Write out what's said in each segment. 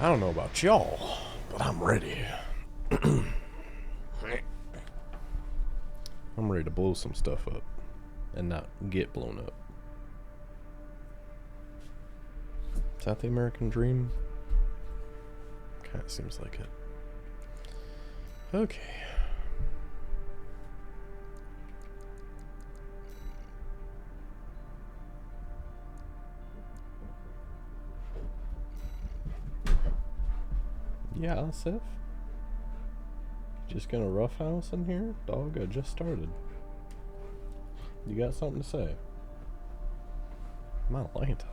I don't know about y'all, but I'm ready. I'm ready to blow some stuff up and not get blown up. Is that the American dream? Kind of seems like it. Okay. Yeah, Sif? Just gonna roughhouse in here? Dog, I just started. You got something to say? Malanta.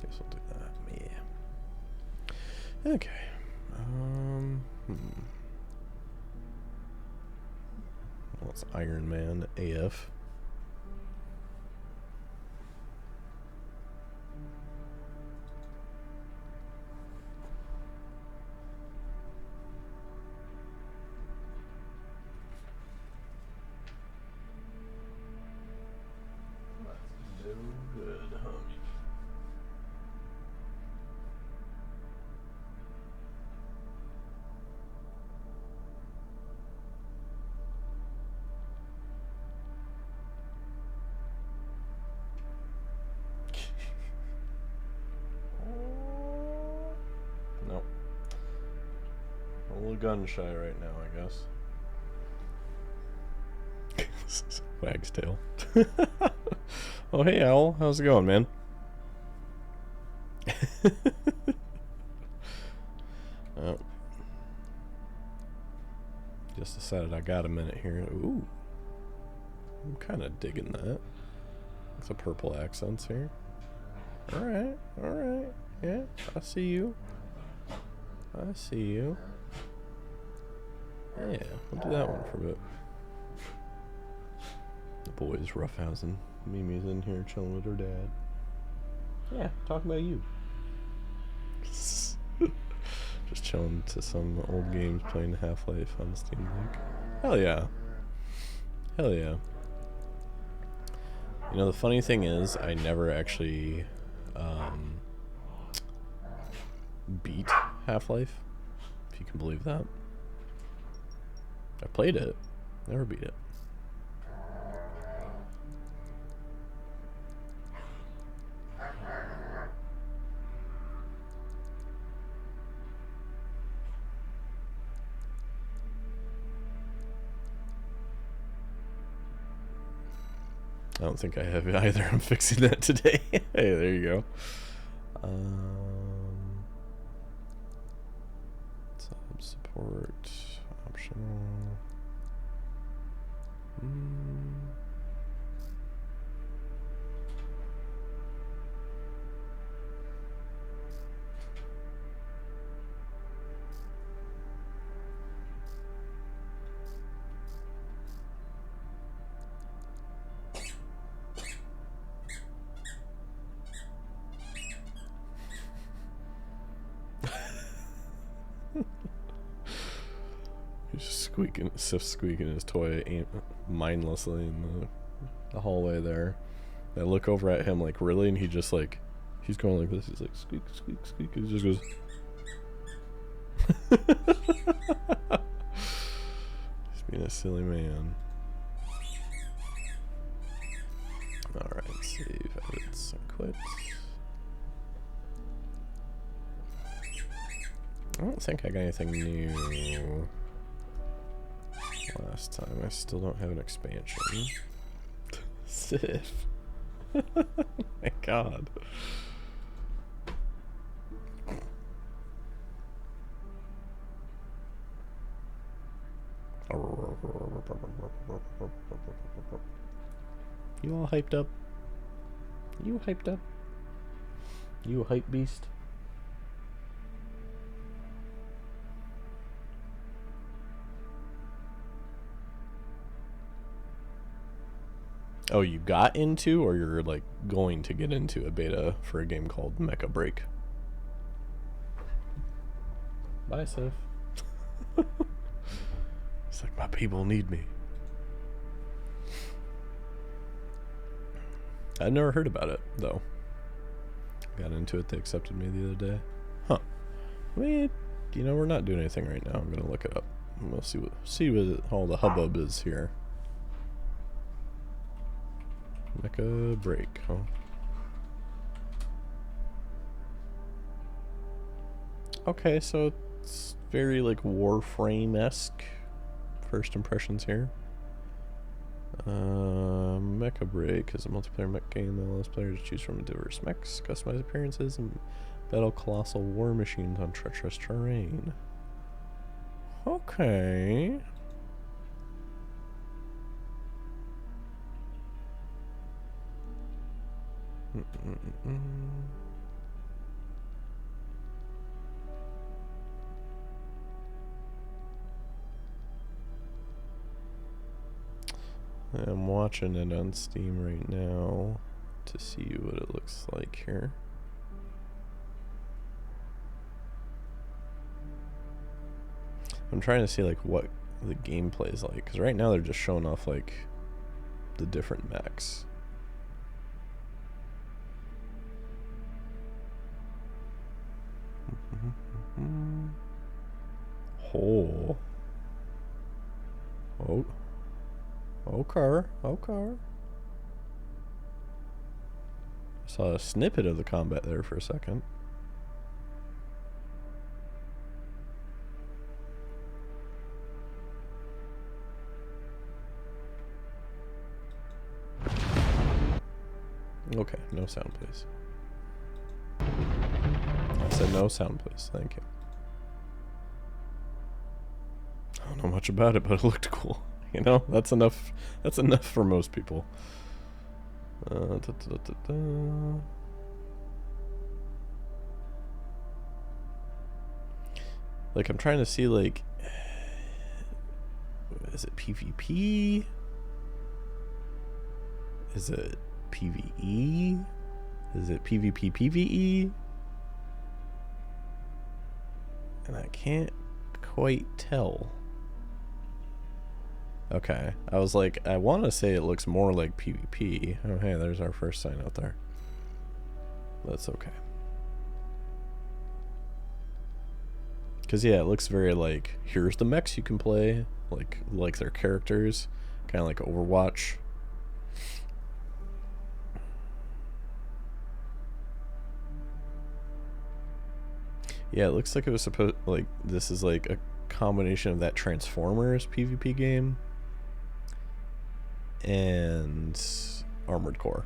Guess I'll do that. Yeah. Okay. Well, it's Iron Man AF. That's no good, homie. Nope. A little gun shy right now, I guess. Wag's tail. Oh, hey, Owl. How's it going, man? Oh. Just decided I got a minute here. Ooh. I'm kind of digging that. It's a purple accents here. Alright, alright. Yeah, I see you. I see you. Yeah, we'll do that one for a bit. The boys roughhousing. Mimi's in here chilling with her dad. Yeah, talking about you. Just chilling to some old games, playing Half-Life on Steam Link. Hell yeah. Hell yeah. You know, the funny thing is, I never actually beat Half-Life, if you can believe that. I played it, never beat it. I don't think I have either. I'm fixing that today. Hey, there you go. Sub support optional. He's just squeaking, Sif squeaking his toy mindlessly in the hallway there. I look over at him like, really? And he just like, he's going like this. He's like, squeak, squeak, squeak. He just goes. He's being a silly man. Alright, save, edits, and quit. I don't think I got anything new last time. I still don't have an expansion. Sif. Oh my god. You all hyped up? You hyped up? You a hype beast? Oh, you got into, or you're like going to get into a beta for a game called Mecha Break? Bye, Sif. It's like, my people need me. I've never heard about it, though. Got into it, they accepted me the other day. Huh. We're not doing anything right now. I'm gonna look it up. We'll see what all the hubbub is here. Mecha Break, huh? Okay, so it's very like Warframe-esque. First impressions here. Mecha Break is a multiplayer mech game that allows players to choose from diverse mechs, customized appearances, and battle colossal war machines on treacherous terrain. Okay. I'm watching it on Steam right now to see what it looks like here. I'm trying to see like what the gameplay is like, because right now they're just showing off like the different mechs. Oh. Oh. Okay. Okay. Saw a snippet of the combat there for a second. Okay, no sound, please. I said no sound, please. Thank you. I don't know much about it, but it looked cool. You know, that's enough. That's enough for most people. Like, I'm trying to see, like, is it PvP? Is it PvE? Is it PvP PvE? And I can't quite tell. Okay, I was like, I want to say it looks more like PvP. Oh, hey, there's our first sign out there. That's okay. Because, yeah, it looks very like, here's the mechs you can play. Like their characters. Kind of like Overwatch. Yeah, it looks like it was supposed, like, this is like a combination of that Transformers PvP game and Armored Core.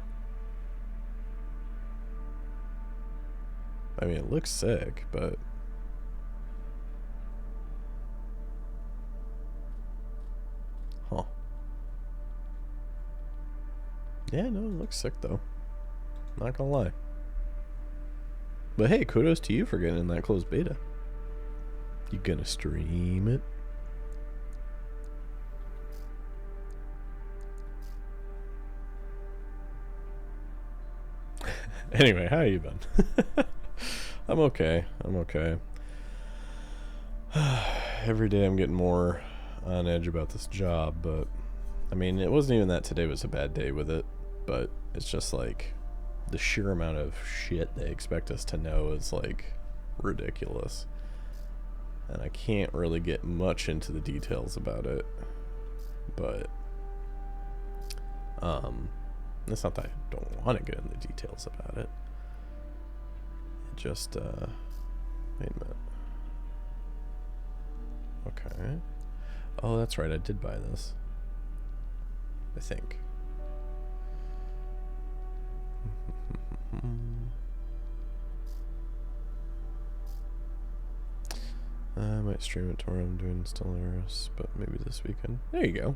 I mean, it looks sick, but huh. Yeah, no, it looks sick though. Not gonna lie. But hey, kudos to you for getting in that closed beta. You gonna stream it? Anyway, how you been? I'm okay. I'm okay. Every day I'm getting more on edge about this job, but I mean, it wasn't even that today was a bad day with it, but it's just like the sheer amount of shit they expect us to know is like ridiculous. And I can't really get much into the details about it, but it's not that I don't want to get into the details about it. It just wait a minute. Okay. Oh, that's right, I did buy this, I think. I might stream it tomorrow. I'm doing Stellaris, but maybe this weekend. There you go.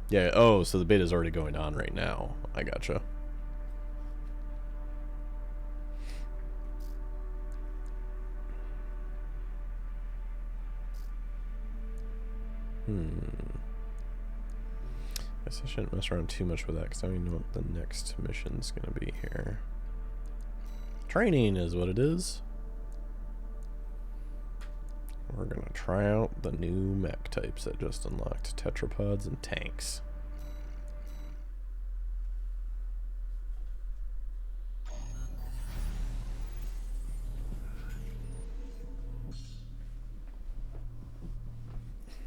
Yeah, oh, so the beta's already going on right now. I gotcha. Guess I shouldn't mess around too much with that because I don't even know what the next mission's going to be here. Training is what it is. We're going to try out the new mech types that just unlocked. Tetrapods and tanks.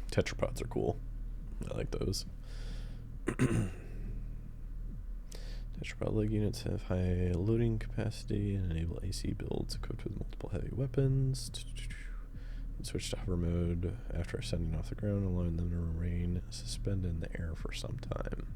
Tetrapods are cool. I like those. Tetrapod leg units have high loading capacity and enable AC builds equipped with multiple heavy weapons. Switch to hover mode after ascending off the ground, allowing them to remain suspended in the air for some time.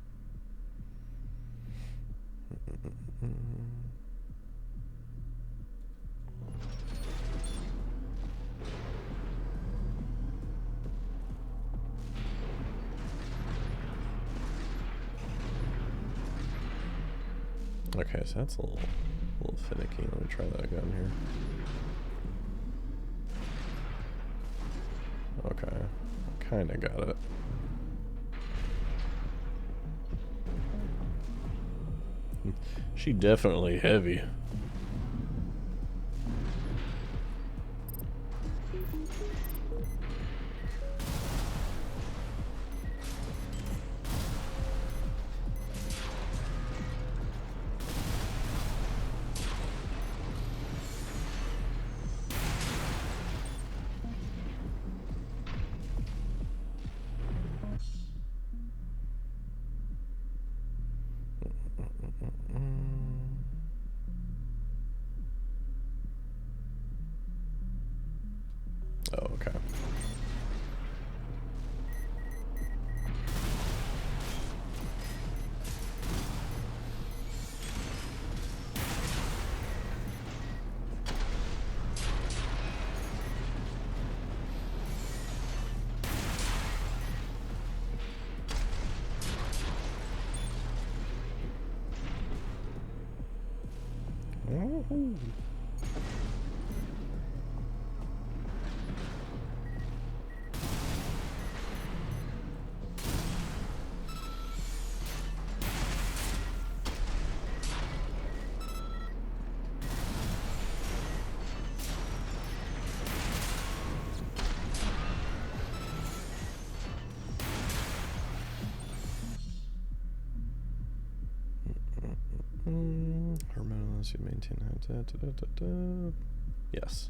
Okay, so that's a little finicky. Let me try that gun here. Okay, kinda got it. She definitely heavy. Oh, okay. Woohoo. Hormonal, you maintain that. Yes.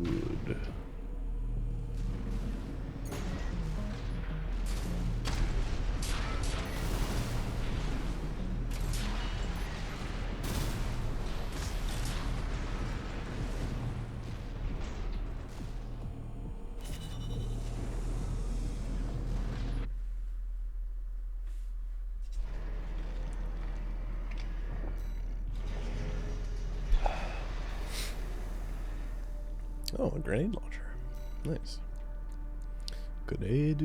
Good. Oh, a grenade launcher. Nice. Grenade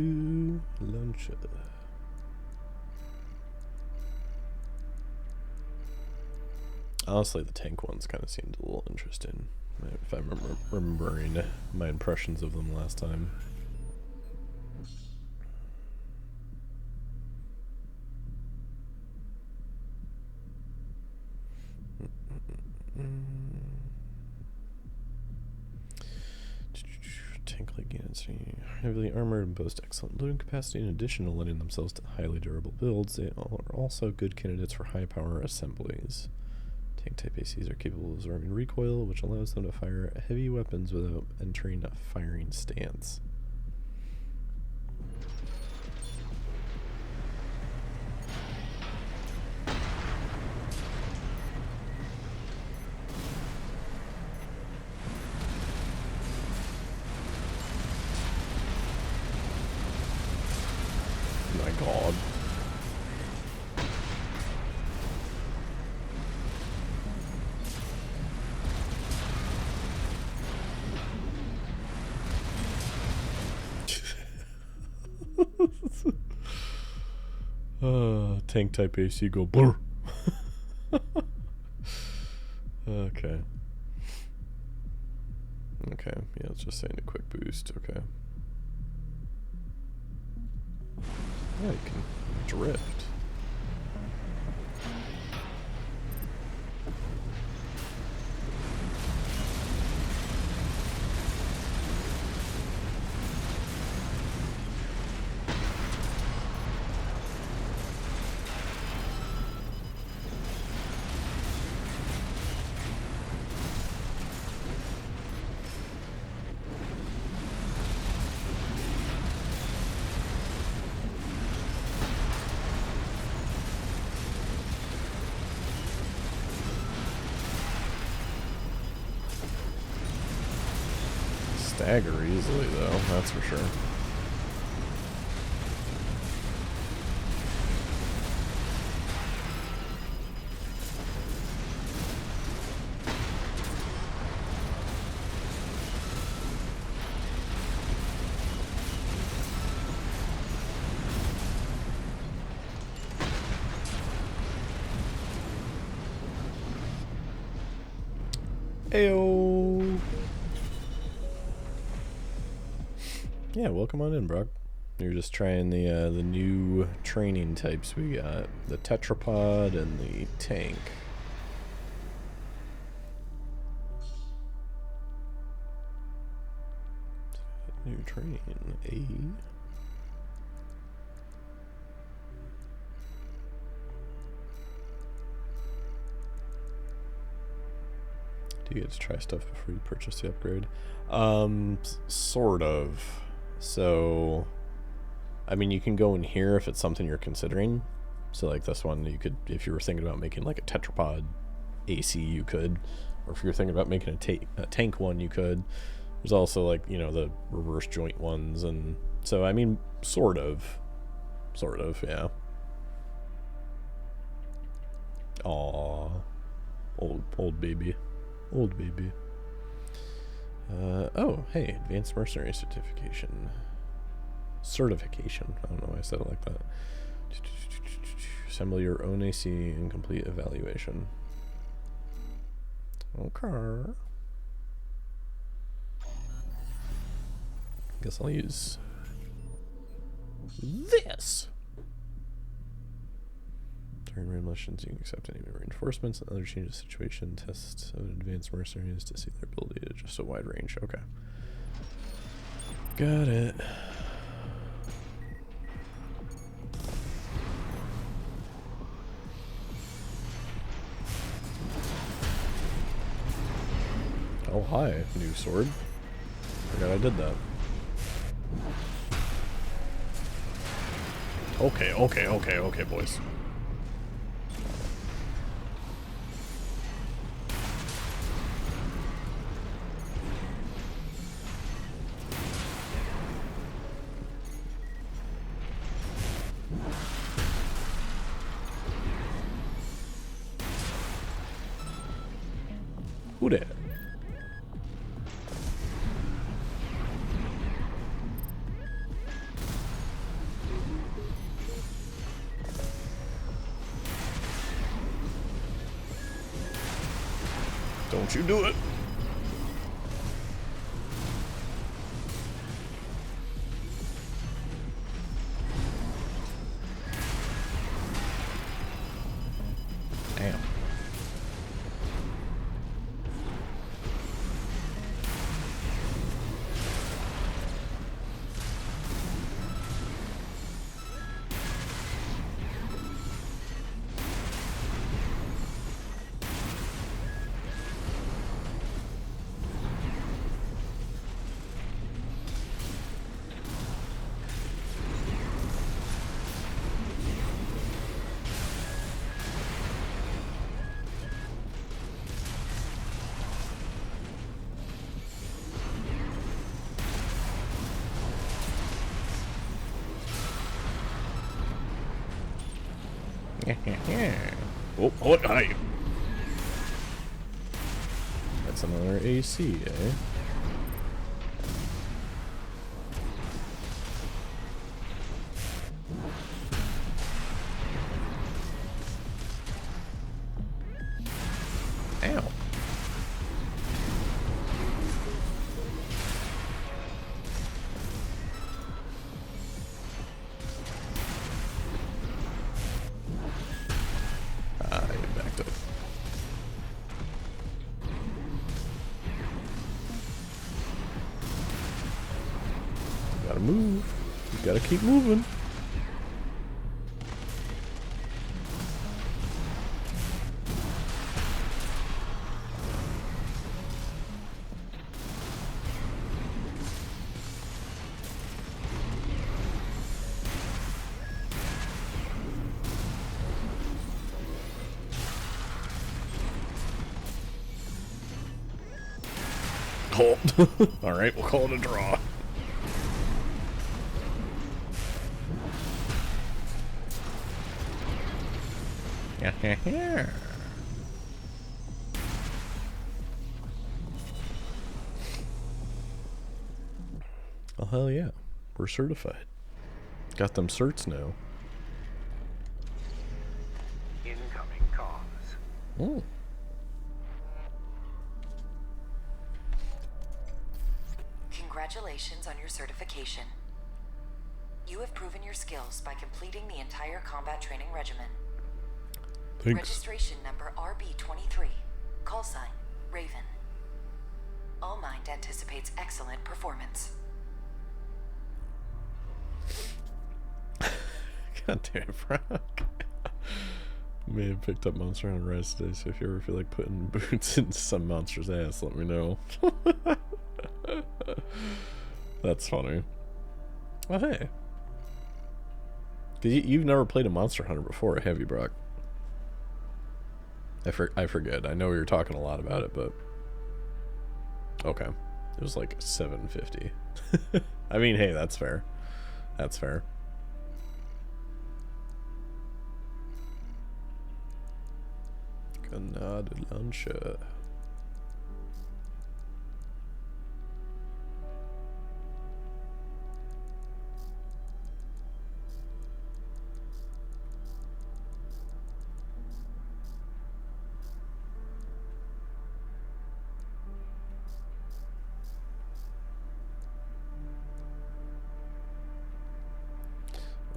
launcher. Honestly, the tank ones kind of seemed a little interesting. If I'm remembering my impressions of them last time. Tank-like units, heavily armored and boast excellent loading capacity. In addition to lending themselves to highly durable builds, they are also good candidates for high-power assemblies. Tank-type ACs are capable of absorbing recoil, which allows them to fire heavy weapons without entering a firing stance. My God. Tank type AC go blur. Okay. Okay, yeah, let's just say a quick boost, okay. Yeah, you can drift. Stagger easily, though, that's for sure. Ayo! Yeah, welcome on in, Brock. You're just trying the new training types we got. The tetrapod and the tank. New training, A. Do you get to try stuff before you purchase the upgrade? Sort of. So, I mean, you can go in here if it's something you're considering. So, like this one, you could, if you were thinking about making like a tetrapod AC, you could. Or if you're thinking about making a tank one, you could. There's also like, you know, the reverse joint ones. And so, I mean, sort of, yeah. Aww. Old baby. Old baby. Oh, hey, Advanced Mercenary Certification. Certification. I don't know why I said it like that. Assemble your own AC and complete evaluation. Okay. Guess I'll use this. During missions, you can accept any reinforcements and other changes of situation. Tests of advanced mercenaries to see their ability to adjust a wide range. Okay. Got it. Oh, hi, new sword. Forgot I did that. Okay, boys. Who dat? Don't you do it. Damn. Oh, what? Hi. That's another AC, eh? Ow. Ah, I backed up. Gotta move. You gotta keep moving. Alright, we'll call it a draw. Well, hell yeah. We're certified. Got them certs now. Incoming comms. Oh. Congratulations on your certification. You have proven your skills by completing the entire combat training regimen. Thanks. Registration number RB23. Call sign, Raven. All Mind anticipates excellent performance. God damn it, Brock. May have picked up Monster Hunter Rise today, so if you ever feel like putting boots in some monster's ass, let me know. That's funny. Oh, hey. Cause you've never played a Monster Hunter before, have you, Brock? I forget. I know we were talking a lot about it, but... Okay. It was like $7.50. I mean, hey, that's fair. That's fair. Granada launcher.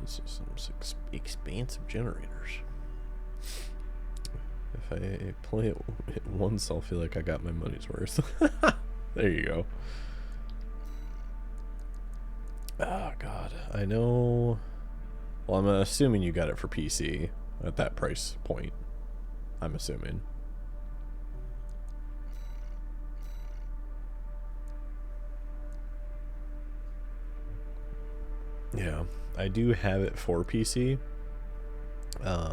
This is some expansive generators. If I play it once, I'll feel like I got my money's worth. There you go. Oh, God. I know... Well, I'm assuming you got it for PC at that price point. I'm assuming. Yeah, I do have it for PC. I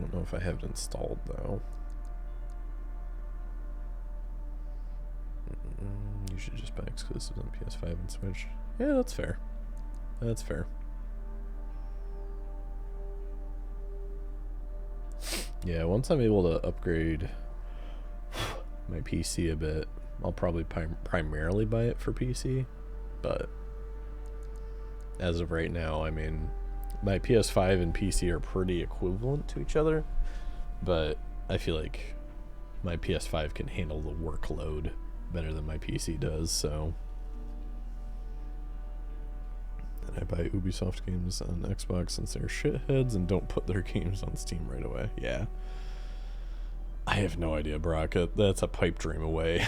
don't know if I have it installed, though. You should just buy exclusives on PS5 and Switch. Yeah, that's fair. That's fair. Yeah, once I'm able to upgrade my PC a bit, I'll probably primarily buy it for PC. But as of right now, I mean, my PS5 and PC are pretty equivalent to each other, but I feel like my PS5 can handle the workload better than my PC does, so... And I buy Ubisoft games on Xbox since they're shitheads and don't put their games on Steam right away. Yeah. I have no idea, Brock. That's a pipe dream away.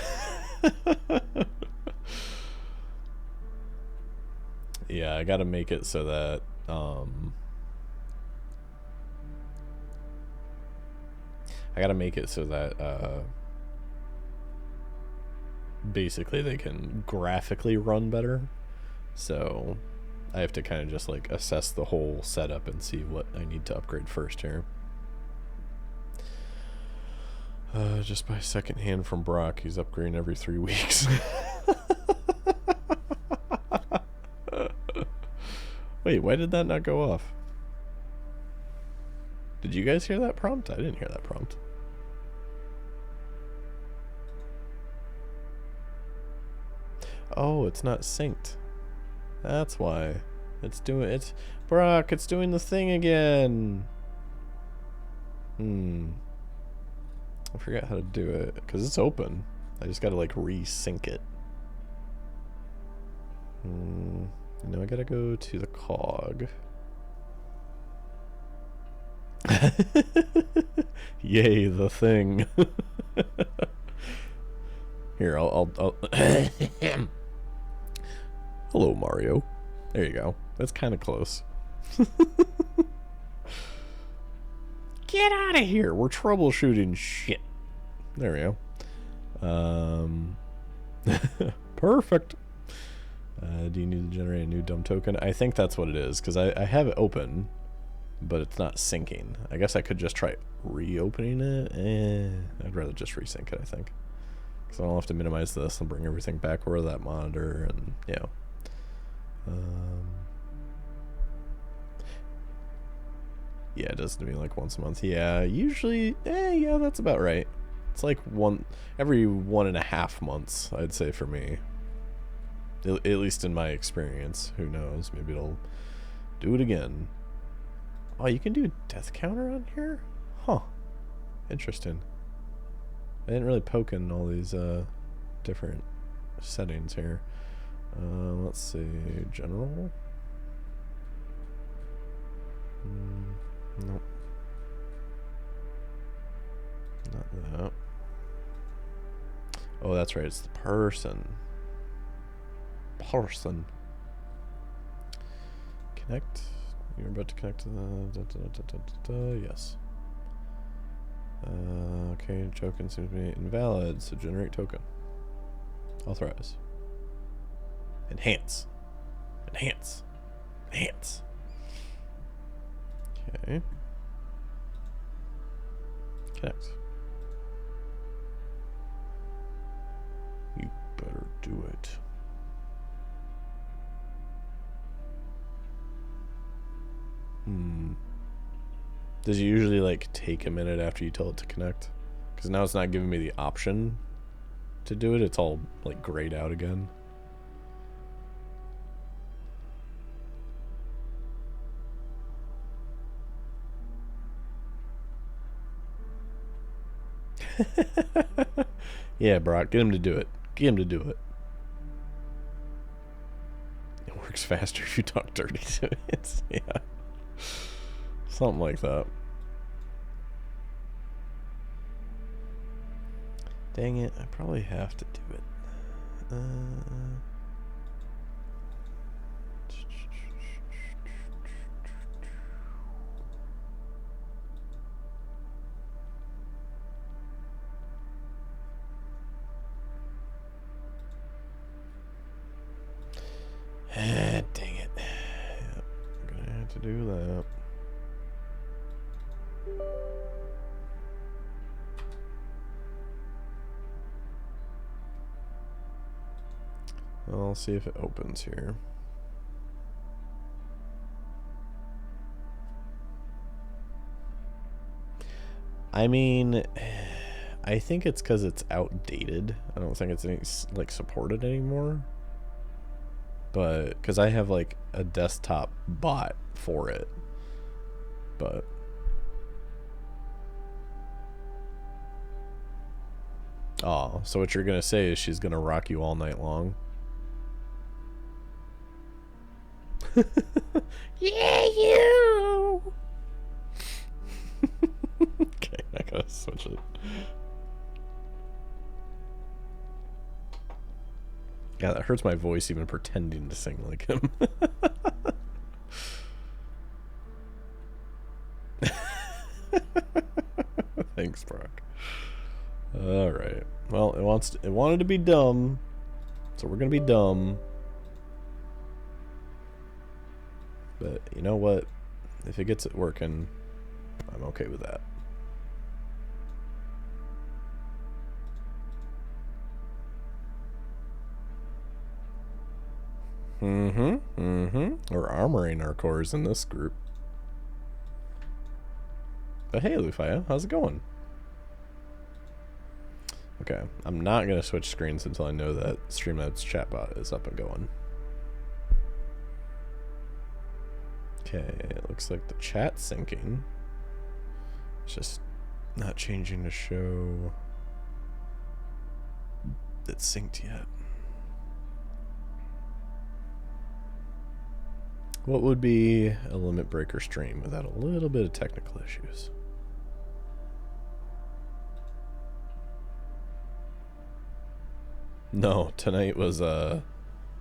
Yeah, I gotta make it so that, basically they can graphically run better. So I have to kind of just like assess the whole setup and see what I need to upgrade first here. Just buy secondhand from Brock. He's upgrading every 3 weeks. Wait, why did that not go off? Did you guys hear that prompt? I didn't hear that prompt. Oh, it's not synced. That's why. It's Brock, it's doing the thing again. I forgot how to do it because it's open. I just gotta like resync it. Now I gotta go to the cog. Yay, the thing. Here, I'll Hello, Mario. There you go. That's kind of close. Get out of here. We're troubleshooting shit. There we go. Perfect. Do you need to generate a new dumb token? I think that's what it is, because I have it open, but it's not syncing. I guess I could just try reopening it. I'd rather just resync it, I think. Because I don't have to minimize this and bring everything back over to that monitor, and, you know. Yeah, it does to me like once a month. Yeah, usually, yeah, that's about right. It's like every 1.5 months, I'd say, for me. At least in my experience. Who knows? Maybe it'll do it again. Oh, you can do a death counter on here? Huh. Interesting. I didn't really poke in all these different settings here. Let's see. General? Nope. Not that. Oh, that's right. It's the person. Connect. You're about to connect to the... Yes. Okay, token seems to be invalid, so generate token. Authorize. Enhance. Enhance. Enhance. Okay. Connect. You better do it. Does it usually like take a minute after you tell it to connect? Because now it's not giving me the option to do it. It's all like grayed out again. Yeah, Brock, get him to do it. Get him to do it. It works faster if you talk dirty to it. Yeah. Something like that. Dang it, I probably have to do it. Dang it. Yep, I'm gonna have to do that. I'll see if it opens here. I mean, I think it's because it's outdated. I don't think it's like supported anymore. But because I have like a desktop bot for it. But oh, so what you're gonna say is she's gonna rock you all night long? Yeah, you. Okay, I gotta switch it. God, that hurts my voice even pretending to sing like him. Thanks, Brock. All right. Well, it wanted to be dumb, so we're gonna be dumb. But you know what? If it gets it working, I'm okay with that. We're armoring our cores in this group. But hey, Lufia, how's it going? Okay, I'm not going to switch screens until I know that Streamlabs chatbot is up and going. Okay, it looks like the chat's syncing. It's just not changing to show it's synced yet. What would be a limit breaker stream without a little bit of technical issues? No, tonight was the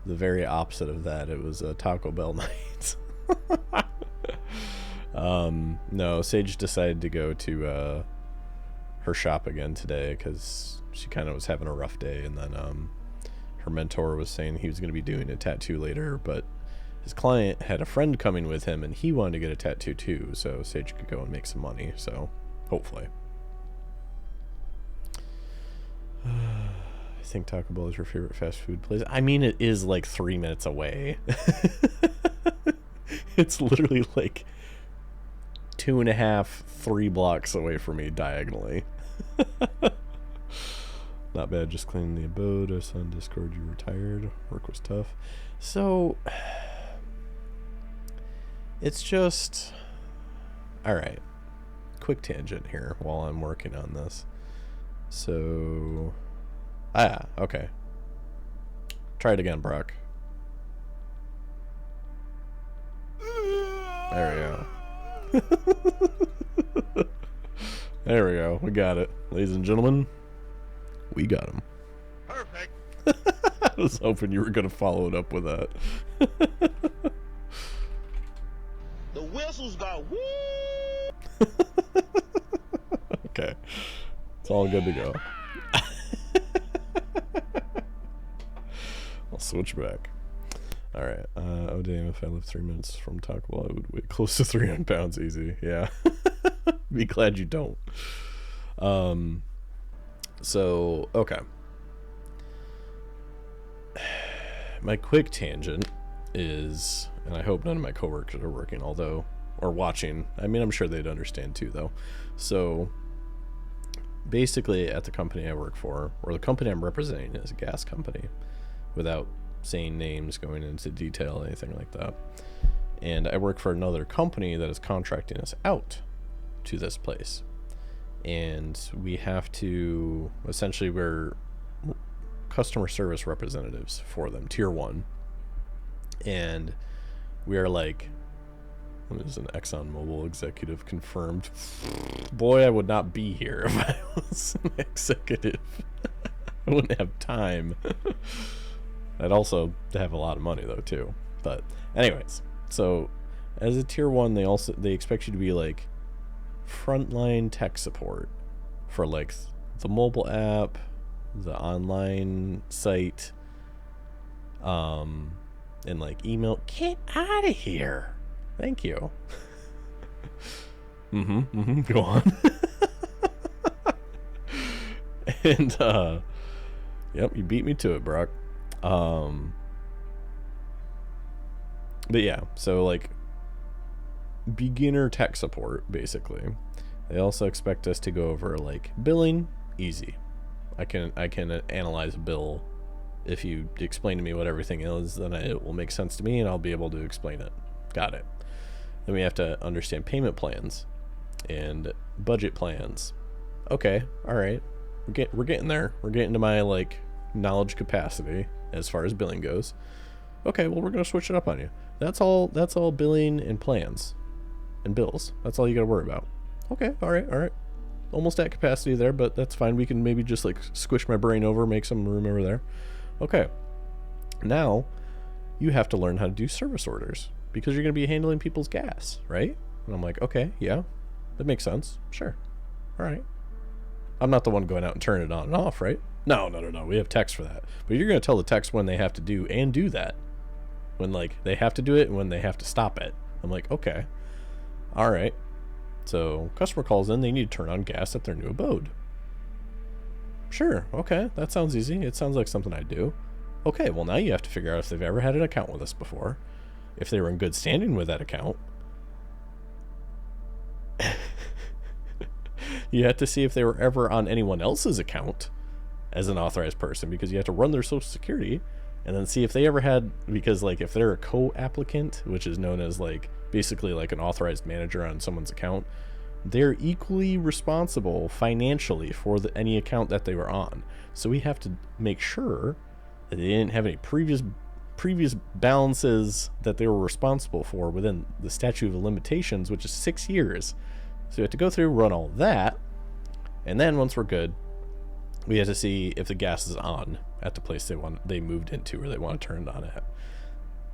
very opposite of that. It was a Taco Bell night. No, Sage decided to go to her shop again today because she kind of was having a rough day, and then her mentor was saying he was going to be doing a tattoo later, but his client had a friend coming with him and he wanted to get a tattoo too, so Sage could go and make some money, so hopefully. I think Taco Bell is your favorite fast food place. I mean, it is like 3 minutes away. It's literally like 2.5, 3 blocks away from me diagonally. Not bad, just cleaning the abode. I saw on Discord you were tired. Work was tough. So, it's just... Alright. Quick tangent here while I'm working on this. So... okay. Try it again, Brock. There we go. There we go. We got it. Ladies and gentlemen, we got him. Perfect. I was hoping you were going to follow it up with that. The whistles got woo. Okay. It's all good to go. I'll switch back. Alright. Oh, damn. If I lived 3 minutes from Taco Bell, I would weigh close to 300 pounds easy. Yeah. Be glad you don't. So, okay. My quick tangent is, and I hope none of my coworkers are working, or watching. I mean, I'm sure they'd understand too, though. So, basically, at the company I work for, or the company I'm representing is a gas company, without saying names, going into detail, anything like that. And I work for another company that is contracting us out to this place. And we have to, essentially, we're customer service representatives for them, tier 1. And we are like, there's an ExxonMobil executive confirmed. Boy, I would not be here if I was an executive. I wouldn't have time. I'd also have a lot of money though too. But anyways, so as a tier 1, they expect you to be like frontline tech support for like the mobile app, the online site, and like email. Get out of here. Thank you. Go on. And yep, you beat me to it, Brock. But yeah, so like beginner tech support, basically. They also expect us to go over like billing. Easy. I can analyze a bill. If you explain to me what everything is, then it will make sense to me and I'll be able to explain it. Got it. Then we have to understand payment plans and budget plans. Okay, all right. We're getting there. We're getting to my like knowledge capacity as far as billing goes. Okay, well, we're going to switch it up on you. That's all billing and plans and bills. That's all you got to worry about. Okay, all right. Almost at capacity there, but that's fine. We can maybe just like squish my brain over, make some room over there. Okay. Now you have to learn how to do service orders because you're going to be handling people's gas, right? And I'm like, okay, yeah, that makes sense. Sure. All right. I'm not the one going out and turning it on and off, right? No. We have techs for that. But you're going to tell the techs when they have to do that. When like they have to do it and when they have to stop it. I'm like, okay. All right. So customer calls in, they need to turn on gas at their new abode. Sure. Okay. That sounds easy. It sounds like something I'd do. Okay. Well, now you have to figure out if they've ever had an account with us before. If they were in good standing with that account. You have to see if they were ever on anyone else's account as an authorized person because you have to run their social security and then see if they ever had, because like if they're a co-applicant, which is known as like basically like an authorized manager on someone's account, they're equally responsible financially for any account that they were on. So we have to make sure that they didn't have any previous balances that they were responsible for within the statute of limitations, which is 6 years. So we have to go through, run all that, and then once we're good, we have to see if the gas is on at the place they moved into or they want to turn it on at.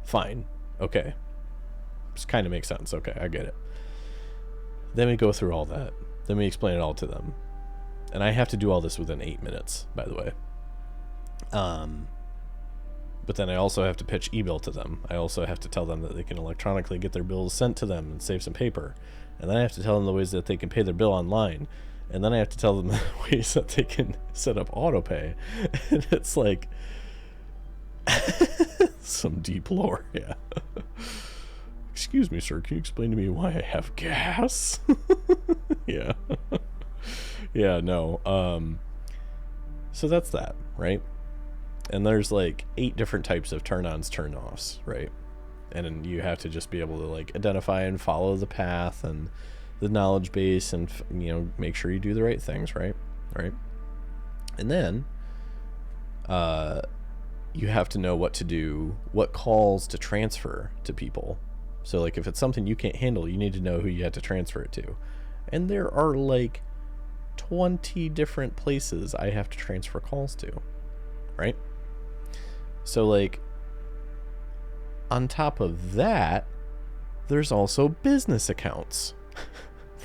Fine. Okay. This kind of makes sense. Okay, I get it. Then we go through all that. Then we explain it all to them. And I have to do all this within 8 minutes, by the way. But then I also have to pitch e-bill to them. I also have to tell them that they can electronically get their bills sent to them and save some paper. And then I have to tell them the ways that they can pay their bill online. And then I have to tell them the ways that they can set up autopay. And it's like some deep lore, yeah. Excuse me, sir, can you explain to me why I have gas? Yeah. Yeah, no. So that's that, right? And there's like 8 different types of turn-ons, turn-offs, right? And then you have to just be able to like identify and follow the path and the knowledge base and, you know, make sure you do the right things, right? Right? And then you have to know what to do, what calls to transfer to people. So like if it's something you can't handle, you need to know who you have to transfer it to. And there are like 20 different places I have to transfer calls to, right? So like on top of that, there's also business accounts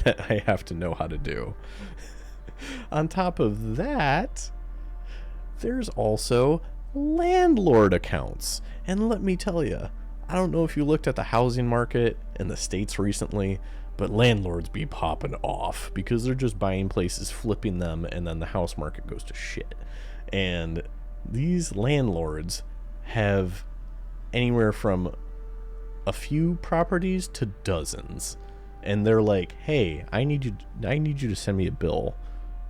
that I have to know how to do. On top of that, there's also landlord accounts. And let me tell you, I don't know if you looked at the housing market in the States recently, but landlords be popping off because they're just buying places, flipping them, and then the house market goes to shit. And these landlords have anywhere from a few properties to dozens. And they're like, hey, I need you to send me a bill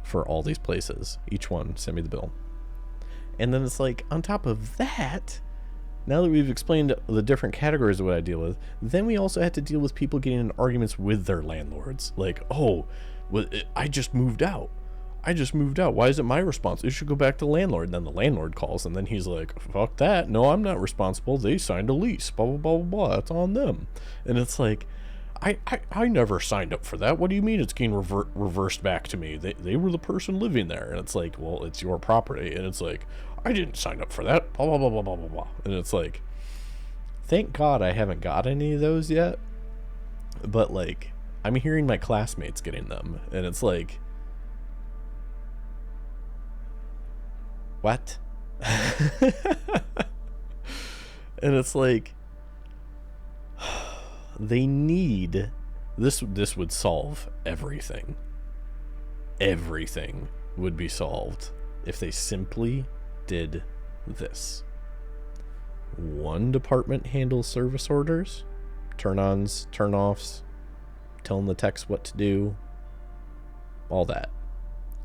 for all these places. Each one, send me the bill. And then it's like, on top of that, now that we've explained the different categories of what I deal with, then we also have to deal with people getting in arguments with their landlords. Like, oh, well, I just moved out. Why is it my response? It should go back to the landlord. And then the landlord calls, and then he's like, fuck that. No, I'm not responsible. They signed a lease. Blah, blah, blah, blah, blah. That's on them. And it's like, I never signed up for that. What do you mean it's getting reversed back to me? They were the person living there. And it's like, well, it's your property. And it's like, I didn't sign up for that. Blah, blah, blah, blah, blah, blah, blah. And it's like, thank God I haven't got any of those yet. But like, I'm hearing my classmates getting them. And it's like, what? And it's like, they need this would solve everything. Everything would be solved if they simply did this. One department handles service orders, turn-ons, turn-offs, telling the techs what to do, all that.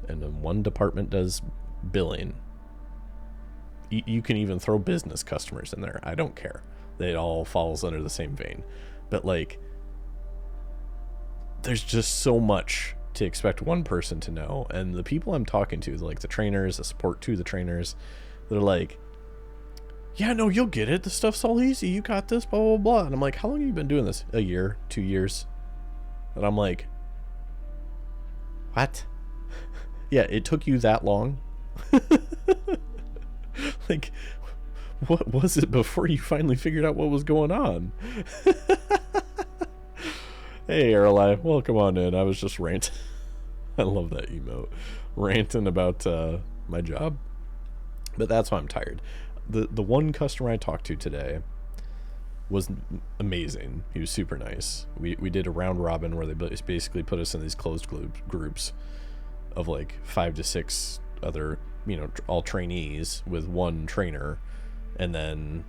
And then one department does billing. You can even throw business customers in there. I don't care. It all falls under the same vein. But like, there's just so much to expect one person to know. And the people I'm talking to, like the trainers, the support to the trainers, they're like, yeah, no, you'll get it. The stuff's all easy. You got this, blah, blah, blah. And I'm like, how long have you been doing this? A year, 2 years. And I'm like, what? Yeah, it took you that long? Like, what was it before you finally figured out what was going on? Hey, Arali, welcome on in. I was just ranting. I love that emote. Ranting about my job. But that's why I'm tired. The one customer I talked to today was amazing. He was super nice. We did a round robin where they basically put us in these closed groups of like 5 to 6 other, you know, all trainees with one trainer. And then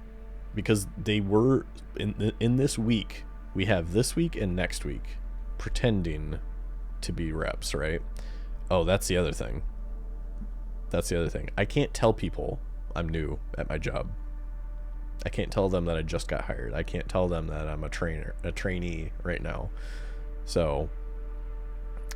because they were in this week, we have this week and next week pretending to be reps, right? Oh, that's the other thing. I can't tell people I'm new at my job. I can't tell them that I just got hired. I can't tell them that I'm a trainee right now. So,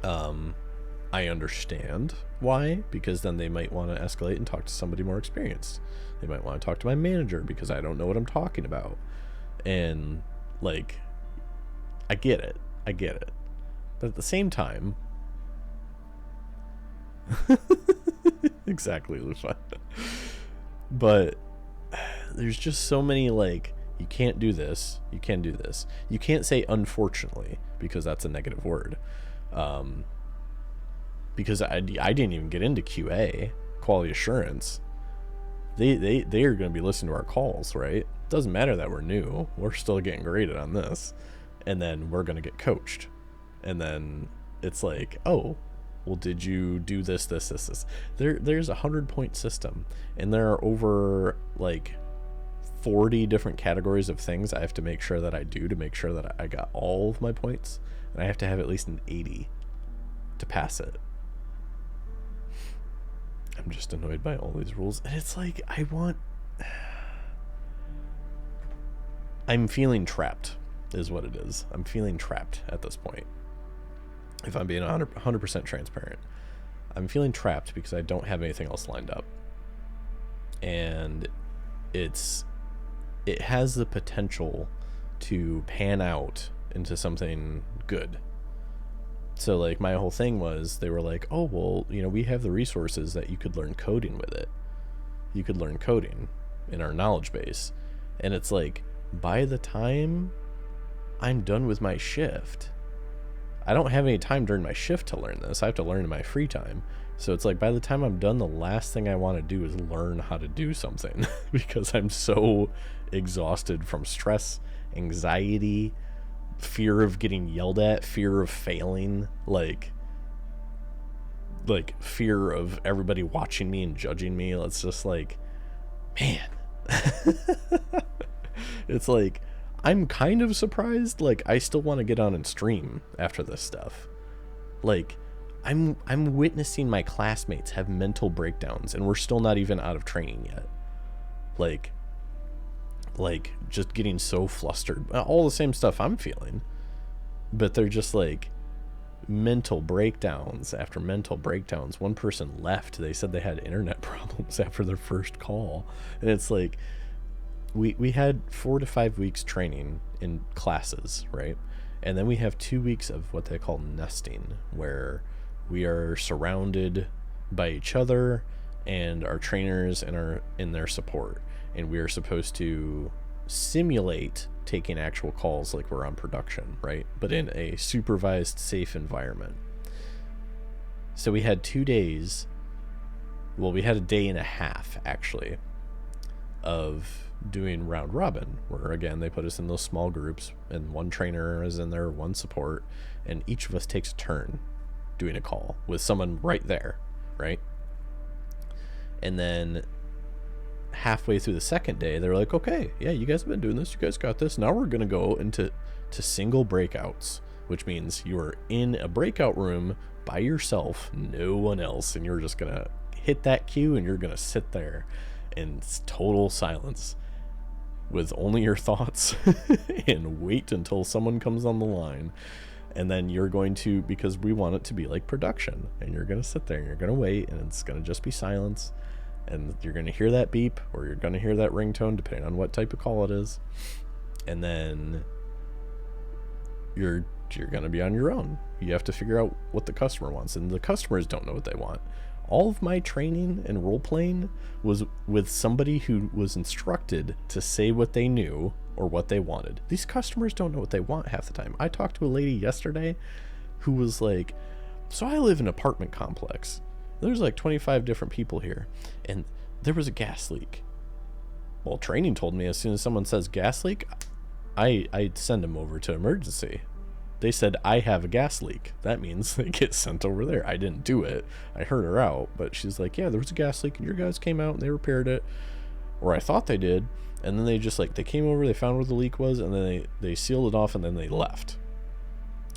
I understand why, because then they might want to escalate and talk to somebody more experienced. They might want to talk to my manager because I don't know what I'm talking about. And like, I get it. But at the same time, exactly, Lufa. But there's just so many, like, you can't do this, you can do this. You can't say unfortunately, because that's a negative word. Because I didn't even get into QA, quality assurance. They are going to be listening to our calls, right? It doesn't matter that we're new. We're still getting graded on this. And then we're going to get coached. And then it's like, oh, well, did you do this? There's a 100-point system, and there are over like 40 different categories of things I have to make sure that I do to make sure that I got all of my points, and I have to have at least an 80 to pass it. I'm just annoyed by all these rules, and it's like, I'm feeling trapped is what it is. I'm feeling trapped at this point. If I'm being 100% transparent, I'm feeling trapped because I don't have anything else lined up. And it has the potential to pan out into something good. So like my whole thing was, they were like, oh, well, you know, we have the resources that you could learn coding with it. You could learn coding in our knowledge base. And it's like, by the time I'm done with my shift, I don't have any time during my shift to learn this. I have to learn in my free time. So it's like, by the time I'm done, the last thing I want to do is learn how to do something because I'm so exhausted from stress, anxiety, fear of getting yelled at, fear of failing, like fear of everybody watching me and judging me. It's just like, man, it's like, I'm kind of surprised. Like, I still want to get on and stream after this stuff. Like, I'm witnessing my classmates have mental breakdowns, and we're still not even out of training yet. Like just getting so flustered. All the same stuff I'm feeling, but they're just like mental breakdowns after mental breakdowns. One person left. They said they had internet problems after their first call, and it's like, we had 4 to 5 weeks training in classes, right? And then we have 2 weeks of what they call nesting, where we are surrounded by each other and our trainers and in their support, and we are supposed to simulate taking actual calls like we're on production, right? But in a supervised, safe environment. So we had 2 days. Well, we had a day and a half actually of doing round robin, where again they put us in those small groups, and one trainer is in there, one support, and each of us takes a turn doing a call with someone right there, right? And then halfway through the second day, they were like, okay, yeah, you guys have been doing this, you guys got this, now we're gonna go into single breakouts, which means you're in a breakout room by yourself, no one else, and you're just gonna hit that cue and you're gonna sit there in total silence with only your thoughts and wait until someone comes on the line. And then you're going to, because we want it to be like production, and you're going to sit there and you're going to wait, and it's going to just be silence, and you're going to hear that beep, or you're going to hear that ringtone, depending on what type of call it is. And then you're going to be on your own. You have to figure out what the customer wants, and the customers don't know what they want. All of my training and role playing was with somebody who was instructed to say what they knew or what they wanted. These customers don't know what they want half the time. I talked to a lady yesterday who was like, so I live in an apartment complex. There's like 25 different people here, and there was a gas leak. Well, training told me as soon as someone says gas leak, I'd send them over to emergency. They said, I have a gas leak. That means they get sent over there. I didn't do it. I heard her out, but she's like, yeah, there was a gas leak, and your guys came out and they repaired it. Or I thought they did. And then they just they came over, they found where the leak was, and then they sealed it off, and then they left.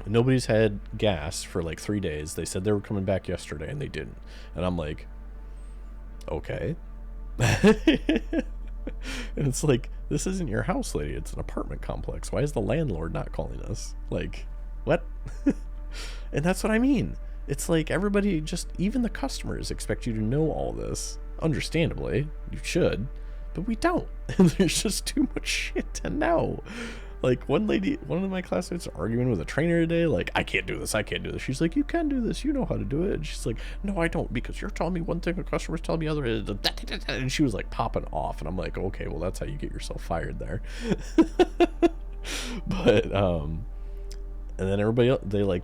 Nobody's had gas for like 3 days. They said they were coming back yesterday, and they didn't. And I'm like, okay. And it's like, this isn't your house, lady. It's an apartment complex. Why is the landlord not calling us? Like, what? And that's what I mean. It's like everybody, just even the customers expect you to know all this. Understandably, you should, but we don't. And there's just too much shit to know. Like, one of my classmates arguing with a trainer today, like, I can't do this. She's like, you can do this. You know how to do it. And she's like, no, I don't, because you're telling me one thing, the customer's telling me other. And she was like popping off. And I'm like, okay, well, that's how you get yourself fired there. But, and then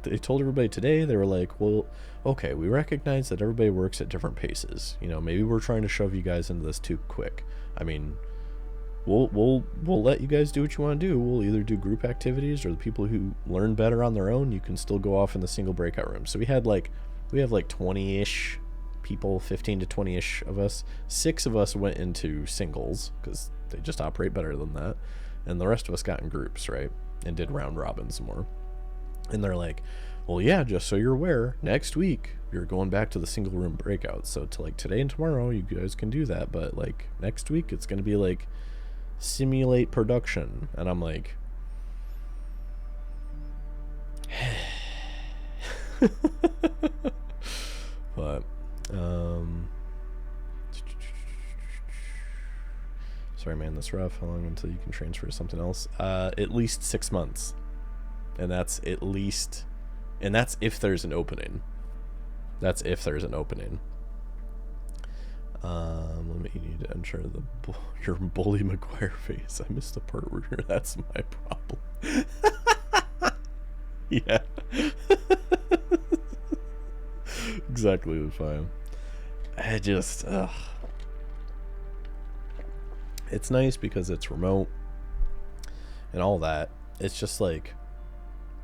they told everybody today, they were like, well, okay, we recognize that everybody works at different paces. You know, maybe we're trying to shove you guys into this too quick. I mean, We'll let you guys do what you want to do. We'll either do group activities, or the people who learn better on their own, you can still go off in the single breakout room. So we have like 20-ish people, 15 to 20-ish of us. 6 of us went into singles because they just operate better than that, and the rest of us got in groups, right, and did round robins more. And they're like, well, yeah, just so you're aware, next week you're going back to the single room breakouts. So to like today and tomorrow, you guys can do that, but like next week it's going to be like simulate production. And I'm like, but sorry man, that's rough. How long until you can transfer to something else? At least 6 months, and that's at least, and that's if there's an opening. You need to ensure your Bully McGuire face. I missed the part where that's my problem. Yeah. Exactly the fine. I just, it's nice because it's remote and all that. It's just like,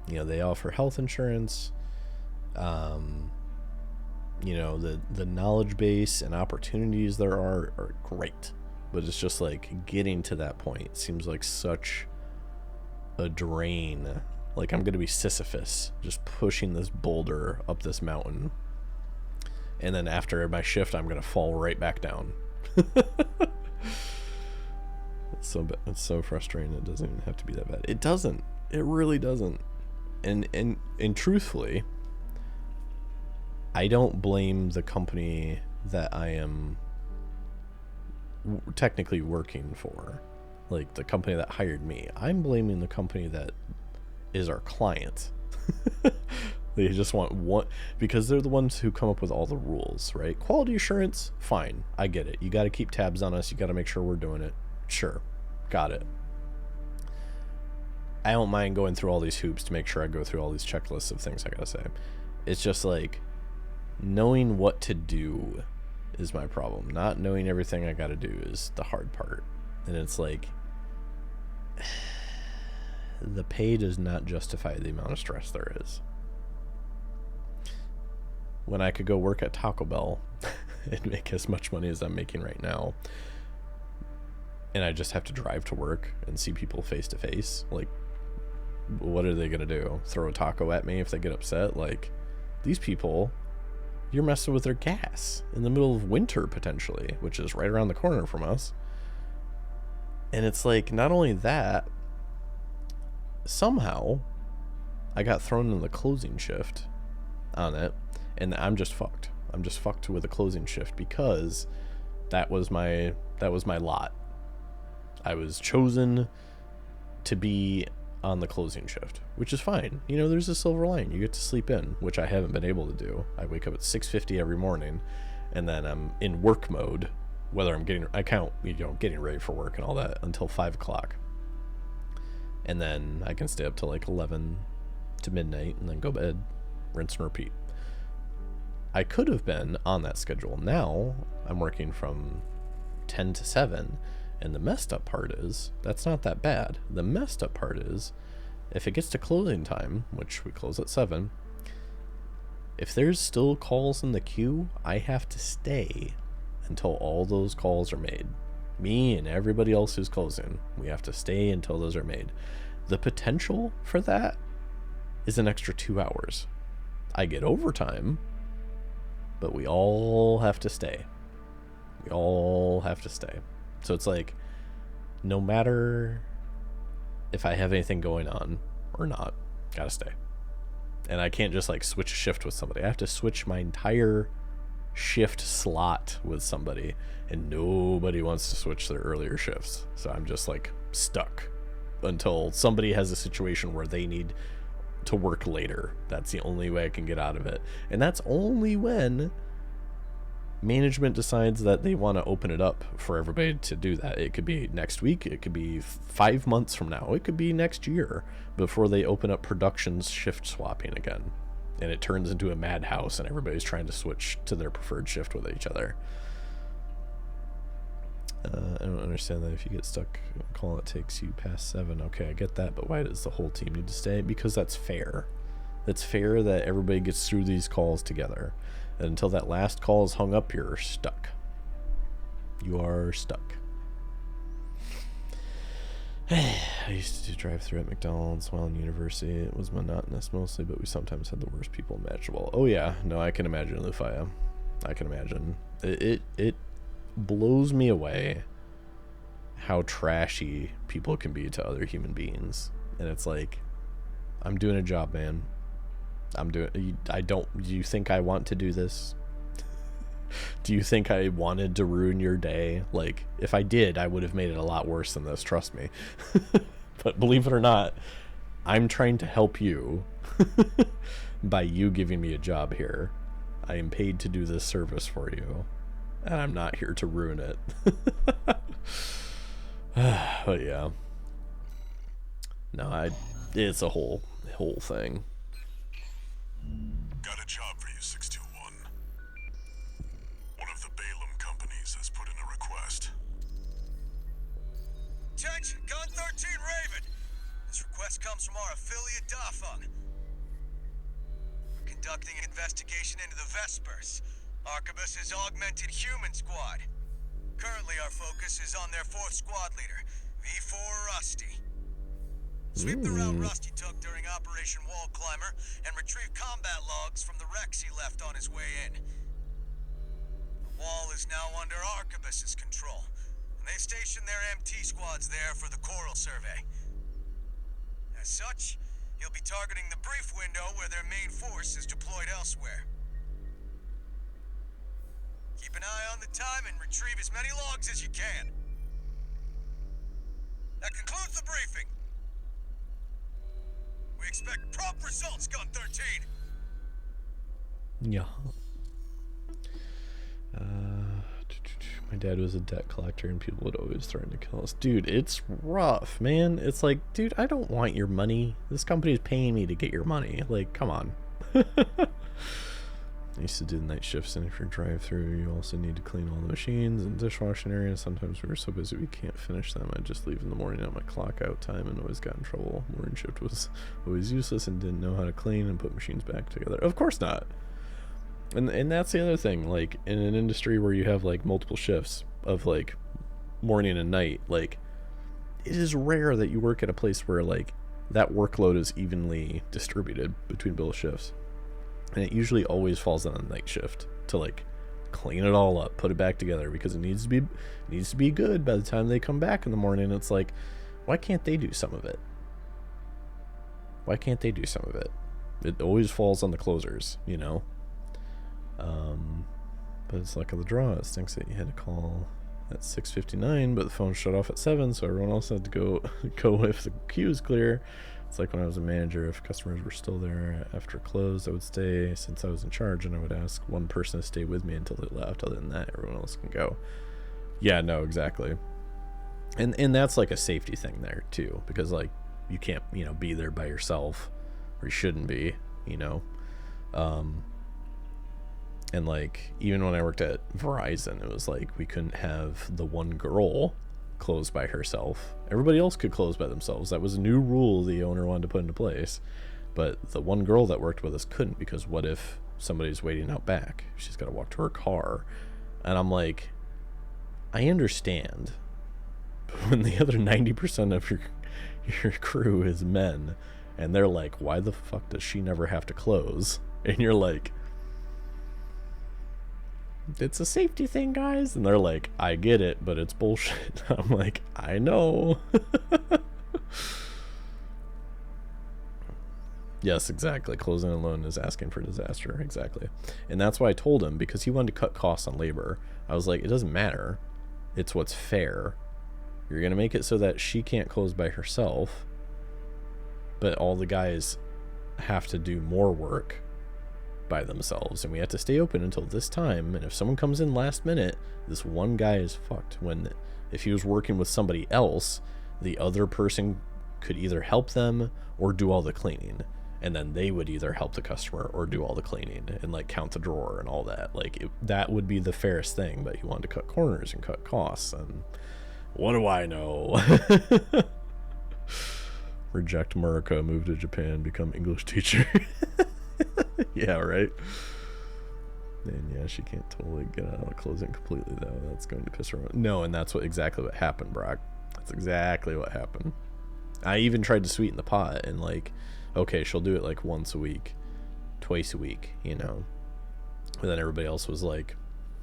you know, they offer health insurance. You know, the knowledge base and opportunities there are great, but it's just like getting to that point seems like such a drain. Like I'm gonna be Sisyphus just pushing this boulder up this mountain, and then after my shift I'm gonna fall right back down. It's so frustrating. It doesn't even have to be that bad. It doesn't. It really doesn't. And truthfully, I don't blame the company that I am technically working for, like the company that hired me. I'm blaming the company that is our client. They just want one, because they're the ones who come up with all the rules, right? Quality assurance, fine, I get it. You got to keep tabs on us. You got to make sure we're doing it. Sure, got it. I don't mind going through all these hoops to make sure I go through all these checklists of things I gotta say. It's just like, knowing what to do is my problem. Not knowing everything I gotta do is the hard part. And it's like, the pay does not justify the amount of stress there is. When I could go work at Taco Bell and make as much money as I'm making right now, and I just have to drive to work and see people face to face, like, what are they gonna do? Throw a taco at me if they get upset? Like, these people, you're messing with their gas in the middle of winter potentially, which is right around the corner from us. And it's like, not only that, somehow I got thrown in the closing shift on it, and I'm just fucked. I'm just fucked with the closing shift because that was my lot. I was chosen to be on the closing shift, which is fine. You know, there's a silver lining. You get to sleep in, which I haven't been able to do. I wake up at 6:50 every morning, and then I'm in work mode, whether I'm getting ready for work and all that, until 5 o'clock. And then I can stay up till like 11 to midnight and then go to bed, rinse and repeat. I could have been on that schedule. Now I'm working from 10 to 7. And the messed up part is, that's not that bad. The messed up part is, if it gets to closing time, which we close at 7, if there's still calls in the queue, I have to stay until all those calls are made. Me and everybody else who's closing, we have to stay until those are made. The potential for that is an extra 2 hours. I get overtime, but we all have to stay. We all have to stay. So it's like, no matter if I have anything going on or not, gotta stay. And I can't just like switch a shift with somebody. I have to switch my entire shift slot with somebody, and nobody wants to switch their earlier shifts. So I'm just like stuck until somebody has a situation where they need to work later. That's the only way I can get out of it. And that's only when management decides that they want to open it up for everybody to do that. It could be next week, it could be 5 months from now, it could be next year before they open up production's shift swapping again, and it turns into a madhouse and everybody's trying to switch to their preferred shift with each other. I don't understand that. If you get stuck, call it takes you past 7. Okay, I get that, but why does the whole team need to stay? Because that's fair. It's fair that everybody gets through these calls together. And until that last call is hung up, you're stuck. You are stuck. I used to do drive-thru at McDonald's while in university. It was monotonous mostly, but we sometimes had the worst people imaginable. Oh yeah, no, I can imagine, Lufaya. I can imagine. It blows me away how trashy people can be to other human beings. And it's like, I'm doing a job, man. Do you think I want to do this? Do you think I wanted to ruin your day? Like, if I did, I would have made it a lot worse than this, trust me. But believe it or not, I'm trying to help you by you giving me a job here. I am paid to do this service for you, and I'm not here to ruin it. But yeah. No, it's a whole thing. Got a job for you, 621. One of the Balaam companies has put in a request. Attention, Gun 13 Raven. This request comes from our affiliate Dafeng. We're conducting an investigation into the Vespers, Arquebus's augmented human squad. Currently our focus is on their 4th squad leader, V4 Rusty. Sweep the route Rusty took during Operation Wall Climber and retrieve combat logs from the wrecks he left on his way in. The wall is now under Arquebus's control, and they stationed their MT squads there for the Coral survey. As such, he'll be targeting the brief window where their main force is deployed elsewhere. Keep an eye on the time and retrieve as many logs as you can. That concludes the briefing. We expect prompt results, Gun 13. Yeah. My dad was a debt collector and people would always threaten to kill us. Dude, it's rough, man. It's like, dude, I don't want your money. This company is paying me to get your money. Like, come on. I used to do the night shifts, and if you're drive-through, you also need to clean all the machines and dishwashing areas. Sometimes we were so busy we can't finish them. I'd just leave in the morning at my clock-out time and always got in trouble. Morning shift was always useless and didn't know how to clean and put machines back together. Of course not. And that's the other thing. Like, in an industry where you have, like, multiple shifts of, like, morning and night, like, it is rare that you work at a place where, like, that workload is evenly distributed between both shifts. And it usually always falls on a night shift to like clean it all up, put it back together, because it needs to be good by the time they come back in the morning. It's like, why can't they do some of it? Why can't they do some of it? It always falls on the closers, you know. But it's luck of the draw. It stinks that you had to call at 6:59, but the phone shut off at 7, so everyone else had to go if the queue is clear. It's like when I was a manager, if customers were still there after close, I would stay since I was in charge, and I would ask one person to stay with me until they left. Other than that, everyone else can go. Yeah, no, exactly. And that's like a safety thing there too, because like you can't, you know, be there by yourself, or you shouldn't be, you know. And like even when I worked at Verizon, it was like we couldn't have the one girl close by herself. Everybody else could close by themselves. That was a new rule the owner wanted to put into place, but the one girl that worked with us couldn't, because what if somebody's waiting out back? She's got to walk to her car. And I'm like, I understand, but when the other 90% of your crew is men, and they're like, why the fuck does she never have to close? And you're like, it's a safety thing, guys. And they're like, I get it, but it's bullshit. I'm like, I know. Yes, exactly. Closing a loan is asking for disaster. Exactly. And that's why I told him, because he wanted to cut costs on labor. I was like, it doesn't matter. It's what's fair. You're going to make it so that she can't close by herself, but all the guys have to do more work by themselves, and we have to stay open until this time. And if someone comes in last minute, this one guy is fucked. When if he was working with somebody else, the other person could either help them or do all the cleaning, and then they would either help the customer or do all the cleaning and like count the drawer and all that. Like that would be the fairest thing, but he wanted to cut corners and cut costs, and what do I know? Reject America, move to Japan, become English teacher. Yeah, right. And yeah, she can't totally get out of closing completely though. That's going to piss her off. No, and that's exactly what happened, Brock. That's exactly what happened. I even tried to sweeten the pot and like, okay, she'll do it like once a week, twice a week, you know. And then everybody else was like,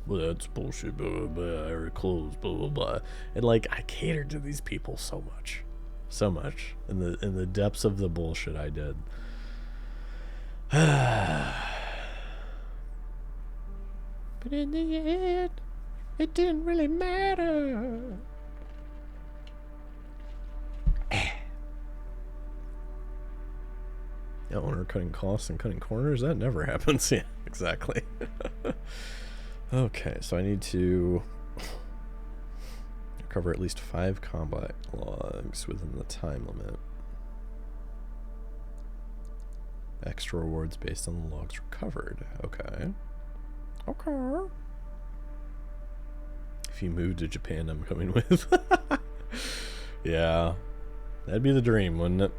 well, that's bullshit, blah, blah, blah, I already closed, blah, blah, blah. And like, I catered to these people so much in the depths of the bullshit I did. But in the end, it didn't really matter. The owner cutting costs and cutting corners, that never happens. Yeah, exactly. Okay, so I need to recover at least 5 combat logs within the time limit. Extra rewards based on the logs recovered. Okay. Okay. If you move to Japan, I'm coming with. Yeah. That'd be the dream, wouldn't it?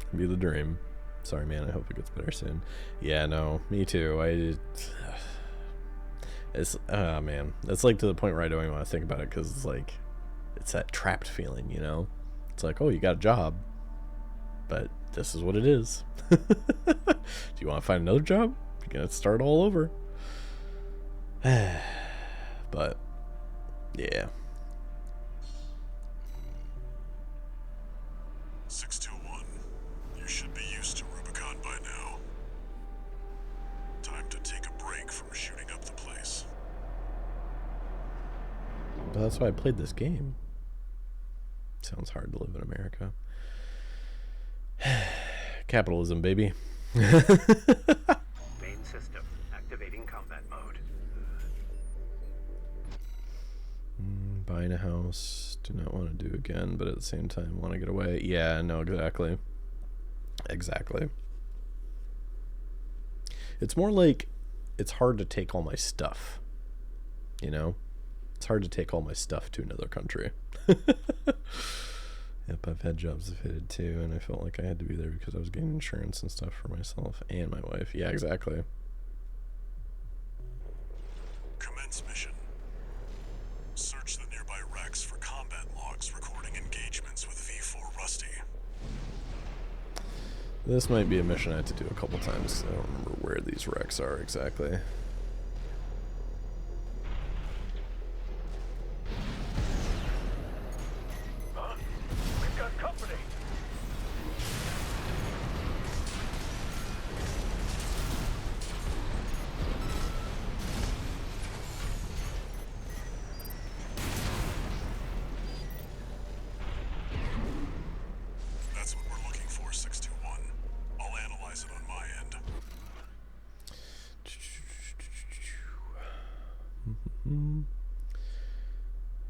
It'd be the dream. Sorry, man. I hope it gets better soon. Yeah, no. Me too. It's... Oh, man. It's like to the point where I don't even want to think about it, because it's like... It's that trapped feeling, you know? It's like, oh, you got a job. But this is what it is. Do you want to find another job? You're going to start all over. But, yeah. 621. You should be used to Rubicon by now. Time to take a break from shooting up the place. But that's why I played this game. Sounds hard to live in America. Capitalism, baby. Main system activating combat mode. Buying a house. Do not want to do again, but at the same time want to get away. Yeah, no, exactly. Exactly. It's more like it's hard to take all my stuff. You know? It's hard to take all my stuff to another country. Yep, I've had jobs that fitted too, and I felt like I had to be there because I was getting insurance and stuff for myself and my wife. Yeah, exactly. Commence mission. Search the nearby wrecks for combat logs recording engagements with V4 Rusty. This might be a mission I have to do a couple times. I don't remember where these wrecks are exactly. We've got company. That's what we're looking for, 621. I'll analyze it on my end.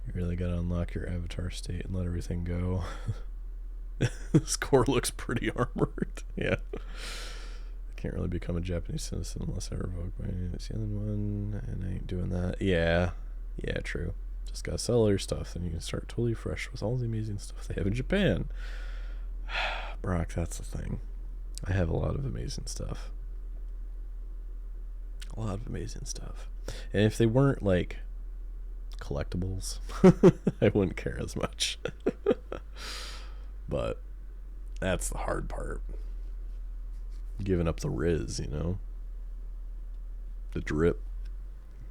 You really gotta unlock your avatar state and let everything go. This core looks pretty armored. Yeah. I can't really become a Japanese citizen unless I revoke my New Zealand one, and I ain't doing that. Yeah. Yeah, true. Just gotta sell all your stuff, then you can start totally fresh with all the amazing stuff they have in Japan. Brock, that's the thing. I have a lot of amazing stuff. A lot of amazing stuff. And if they weren't like collectibles, I wouldn't care as much. But that's the hard part. Giving up the Riz, you know? The drip.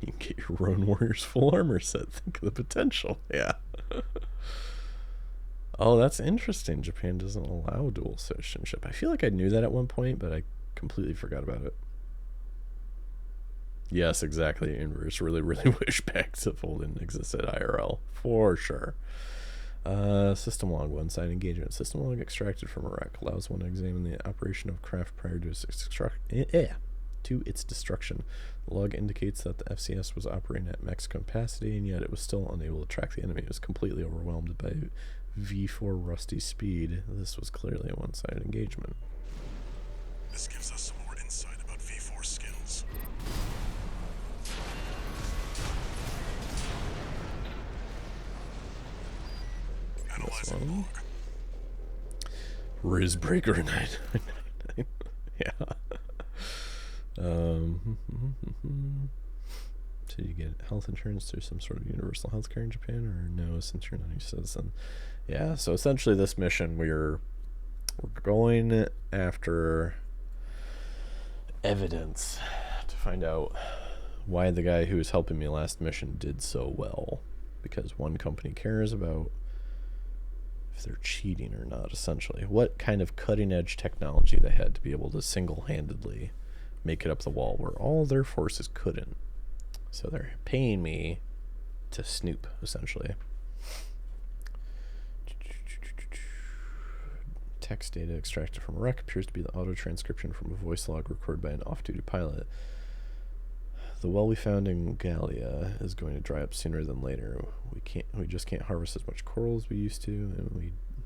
You can get your Roan Warriors full armor set. Think of the potential. Yeah. Oh, that's interesting. Japan doesn't allow dual citizenship. I feel like I knew that at one point, but I completely forgot about it. Yes, exactly. Inverse. Really wish packs of Fold existed IRL. For sure. System log, one-side engagement. System log extracted from a wreck allows one to examine the operation of craft prior to its destruction. The log indicates that the FCS was operating at max capacity, and yet it was still unable to track the enemy. It was completely overwhelmed by V4 Rusty speed. This was clearly a one-sided engagement. This gives us some more insight about V4 skills. Analyzing log. Rizbreaker 999. Yeah. So you get health insurance through some sort of universal health care in Japan, or no, since you're not a citizen? Yeah, so essentially this mission, we're going after evidence to find out why the guy who was helping me last mission did so well. Because one company cares about if they're cheating or not, essentially. What kind of cutting-edge technology they had to be able to single-handedly make it up the wall where all their forces couldn't. So they're paying me to snoop, essentially. Text data extracted from a wreck appears to be the auto-transcription from a voice log recorded by an off-duty pilot. The well we found in Gallia is going to dry up sooner than later. We just can't harvest as much coral as we used to,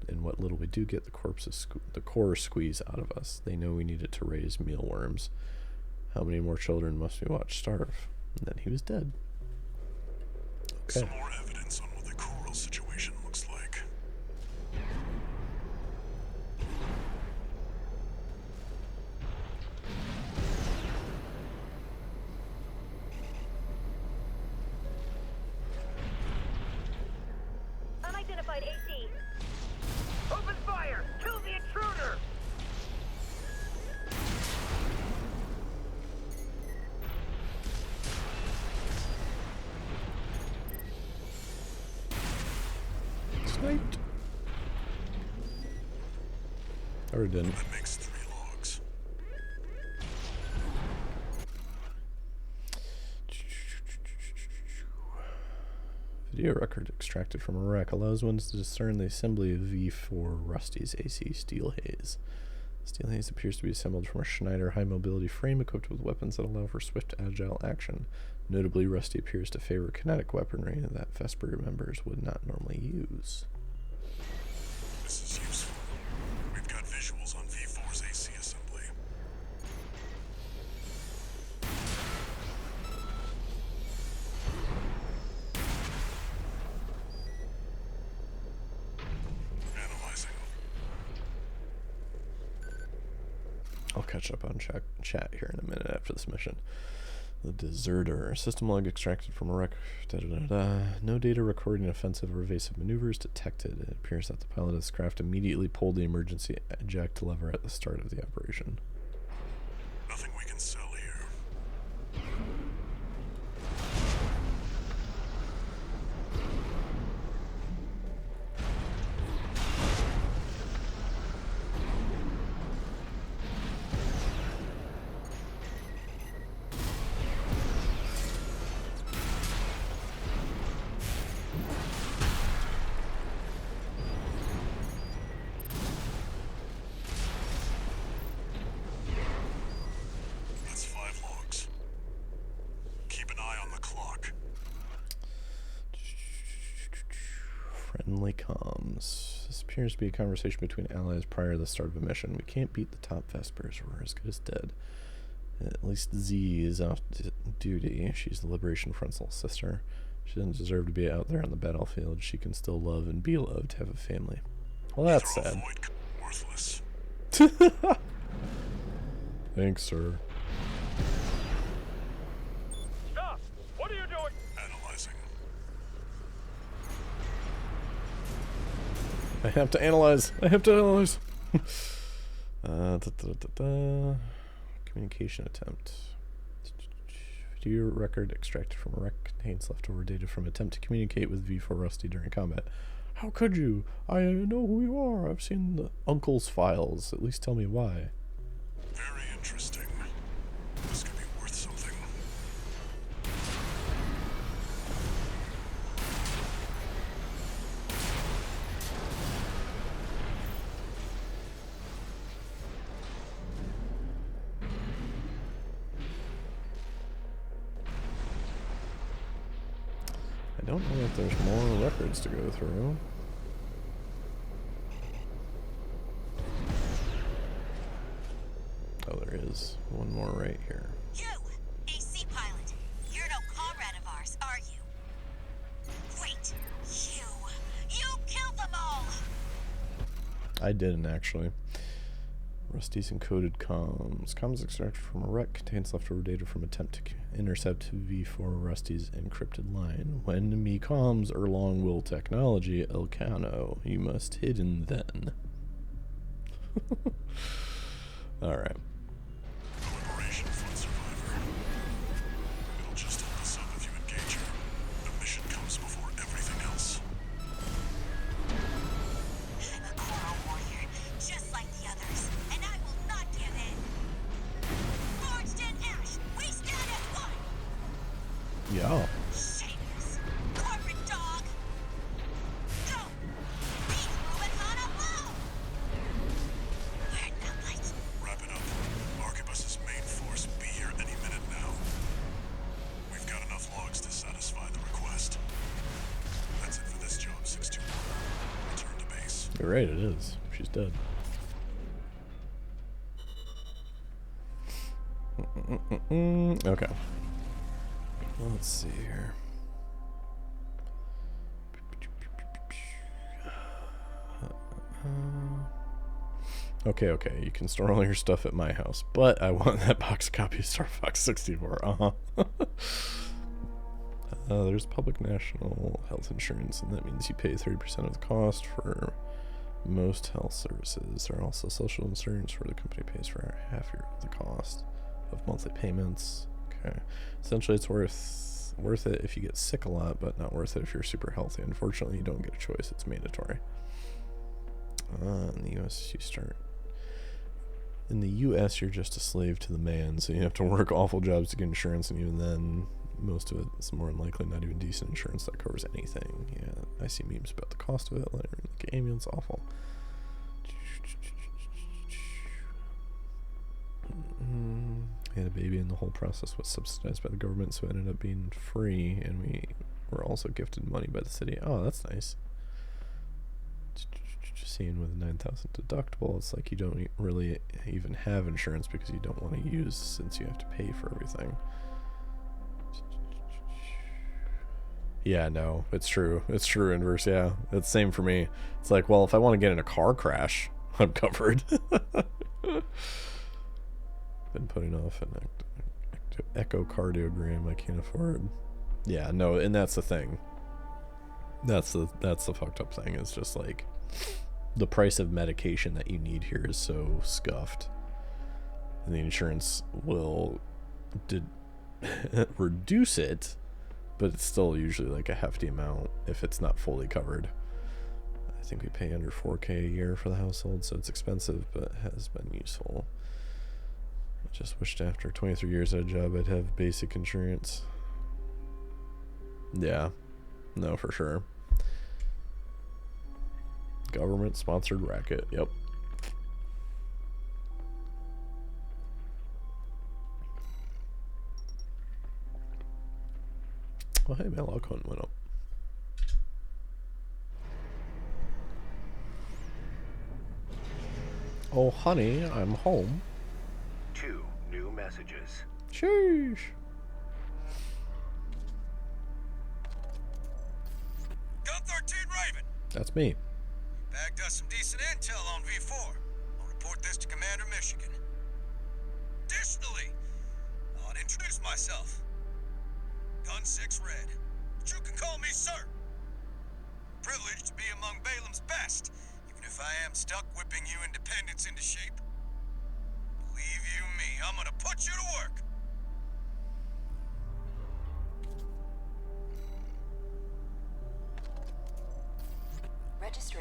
and what little we do get, the core squeeze out of us. They know we need it to raise mealworms. How many more children must we watch starve? And then he was dead. Okay. Some more evidence on what the coral situation looks like. Unidentified AC. Open fire! Kill the intruder! Sniped. Or didn't. That makes 3 logs. Video record extracted from a wreck allows one to discern the assembly of V4 Rusty's AC Steel Haze. Steel Haze appears to be assembled from a Schneider high mobility frame equipped with weapons that allow for swift, agile action. Notably, Rusty appears to favor kinetic weaponry that Vesper members would not normally use. This is useful. We've got visuals on V4's AC assembly. Analyzing. I'll catch up on chat here in a minute after this mission. The Deserter. System log extracted from a wreck. No data recording offensive or evasive maneuvers detected. It appears that the pilot of this craft immediately pulled the emergency eject lever at the start of the operation. Nothing we can sell here. That's 5 logs. Keep an eye on the clock. Friendly comms. This appears to be a conversation between allies prior to the start of a mission. We can't beat the top Vespers. We're as good as dead. At least Z is off duty. She's the Liberation Front's little sister. She doesn't deserve to be out there on the battlefield. She can still love and be loved, have a family. Well, that's Throw a sad. void worthless. Thanks, sir. Stop! What are you doing? Analyzing. I have to analyze. Communication attempt. Computer record extracted from a wreck contains leftover data from attempt to communicate with V4 Rusty during combat. How could you? I know who you are. I've seen the Uncle's files. At least tell me why. Very interesting. This could be worth something. I don't know if there's more records to go through. Oh, there is one more right here. You, AC pilot. You're no comrade of ours, are you? Wait, you killed them all! I didn't actually. Rusty's encoded comms. Comms extracted from a wreck contains leftover data from attempt to intercept V4 Rusty's encrypted line. When me comms are long will technology, Elcano. You must hidden then. Alright. No liberation fund survivor. It'll just help us up if you engage her. The mission comes before everything else. I'm a Coral warrior, just like the others, and I will not give in. Forged in ash, we stand as one! Yeah. Shameless, corporate dog! Go! Beat Rubicon alone! We're not like... Wrap it up. Arquebus's main force be here any minute now. We've got enough logs to satisfy the request. That's it for this job, 621. Return to base. You're right, it is. She's dead. Okay. Let's see here. Okay, you can store all your stuff at my house, but I want that box copy of Star Fox 64. There's public national health insurance, and that means you pay 30% of the cost for most health services. There are also social insurance where the company pays for half the cost of monthly payments. Okay, essentially it's worth it if you get sick a lot, but not worth it if you're super healthy. Unfortunately, you don't get a choice. It's mandatory. In the U.S., in the U.S., you're just a slave to the man, so you have to work awful jobs to get insurance, and even then, most of it is more than likely not even decent insurance that covers anything. Yeah, I see memes about the cost of it, like ambulance, awful. Had a baby, and the whole process was subsidized by the government, so it ended up being free, and we were also gifted money by the city. Oh, that's nice. Seeing with a 9,000 deductible, it's like you don't really even have insurance because you don't want to use, since you have to pay for everything. Yeah, no, it's true. It's true, inverse. Yeah, it's the same for me. It's like, well, if I want to get in a car crash, I'm covered. Been putting off an echocardiogram I can't afford. Yeah, no, and that's the thing. That's the fucked up thing. It's just like the price of medication that you need here is so scuffed, and the insurance will reduce it, but it's still usually like a hefty amount if it's not fully covered. I think we pay under $4K a year for the household, so it's expensive, but has been useful. I just wished after 23 years at a job I'd have basic insurance. Yeah, no, for sure. Government sponsored racket, yep. Oh, hey, my log hunt went up. Oh, honey, I'm home. 2 new messages. Sheesh. Gun 13 Raven. That's me. Bagged us some decent intel on V4. I'll report this to Commander Michigan. Additionally, I'll introduce myself. Gun 6 Red. But you can call me sir. Privileged to be among Balaam's best, even if I am stuck whipping you independents into shape. Believe you me, I'm gonna put you to work.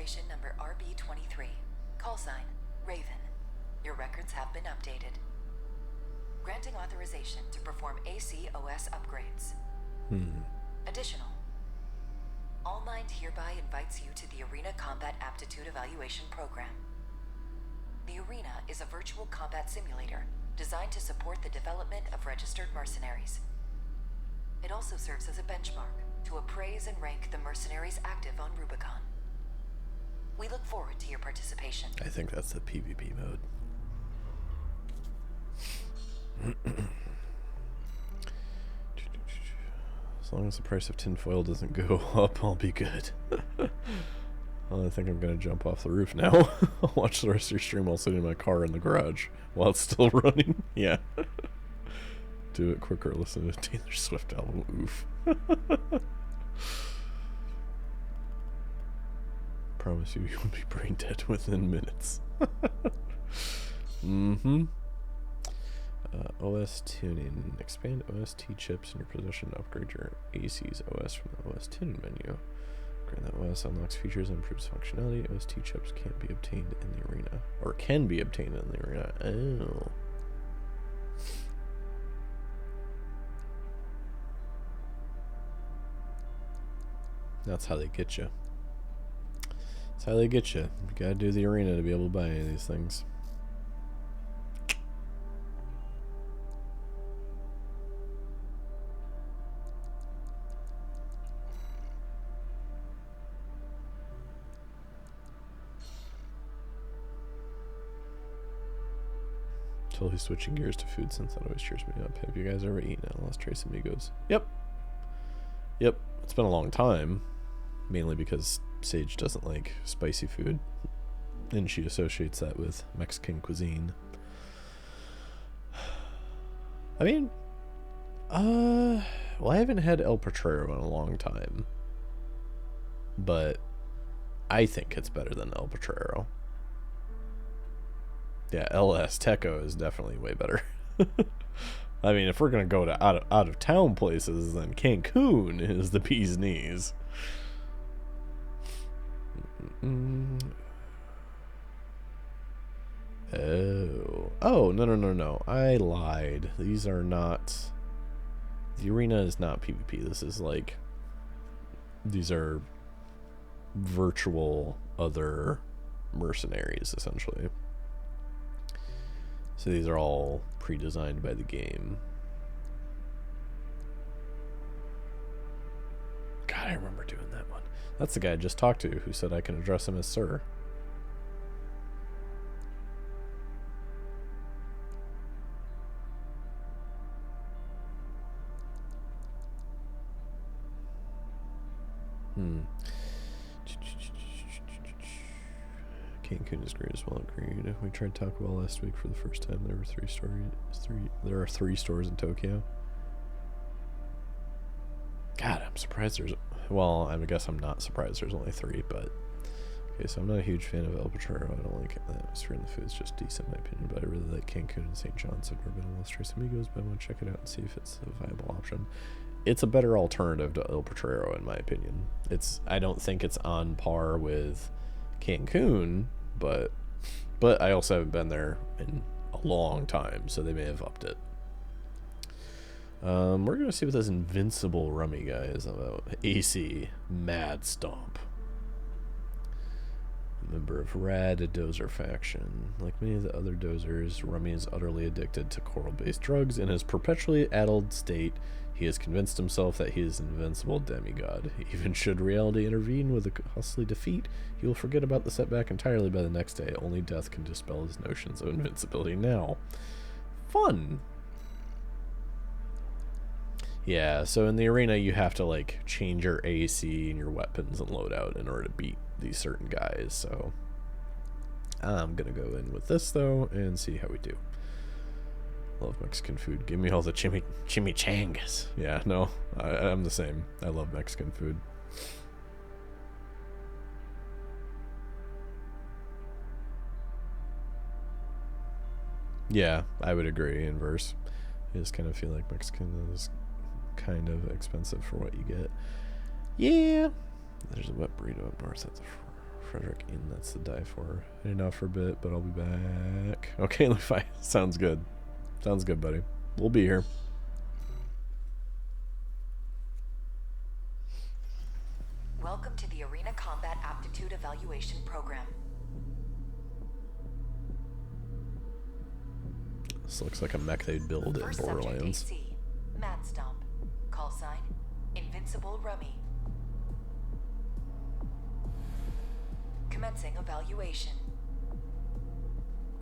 authorization number RB23. Call sign, Raven. Your records have been updated. Granting authorization to perform ACOS upgrades. Additional. All Mind hereby invites you to the Arena Combat Aptitude Evaluation Program. The Arena is a virtual combat simulator designed to support the development of registered mercenaries. It also serves as a benchmark to appraise and rank the mercenaries active on Rubicon. We look forward to your participation. I think that's the PvP mode. As long as the price of tinfoil doesn't go up, I'll be good. Well, I think I'm gonna jump off the roof now. I'll watch the rest of your stream while sitting in my car in the garage while it's still running. Yeah. Do it quicker. Listen to Taylor Swift album. Oof. Promise you, you'll be brain dead within minutes. OS tuning. Expand OST chips in your possession to upgrade your AC's OS from the OS tuning menu. Upgrade that OS unlocks features and improves functionality. OST chips can't be obtained in the arena. Or can be obtained in the arena. Oh. That's how they get you. That's how they get you. You gotta do the arena to be able to buy any of these things. Totally switching gears to food since that always cheers me up. Have you guys ever eaten at Los Tres Amigos? Yep. Yep. It's been a long time. Mainly because Sage doesn't like spicy food. And she associates that with Mexican cuisine. I mean, well, I haven't had El Potrero in a long time. But I think it's better than El Potrero. Yeah, El Azteco is definitely way better. I mean, if we're gonna go to out of town places, then Cancun is the bee's knees. Oh, no. I lied. These are not. The arena is not PvP. This is like. These are virtual other mercenaries, essentially. So these are all pre-designed by the game. God, I remember doing that one. That's the guy I just talked to who said I can address him as sir. Cancun is great as well, agreed. We tried Taco Bell last week for the first time. There are three stores in Tokyo. God, I'm surprised there's, well, I guess I'm not surprised there's only 3, but okay, so I'm not a huge fan of El Potrero. I don't like the atmosphere and the food's just decent in my opinion, but I really like Cancun and St. John's. I've never been to Los Tres Amigos, but I want to check it out and see if it's a viable option. It's a better alternative to El Potrero in my opinion. I don't think it's on par with Cancun, but I also haven't been there in a long time, so they may have upped it. We're gonna see what this Invincible Rummy guy is about. AC Mad Stomp, a member of Rad Dozer faction. Like many of the other Dozers, Rummy is utterly addicted to coral-based drugs. In his perpetually addled state, he has convinced himself that he is an invincible demigod. Even should reality intervene with a costly defeat, he will forget about the setback entirely by the next day. Only death can dispel his notions of invincibility now. Fun! Yeah, so in the arena you have to like change your AC and your weapons and loadout in order to beat these certain guys, so I'm gonna go in with this though and see how we do. Love Mexican food. Give me all the chimichangas. Yeah, no, I'm the same. I love Mexican food. Yeah, I would agree. Inverse. I just kind of feel like Mexican is kind of expensive for what you get. Yeah. There's a wet burrito up north at the Frederick in, that's the die for. Heading out for a bit, but I'll be back. Okay, Levi. Sounds good. Sounds good, buddy. We'll be here. Welcome to the Arena Combat Aptitude Evaluation Program. This looks like a mech they'd build in First Borderlands. subject AC, Mad Stomp. Call sign, Invincible Rummy. Commencing evaluation.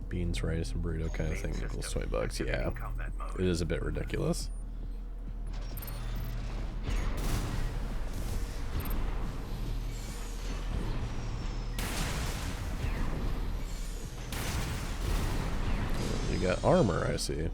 Beans, rice, and burrito kind of thing equals $20. Yeah, it is a bit ridiculous. You got armor, I see.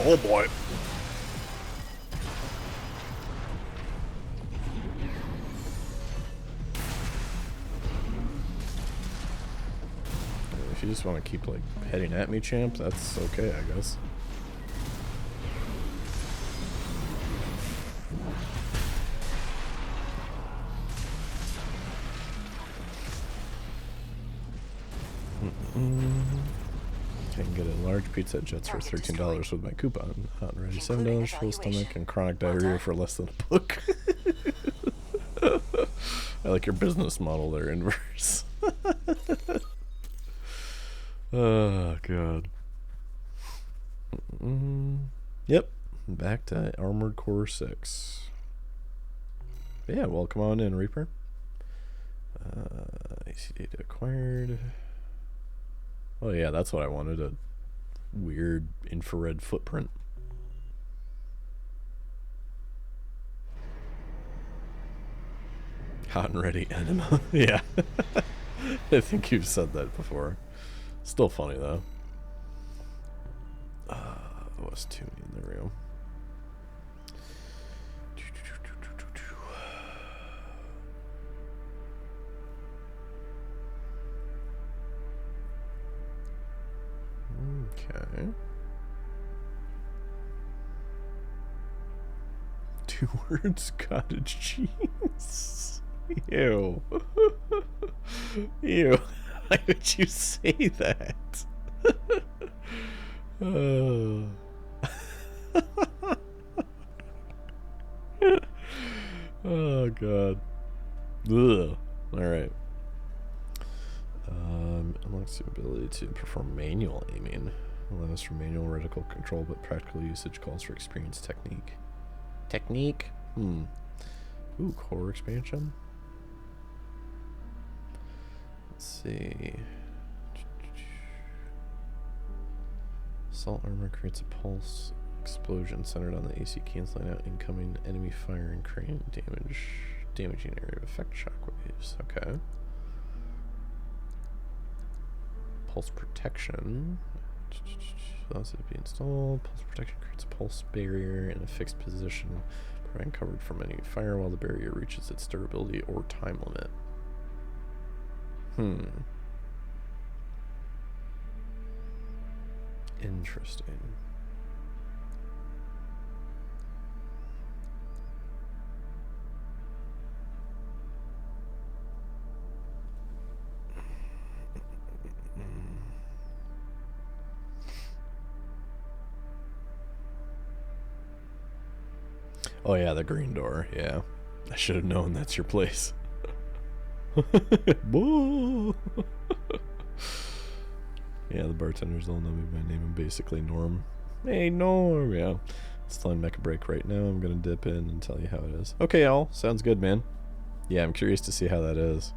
Oh boy. If you just want to keep like heading at me, champ, that's okay, I guess. Can get a large pizza at Jets for $13 with my coupon. Hot and ready $7, full stomach, and chronic diarrhea for less than a book. I like your business model there, Inverse. Oh, God. Yep. Back to Armored Core 6. But yeah, welcome on in, Reaper. AC data acquired. Oh yeah, that's what I wanted, a weird infrared footprint. Hot and ready enema. Yeah. I think you've said that before. Still funny though. OS tuning, there we go. Okay. 2 words, cottage cheese. Ew. Ew. Why would you say that? Oh. Oh God. Ugh. Alright. Unlocks the ability to perform manual aiming. Allows for manual reticle control, but practical usage calls for experienced technique. Technique? Ooh, core expansion. Let's see. Assault armor creates a pulse explosion centered on the AC, canceling out incoming enemy fire and creating damaging area of effect shockwaves. Okay. Pulse protection allows it to be installed. Pulse protection creates a pulse barrier in a fixed position, providing cover from any fire while the barrier reaches its durability or time limit. Interesting. Oh yeah, the green door. Yeah, I should have known that's your place. Boo! Yeah, the bartenders all know me by name. I'm basically Norm. Hey, Norm. Yeah, it's time to make a break right now. I'm gonna dip in and tell you how it is. Okay, y'all. Sounds good, man. Yeah, I'm curious to see how that is.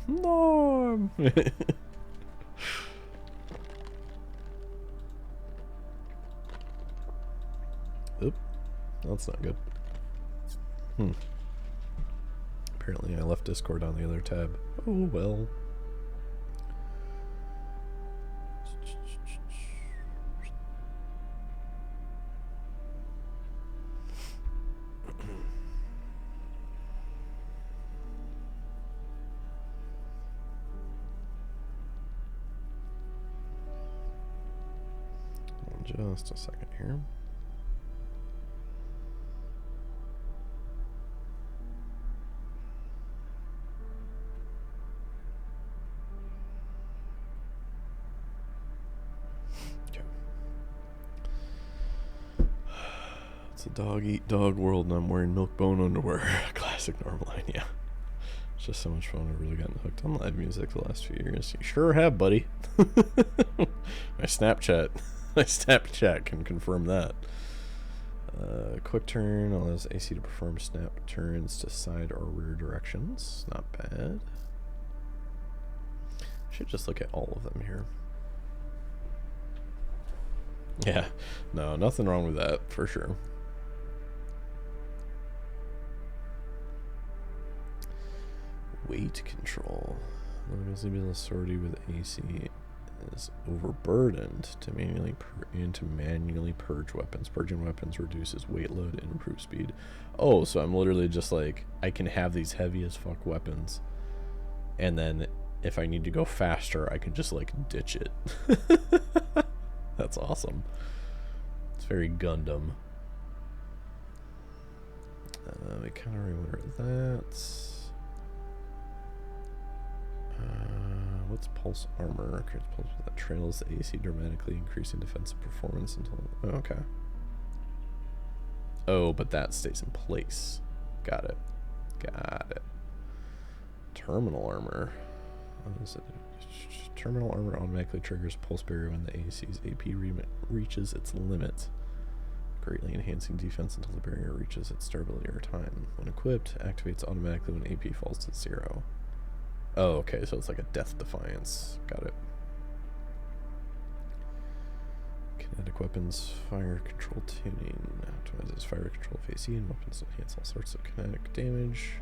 Norm. Oop. That's not good. Apparently I left Discord on the other tab. Oh well. Just a second here. Okay. It's a dog-eat-dog world, and I'm wearing Milk-Bone underwear. Classic Normaline, yeah. It's just so much fun. I've really gotten hooked on live music the last few years. You sure have, buddy. My Snapchat can confirm that. Quick turn allows AC to perform snap turns to side or rear directions. Not bad. Should just look at all of them here. Yeah, no, nothing wrong with that for sure. Weight control. The authority with AC is overburdened to manually purge weapons. Purging weapons reduces weight load and improves speed. Oh, so I'm literally just like, I can have these heavy as fuck weapons, and then if I need to go faster, I can just like ditch it. That's awesome. It's very Gundam. We kind of remember that. What's pulse armor? Creates pulse that trails the AC, dramatically increasing defensive performance until. Oh, okay. Oh, but that stays in place. Got it. Got it. Terminal armor. What is it? Terminal armor automatically triggers pulse barrier when the AC's AP reaches its limit, greatly enhancing defense until the barrier reaches its durability or time. When equipped, activates automatically when AP falls to 0. Oh, okay, so it's like a death defiance. Got it. Kinetic weapons, fire control tuning. Optimizes fire control of AC and weapons to enhance all sorts of kinetic damage.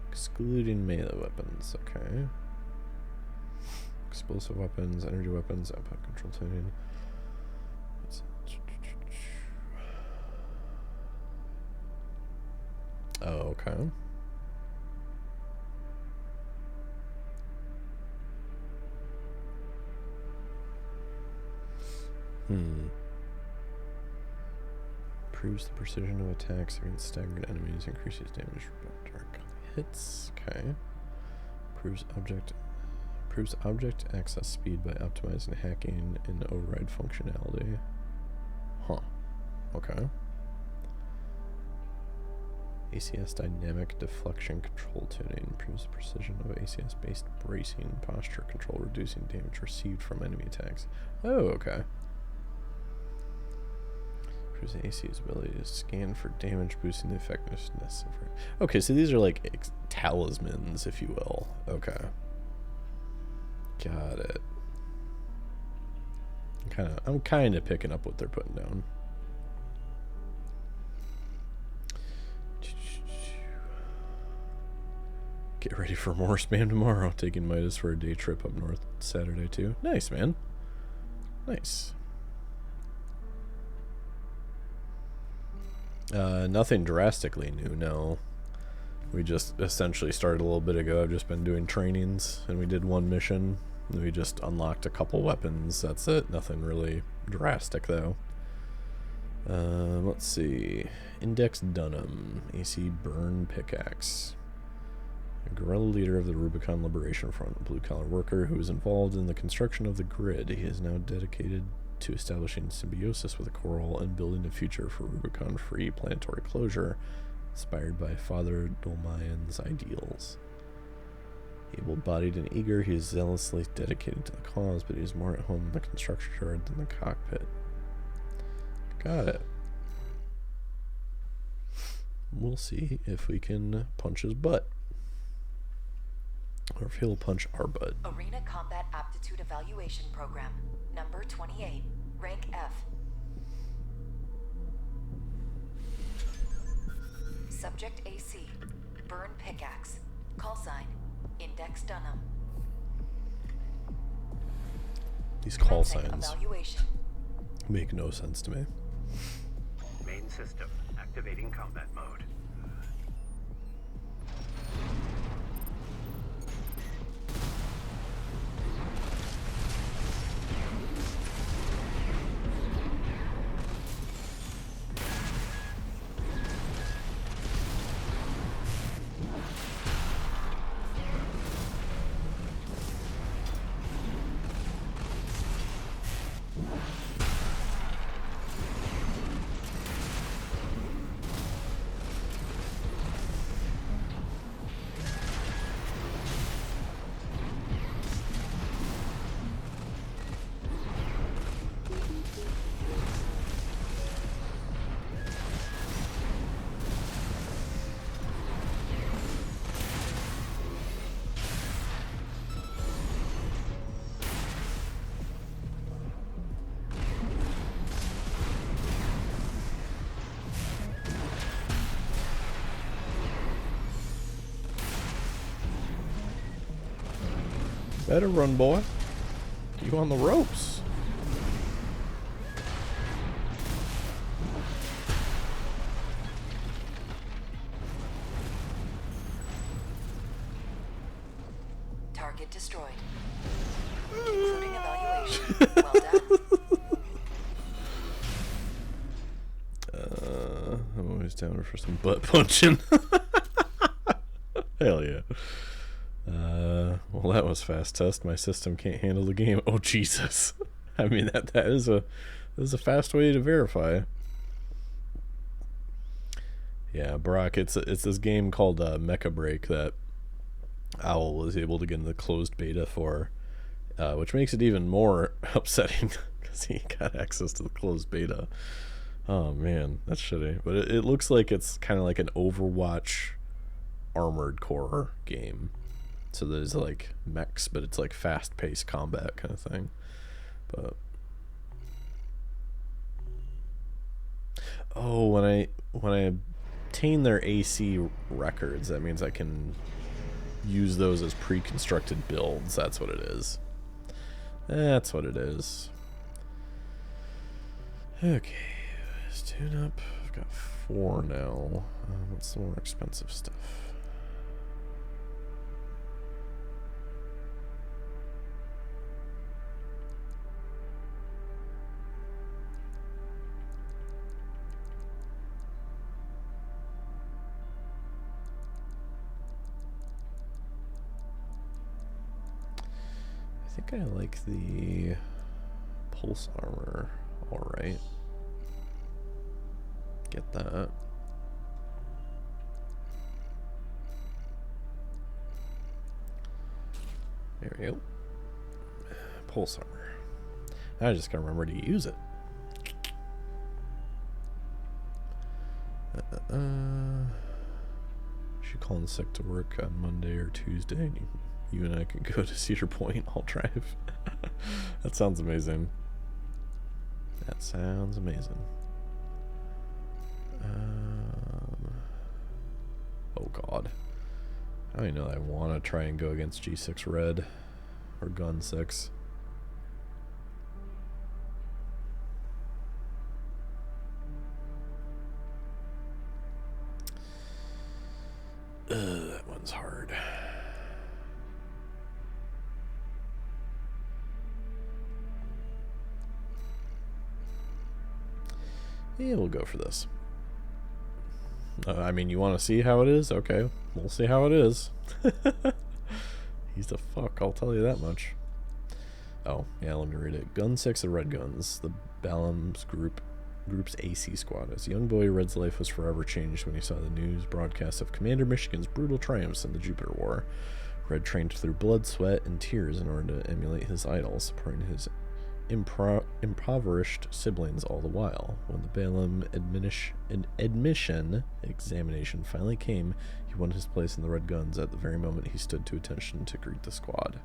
Excluding melee weapons, okay. Explosive weapons, energy weapons, output control tuning. Oh, okay. Improves the precision of attacks against staggered enemies, increases damage from dark hits. Okay. Improves object access speed by optimizing hacking and override functionality. Huh. Okay. ACS dynamic deflection control tuning improves the precision of ACS based bracing posture control, reducing damage received from enemy attacks. Oh, okay. Improves the AC's ability to scan for damage, boosting the effectiveness of. Okay, so these are like talismans, if you will. Okay. Got it. I'm kind of picking up what they're putting down. Get ready for more spam tomorrow. Taking Midas for a day trip up north Saturday too. Nice, man. Nice. Nothing drastically new, no. We just essentially started a little bit ago. I've just been doing trainings, and we did one mission, and we just unlocked a couple weapons. That's it. Nothing really drastic, though. Let's see. Index Dunham. AC Burn Pickaxe. A guerrilla leader of the Rubicon Liberation Front, a blue-collar worker who was involved in the construction of the grid. He is now dedicated to establishing symbiosis with the coral and building a future for Rubicon-free planetary closure, inspired by Father Dolmayan's ideals. Able-bodied and eager, he is zealously dedicated to the cause, but he is more at home in the construction yard than the cockpit. Got it. We'll see if we can punch his butt. Or if he'll punch our butt. Arena Combat Aptitude Evaluation Program, number 28, rank F. Subject AC, Burn Pickaxe. Call sign, Index Dunham. These call Commencing signs Evaluation. make no sense to me. Main system activating combat mode. Better run, boy. You on the ropes. Target destroyed. Concluding evaluation. Well done. I'm always down for some butt punching. Hell yeah. Well, that was fast test. My system can't handle the game. Oh Jesus! I mean that is a fast way to verify. Yeah, Brock. It's this game called Mecha Break that Owl was able to get in the closed beta for, which makes it even more upsetting because he got access to the closed beta. Oh man, that's shitty. But it looks like it's kind of like an Overwatch Armored Core game. So there's like mechs, but it's like fast-paced combat kind of thing. But oh, when I obtain their AC records, that means I can use those as pre-constructed builds. That's what it is. That's what it is. Okay, let's tune up. I've got 4 now. What's the more expensive stuff? I think I like the pulse armor. Alright. Get that. There we go. Pulse armor. I just gotta remember to use it. She calling sick to work on Monday or Tuesday. You and I can go to Cedar Point. I'll drive. That sounds amazing. That sounds amazing. Oh God. I don't even know that I want to try and go against G6 Red or Gun 6. That one's hard. Yeah, we'll go for this. I mean, you want to see how it is? Okay, we'll see how it is. He's a fuck, I'll tell you that much. Oh, yeah, let me read it. Gun 6 of Red Guns, the Balam's group's AC squad. As a young boy, Red's life was forever changed when he saw the news broadcast of Commander Michigan's brutal triumphs in the Jupiter War. Red trained through blood, sweat, and tears in order to emulate his idol, supporting his impoverished siblings all the while. When the Balam admission examination finally came, he won his place in the Red Guns at the very moment he stood to attention to greet the squad.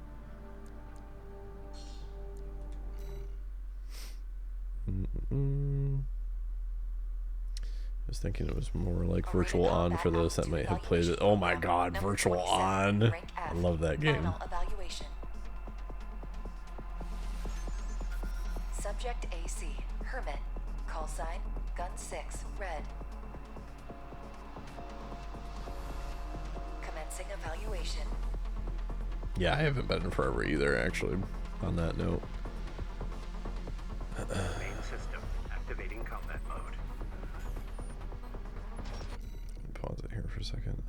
was thinking it was more like A Virtual rated On combat for this. That altitude might have played it. evaluation Oh my program, god, number Virtual 27, On. rank I F. love that game. Final evaluation. Subject AC, Hermit. Call sign, Gun 6, Red. Commencing evaluation. Yeah, I haven't been in forever either, actually, on that note. Main system activating combat mode. Pause it here for a second.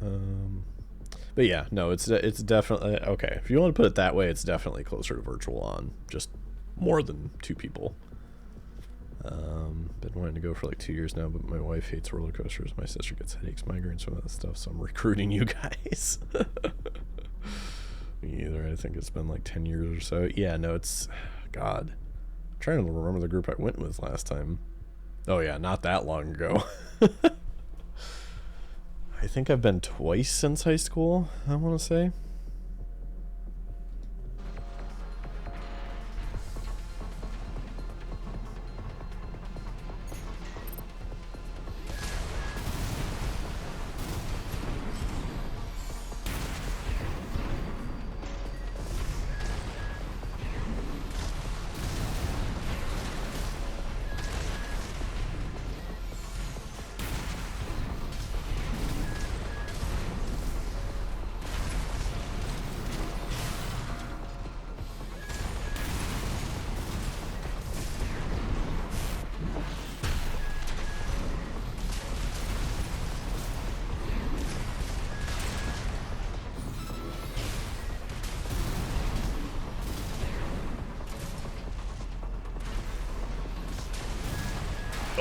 But yeah, no, it's definitely okay. If you want to put it that way, it's definitely closer to Virtual On, just more than 2 people. Been wanting to go for like 2 years now, but my wife hates roller coasters. My sister gets headaches, migraines, some of that stuff. So I'm recruiting you guys. Me either. I think it's been like 10 years or so. Yeah, no, it's God. I'm trying to remember the group I went with last time. Oh yeah, not that long ago. I think I've been twice since high school, I want to say.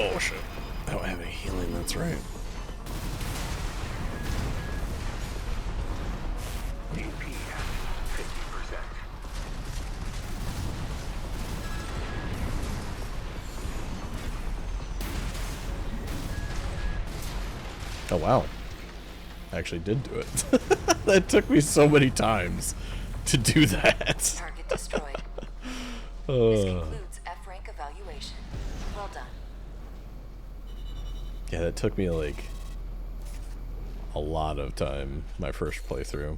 Oh shit. I don't have any healing, that's right. AP at 50%. Oh wow. I actually did do it. That took me so many times to do that. Target destroyed. This concludes F rank evaluation. Well done. Yeah, that took me like a lot of time, my first playthrough.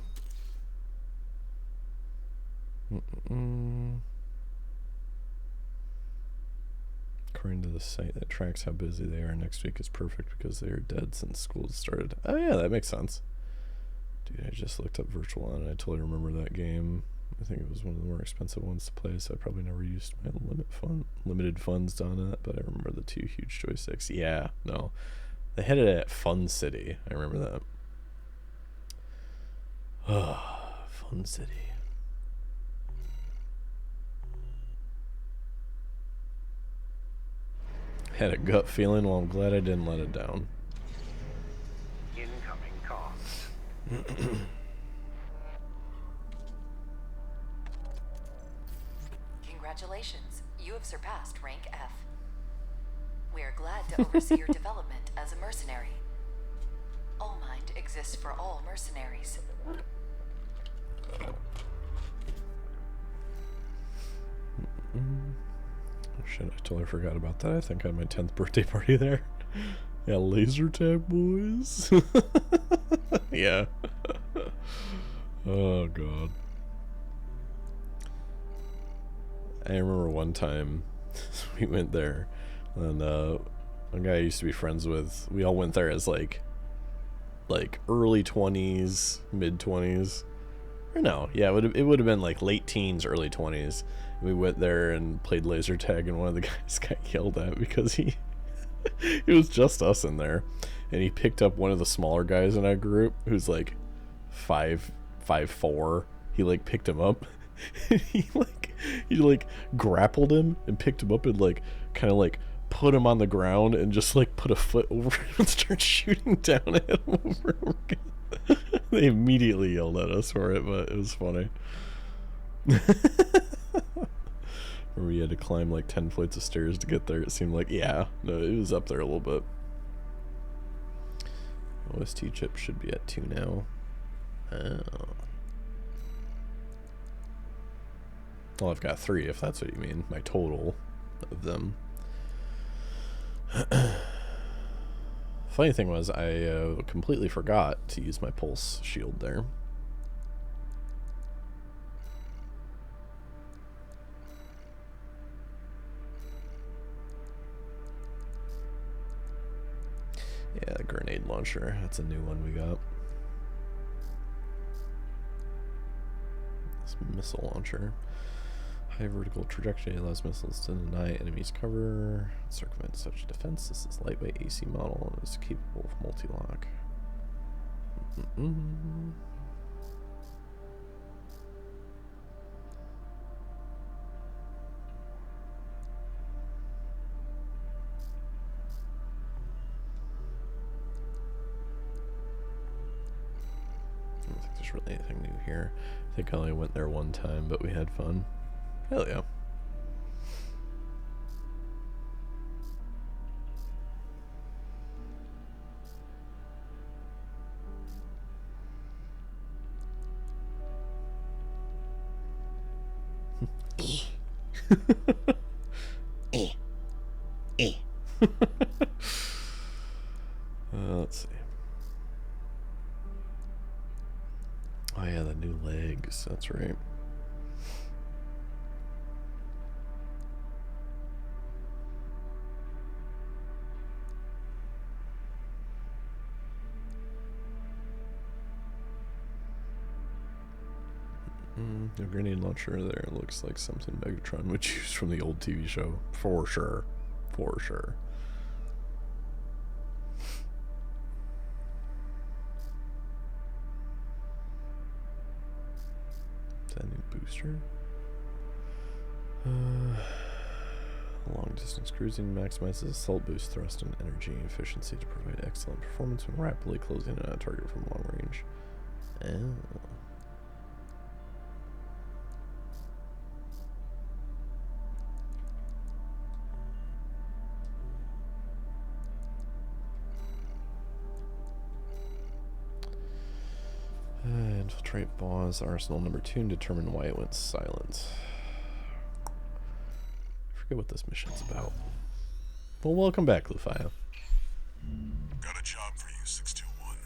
According to the site that tracks how busy they are, next week is perfect because they are dead since school started. Oh yeah, that makes sense. Dude, I just looked up Virtual On and I totally remember that game. I think it was one of the more expensive ones to play, so I probably never used my limited funds on it, but I remember the 2 huge joysticks. Yeah, no. They had it at Fun City. I remember that. Oh, Fun City. Had a gut feeling, well, I'm glad I didn't let it down. Incoming comms. Congratulations, you have surpassed rank F. We are glad to oversee your development as a mercenary. All Mind exists for all mercenaries. Oh shit, I totally forgot about that. I think I had my 10th birthday party there. Yeah, laser tag, boys. Yeah. Oh god. I remember one time we went there, and one guy I used to be friends with, we all went there as like early 20s, mid 20s. Or no, yeah, it would have been like late teens, early 20s. We went there and played laser tag, and one of the guys got yelled at because it was just us in there, and he picked up one of the smaller guys in our group who's like 5'4". He like picked him up and he grappled him and picked him up and like kind of like put him on the ground and just like put a foot over him and start shooting down at him over and over again. They immediately yelled at us for it, but it was funny. We had to climb like 10 flights of stairs to get there. It seemed like, yeah, no, it was up there a little bit. OST chip should be at 2 now. Oh. Well, I've got 3 if that's what you mean. My total of them. Funny thing was, I completely forgot to use my pulse shield there. Yeah, the grenade launcher. That's a new one we got. This missile launcher. High vertical trajectory allows missiles to deny enemies cover, circumvent such defense. This is lightweight AC model and is capable of multi-lock. I don't think there's really anything new here. I think I only went there one time, but we had fun. Hell yeah. Let's see. Oh yeah, the new legs. That's right. The grenade launcher there looks like something Megatron would use from the old TV show. For sure. For sure. Is that a new booster? Long distance cruising maximizes assault boost, thrust, and energy efficiency to provide excellent performance when rapidly closing in on a target from long range. Oh. Infiltrate boss arsenal number 2 and determine why it went silent. I forget what this mission's about. Well, welcome back, Lufaya. Got a job for you, 621.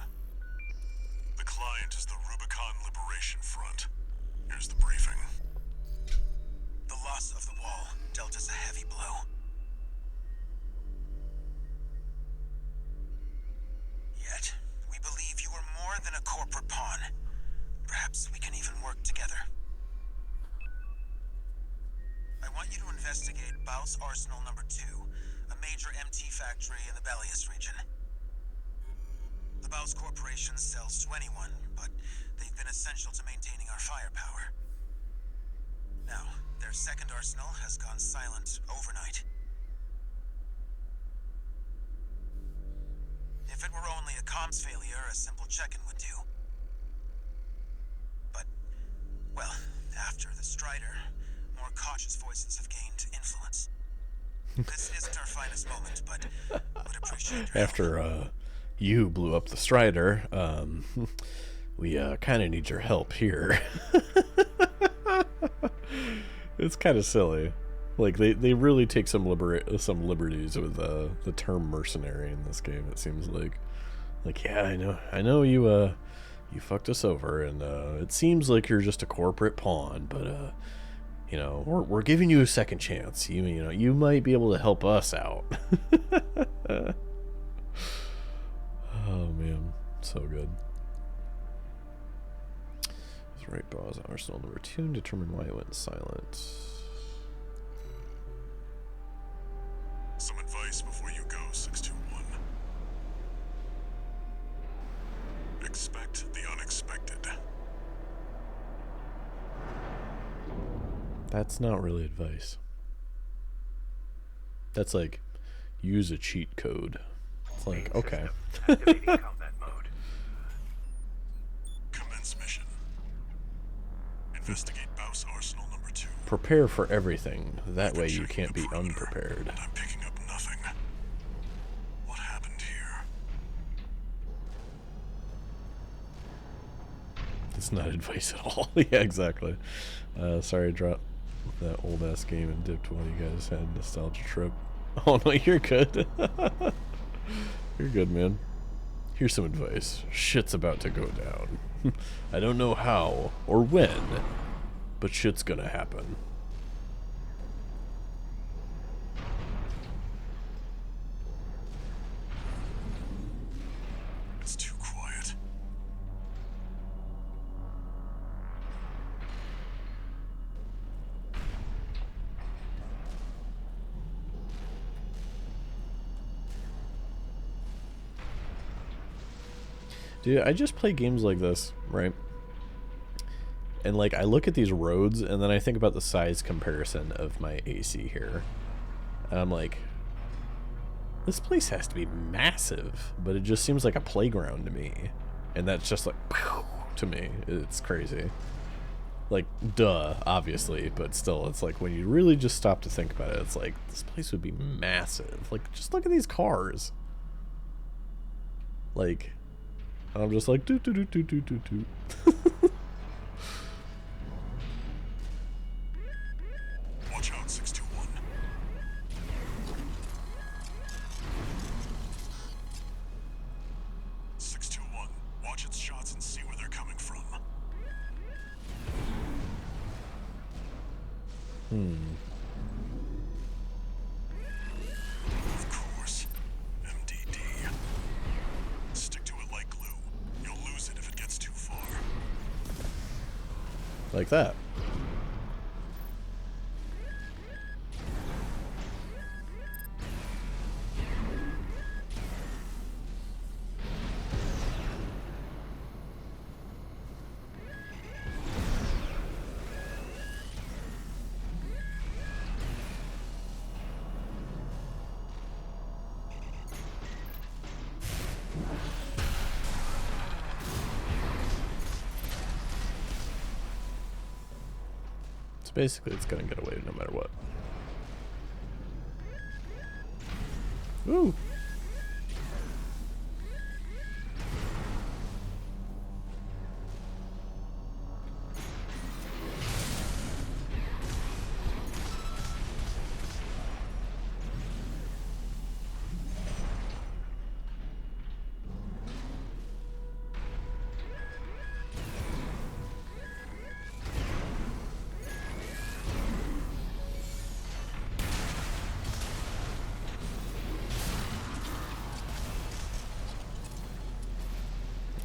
The client is the Rubicon Liberation Front. Here's the briefing. The loss of the wall dealt us a heavy blow. Yet, we believe you are more than a corporate pawn. Perhaps we can even work together. I want you to investigate Baus Arsenal number 2, a major MT factory in the Bellius region. The Baus Corporation sells to anyone, but they've been essential to maintaining our firepower. Now, their second arsenal has gone silent overnight. If it were only a comms failure, a simple check-in would do. But, well, after the Strider, more cautious voices have gained influence. This isn't our finest moment, but would appreciate your After you blew up the Strider, we kind of need your help here. It's kind of silly. Like they really take some liberties with the term mercenary in this game. It seems like yeah, I know you fucked us over, and it seems like you're just a corporate pawn, but you know, we're giving you a second chance. You know, you might be able to help us out. Oh man, so good. That's right, boss. Arsenal number 2 and determine why it went silent. Some advice before you go, 621. Expect the unexpected. That's not really advice. That's like, use a cheat code. It's like, okay. Activating combat mode. Commence mission. Investigate Baus Arsenal number 2. Prepare for everything. That way you can't be unprepared. I'm picking up nothing. What happened here? It's not advice at all. Yeah, exactly. Sorry I dropped that old ass game and dipped while you guys had a nostalgia trip. Oh no, you're good. You're good, man. Here's some advice. Shit's about to go down. I don't know how or when, but shit's gonna happen. It's too quiet. Dude, I just play games like this, right? And like I look at these roads and then I think about the size comparison of my AC here. And I'm like, this place has to be massive, but it just seems like a playground to me. And that's just like, to me, it's crazy. Like, duh, obviously, but still, it's like when you really just stop to think about it, it's like, this place would be massive. Like, just look at these cars. Like, I'm just like, doot, doot, doot, doot, doot, doot. Watch out, 621. Watch its shots and see where they're coming from. Of course. MDD. Stick to it like glue. You'll lose it if it gets too far. Like that. Basically, it's gonna get away no matter what. Ooh.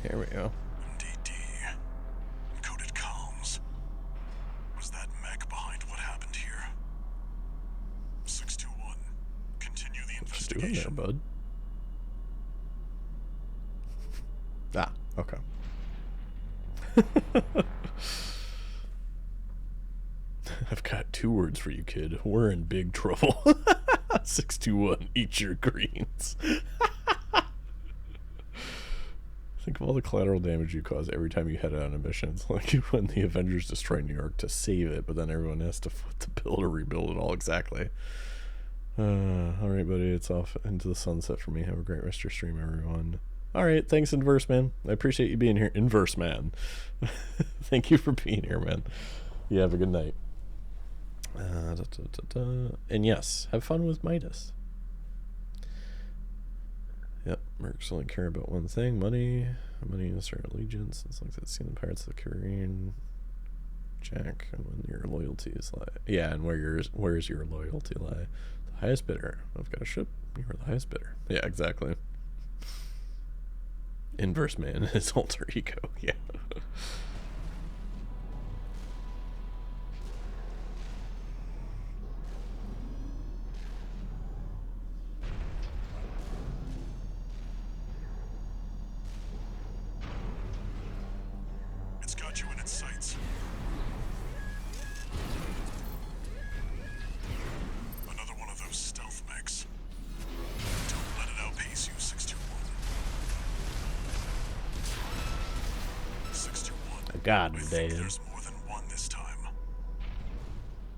Here we go. MDD. Encoded comms. Was that mech behind what happened here? 621. Continue the What's doing there, investigation. bud? Ah, okay. I've got 2 words for you, kid. We're in big trouble. 621, eat your greens. Think of all the collateral damage you cause every time you head out on a mission. It's like when the Avengers destroy New York to save it, but then everyone has to foot the bill to rebuild it all. Exactly. Alright, buddy. It's off into the sunset for me. Have a great rest of your stream, everyone. Alright, thanks, Inverse Man. I appreciate you being here. Inverse Man. Thank you for being here, man. You have a good night. And yes, have fun with Midas. Yep, mercs only care about one thing: money and their allegiance. It's like that scene in Pirates of the Caribbean. Jack, and when your loyalties lie. Yeah, and where's your loyalty lie? The highest bidder. I've got a ship. You're the highest bidder. Yeah, exactly. Inverse Man, his alter ego. Yeah. It's got you in its sights. Another one of those stealth mechs. Don't let it outpace you, 621. 621. I got I him, think Dave. there's more than one this time.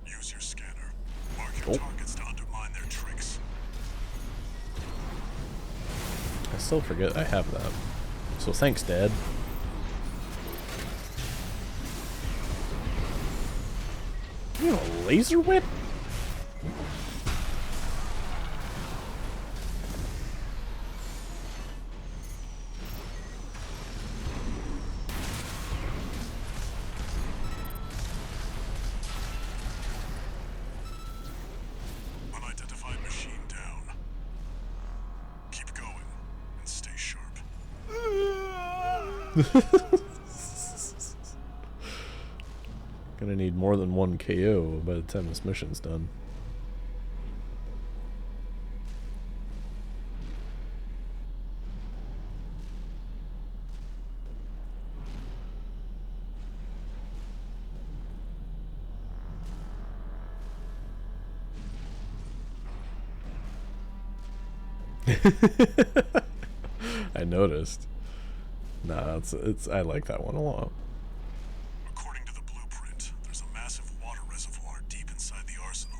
Use your scanner. Mark your targets to undermine their tricks. I still forget I have that. So thanks, Dad. You have a laser whip? Gonna need more than one KO by the time this mission's done. I noticed. Nah, it's I like that one a lot. According to the blueprint, there's a massive water reservoir deep inside the arsenal.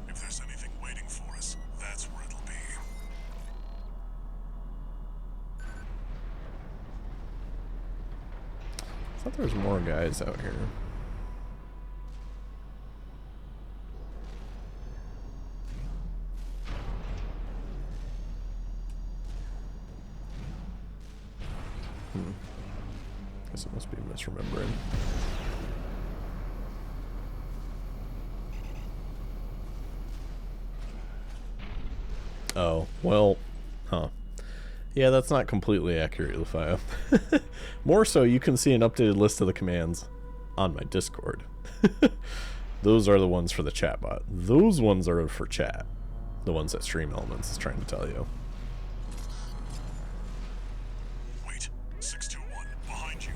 If there's anything waiting for us, that's where it'll be. I thought there was more guys out here. Guess it must be misremembering. Oh, well, huh. Yeah, that's not completely accurate, Lufio. More so, you can see an updated list of the commands on my Discord. Those are the ones for the chatbot. Those ones are for chat. The ones that Stream Elements is trying to tell you. Wait, 621, behind you.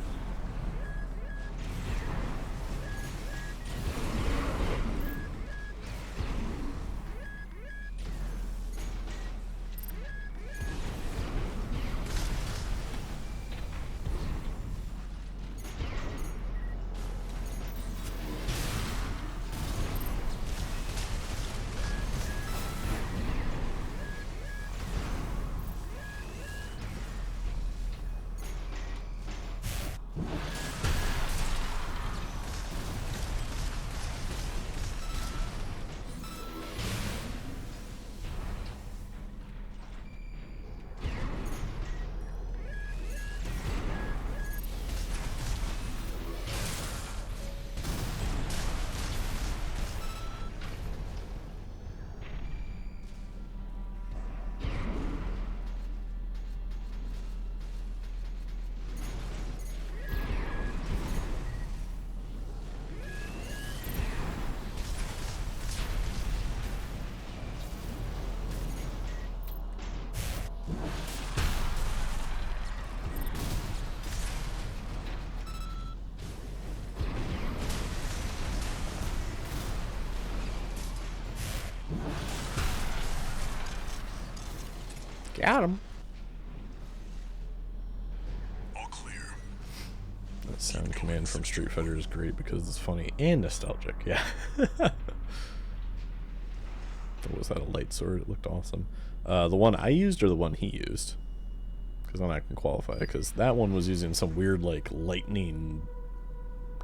Got him. All clear. That sound command from Street Fighter is great because it's funny and nostalgic. Yeah. What was that, a light sword? It looked awesome. The one I used or the one he used? Because then I can qualify. Because that one was using some weird, like, lightning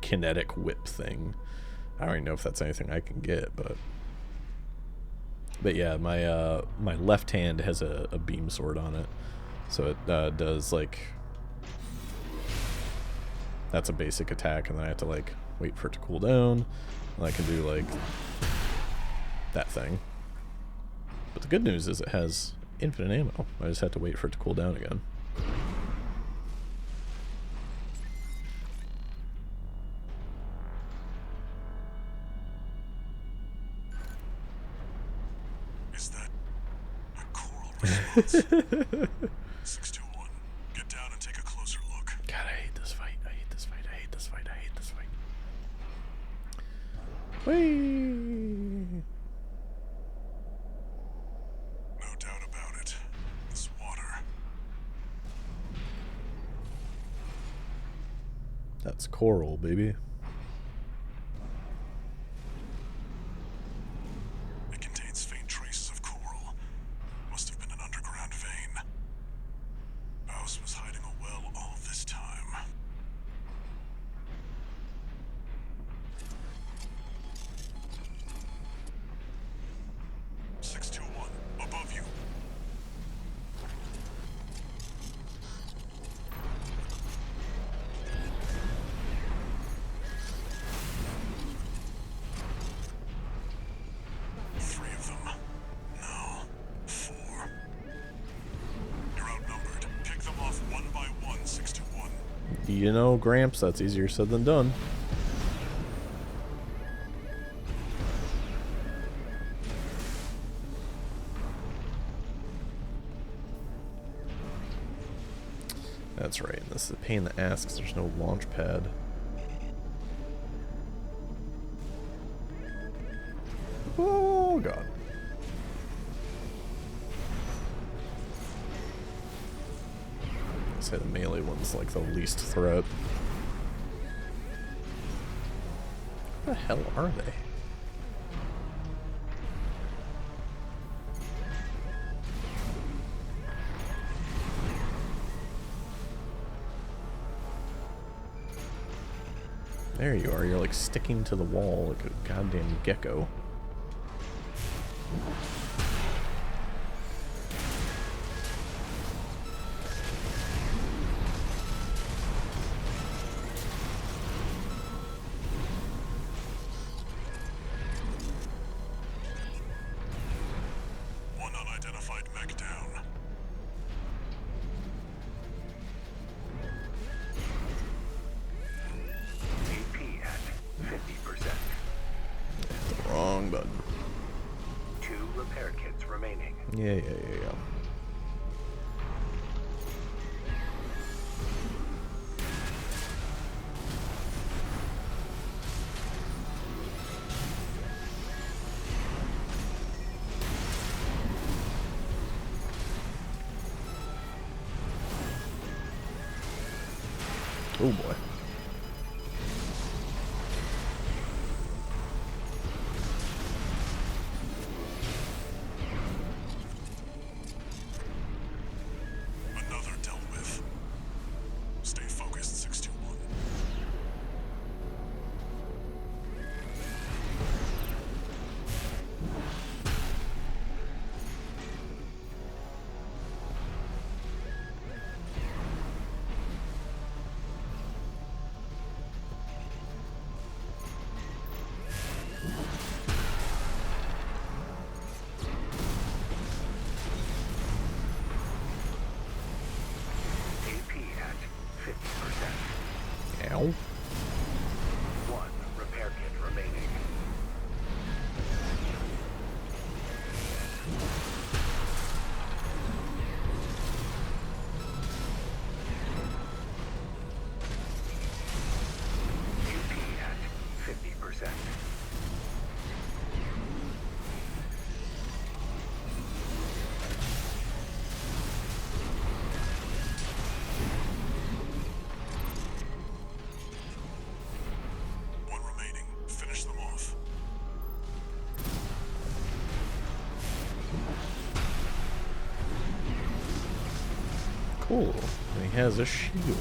kinetic whip thing. I don't even know if that's anything I can get, but yeah, my left hand has a beam sword on it, so it does, like, that's a basic attack, and then I have to, like, wait for it to cool down, and I can do, like, that thing. But the good news is it has infinite ammo. I just have to wait for it to cool down again. Is that a coral response? 621, get down and take a closer look. God, I hate this fight. I hate this fight. I hate this fight. I hate this fight. Whee! No doubt about it. This water. That's coral, baby. It contains faint traces of coral. Must have been an underground vein. Baus was hiding a well all this time. Above you. you know, Gramps, that's easier said than done. That's right, this is a pain in the ass because there's no launch pad. Oh, God. I'd say the melee one's like the least threat. What the hell are they? There you are, you're like sticking to the wall like a goddamn gecko. One unidentified mech down. AP at 50%. The wrong button. 2 repair kits remaining. Yeah. Oh boy. Another dealt with. Stay focused, 621. AP at 50%. Ow. 1 repair kit remaining. AP at 50%. One remaining. Finish them off. Cool. And he has a shield.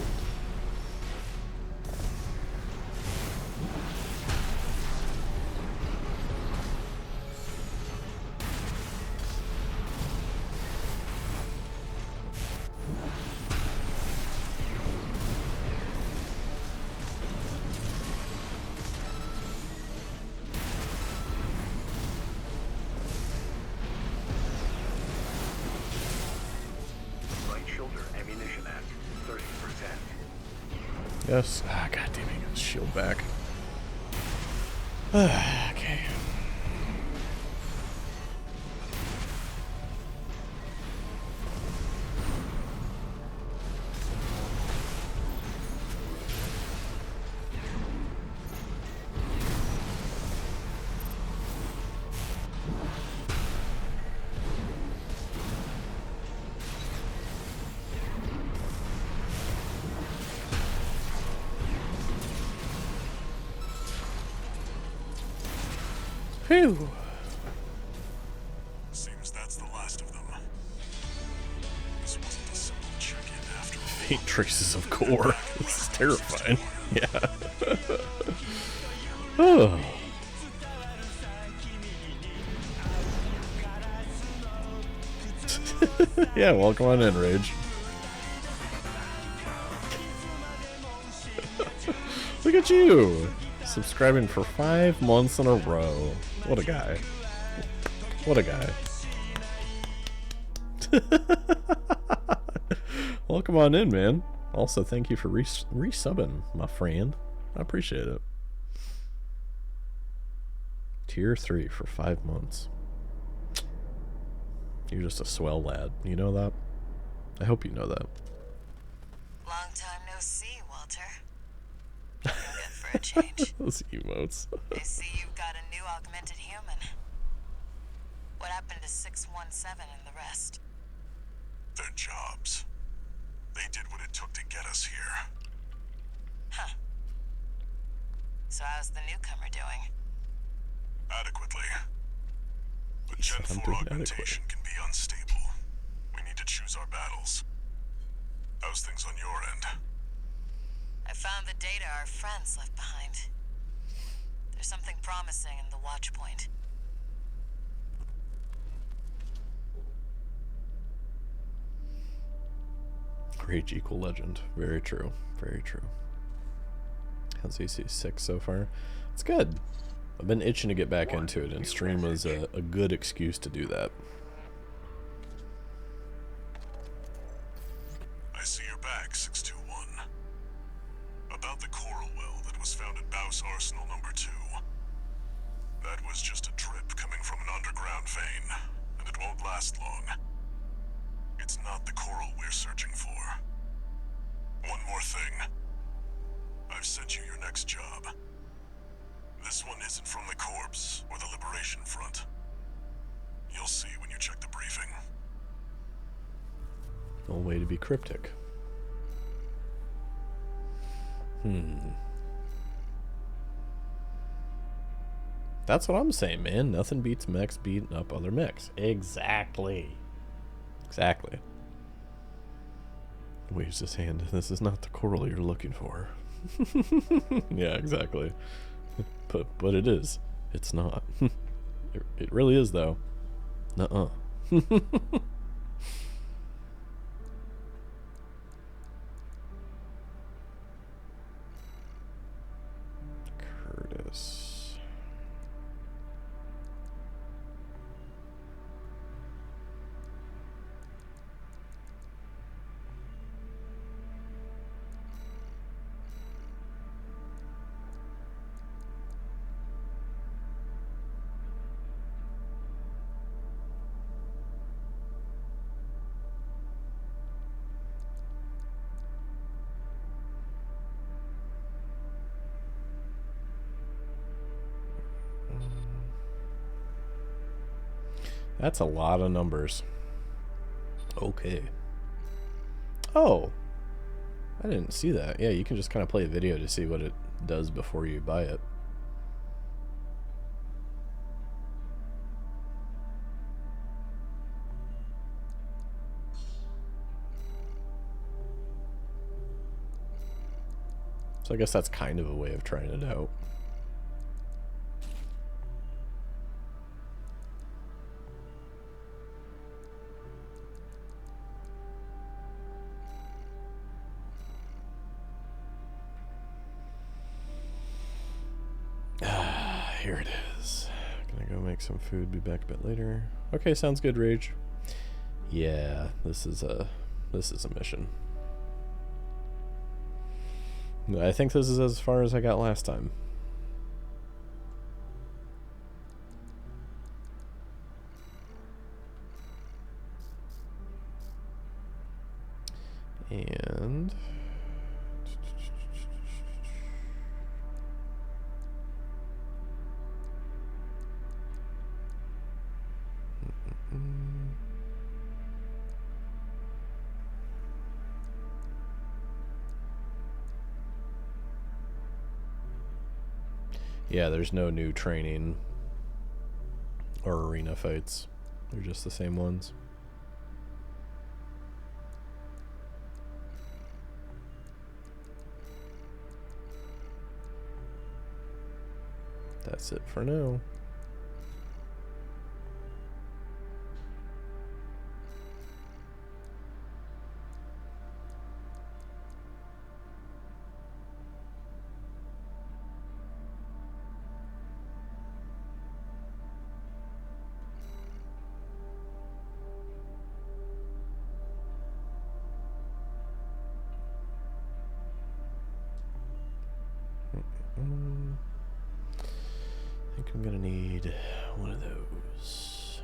Right shoulder ammunition at 30%. Yes. Ah, god damn it, got his shield back. Okay. Phew. Seems that's the last of them. This wasn't a simple check-in after all. Faint traces of core. This is terrifying. Yeah. Oh. Yeah, welcome on in, Rage. Look at you! Subscribing for 5 months in a row. What a guy. What a guy. Welcome on in, man. Also, thank you for resubbing, my friend. I appreciate it. Tier 3 for 5 months. You're just a swell lad. You know that? I hope you know that. Long time no see, Walter. You're good for a change. Those emotes. I see you've got a new augmented human. What happened to 617 and the rest? Their jobs. They did what it took to get us here. Huh. So how's the newcomer doing? Adequately. But He Gen said I'm 4 doing augmentation can be unstable. We need to choose our battles. How's things on your end? I found the data our friends left behind. There's something promising in the watch point. Rage equal legend. Very true. Very true. How's AC6 so far? It's good. I've been itching to get back into it, and stream was a good excuse to do that. I see you're back, 621. About the coral well that was found at Baus Arsenal number 2. That was just a drip coming from an underground vein, and it won't last long. It's not the coral we're searching for. One more thing. I've sent you your next job. This one isn't from the Corps or the Liberation Front. You'll see when you check the briefing. No way to be cryptic. That's what I'm saying, man. Nothing beats mechs beating up other mechs. Exactly. Exactly. Waves his hand. This is not the coral you're looking for. Yeah, exactly. But it is. It's not. It really is, though. Nuh-uh. Curtis. That's a lot of numbers. Okay. Oh. I didn't see that. Yeah, you can just kind of play a video to see what it does before you buy it. So I guess that's kind of a way of trying it out. Here it is. Gonna go make some food, be back a bit later. Okay, sounds good, Rage. Yeah, this is a mission. I think this is as far as I got last time. And yeah, there's no new training or arena fights. They're just the same ones. That's it for now. I think I'm gonna need one of those.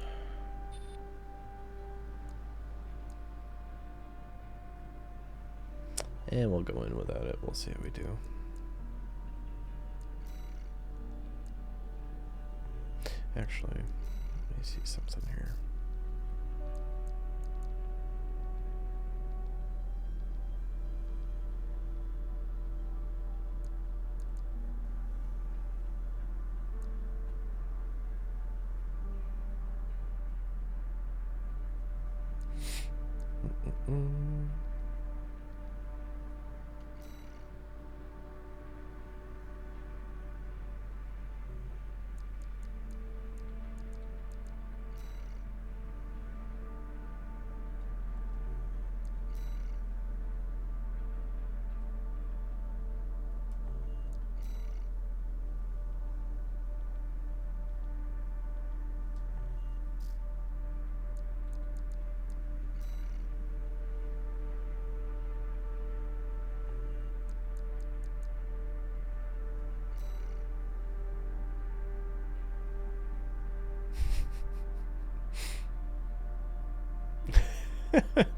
And we'll go in without it. We'll see how we do. Actually, let me see something here.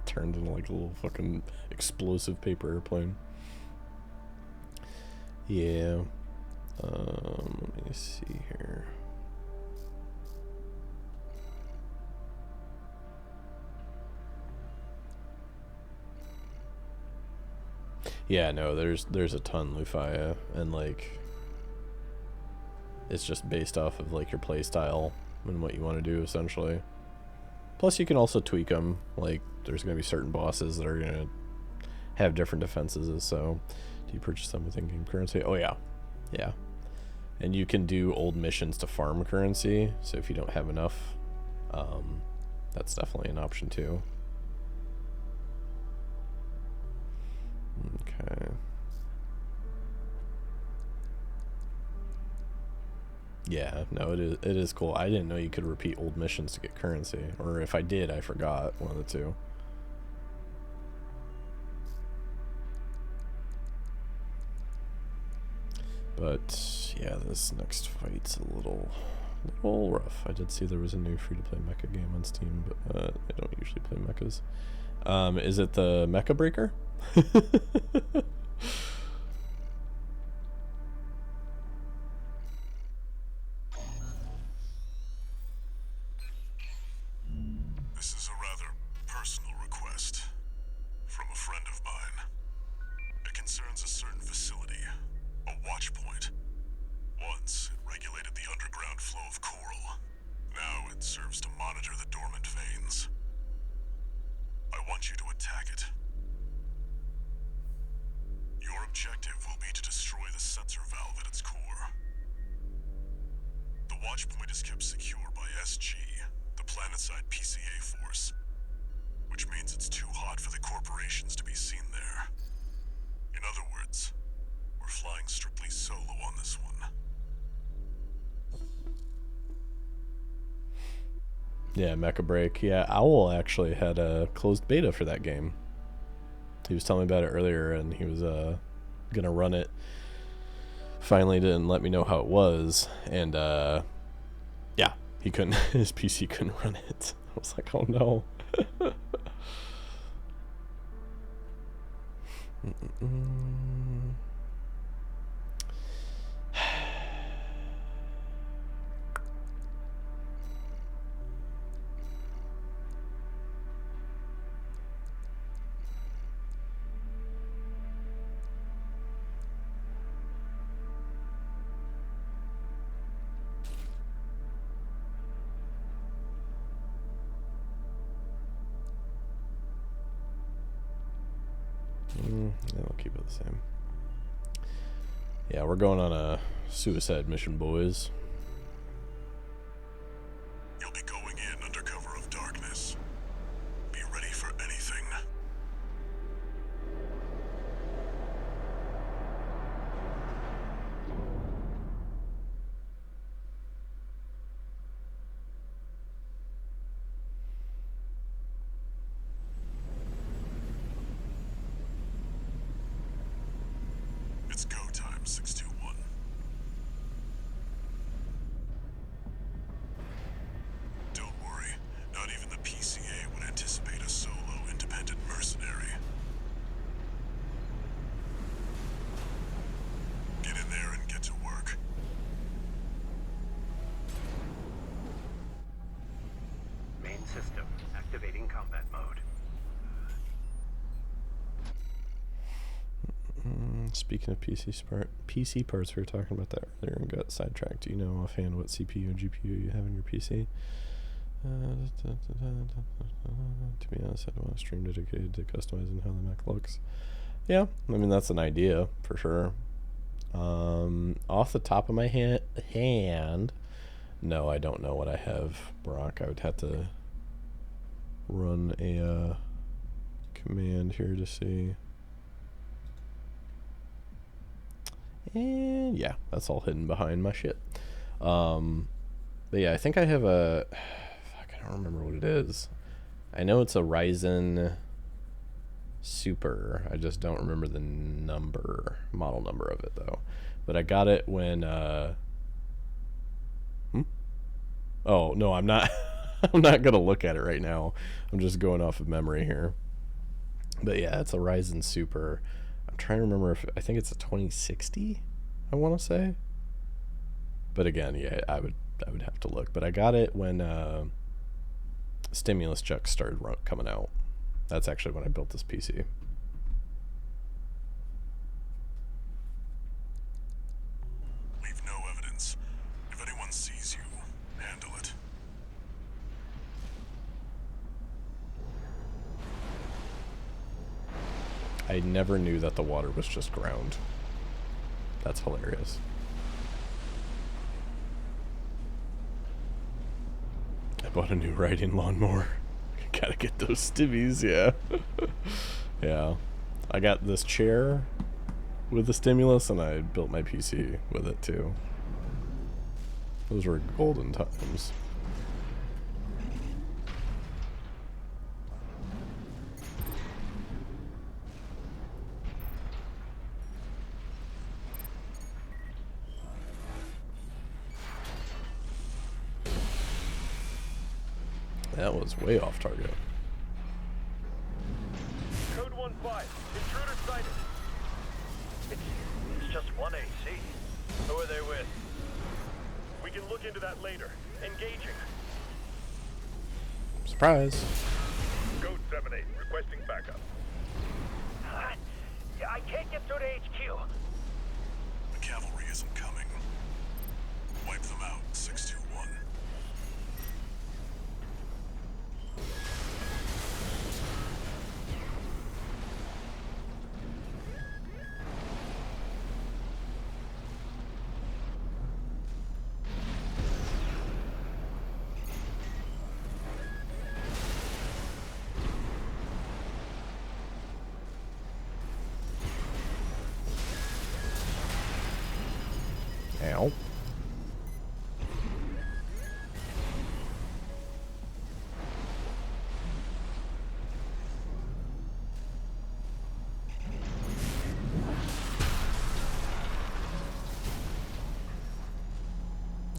Turned into like a little fucking explosive paper airplane. Yeah. Let me see here. Yeah, no, there's a ton, Lufaya, and like it's just based off of like your play style and what you want to do essentially. Plus, you can also tweak them. Like, there's going to be certain bosses that are going to have different defenses. So, do you purchase them with in-game currency? Oh, yeah. Yeah. And you can do old missions to farm currency. So, if you don't have enough, that's definitely an option, too. Okay. Yeah, no, it is cool. I didn't know you could repeat old missions to get currency. Or if I did, I forgot. One of the two. But, yeah, this next fight's a little rough. I did see there was a new free-to-play mecha game on Steam, but I don't usually play mechas. Is it the Mecha Breaker? This is a rather personal request from a friend of mine. It concerns a certain facility, a watch point. Once, it regulated the underground flow of coral. Now it serves to monitor the dormant veins. I want you to attack it. Your objective will be to destroy the sensor valve at its core. The watch point is kept secure by SG, the planetside PCA force, which means it's too hot for the corporations to be seen there. In other words, we're flying strictly solo on this one. Yeah, Mecha Break. Yeah, Owl actually had a closed beta for that game. He was telling me about it earlier, and he was gonna run it. Finally didn't let me know how it was, and yeah, he couldn't. His PC couldn't run it. I was like, oh no. Yeah, we'll keep it the same. Yeah, we're going on a suicide mission, boys. You'll be going in under cover of darkness. Be ready for anything. It's go time, 621. system. Activating combat mode. Speaking of PC parts, we were talking about that earlier and got sidetracked. Do you know offhand what CPU and GPU you have in your PC? To be honest, I don't want a stream dedicated to customizing how the Mac looks. Yeah, I mean, that's an idea for sure. Off the top of my hand, no, I don't know what I have, Brock. I would have to run a command here to see. And yeah, that's all hidden behind my shit. But yeah, I think I have a... Fuck, I don't remember what it is. I know it's a Ryzen Super. I just don't remember the model number of it though. But I got it when... Oh, no, I'm not... I'm not going to look at it right now. I'm just going off of memory here. But yeah, it's a Ryzen Super. I'm trying to remember if... I think it's a 2060, I want to say. But again, yeah, I would have to look. But I got it when stimulus checks started coming out. That's actually when I built this PC. Leave no evidence. If anyone sees you, handle it. I never knew that the water was just ground. That's hilarious. I bought a new riding lawnmower. Gotta get those stimmies, yeah. Yeah. I got this chair with the stimulus, and I built my PC with it too. Those were golden times. That was way off target. Code 1-5. Intruder sighted. It's just one AC. Who are they with? We can look into that later. Engaging. Surprise. Code 7-8. Requesting backup. I can't get through to HQ. The cavalry isn't coming. Wipe them out, 621. Ow.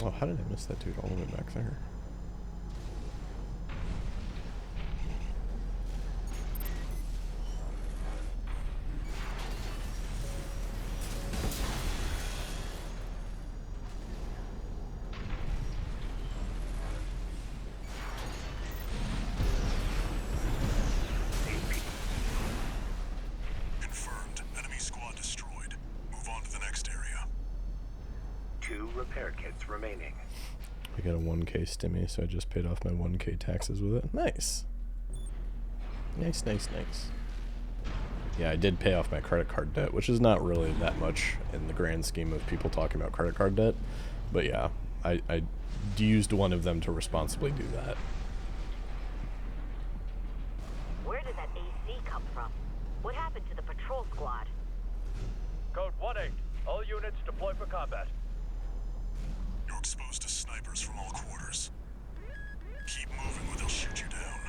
Oh, how did I miss that dude all the way back there? Confirmed. Enemy squad destroyed. Move on to the next area. 2 repair kits remaining. I got a 1K stimmy, so I just paid off my 1K taxes with it. Nice. Nice, nice, nice. Yeah, I did pay off my credit card debt, which is not really that much in the grand scheme of people talking about credit card debt. But yeah, I used one of them to responsibly do that. Where did that AC come from? What happened to the patrol squad? Code 1-8. All units deploy for combat. You're exposed to snipers from all quarters. Keep moving or they'll shoot you down.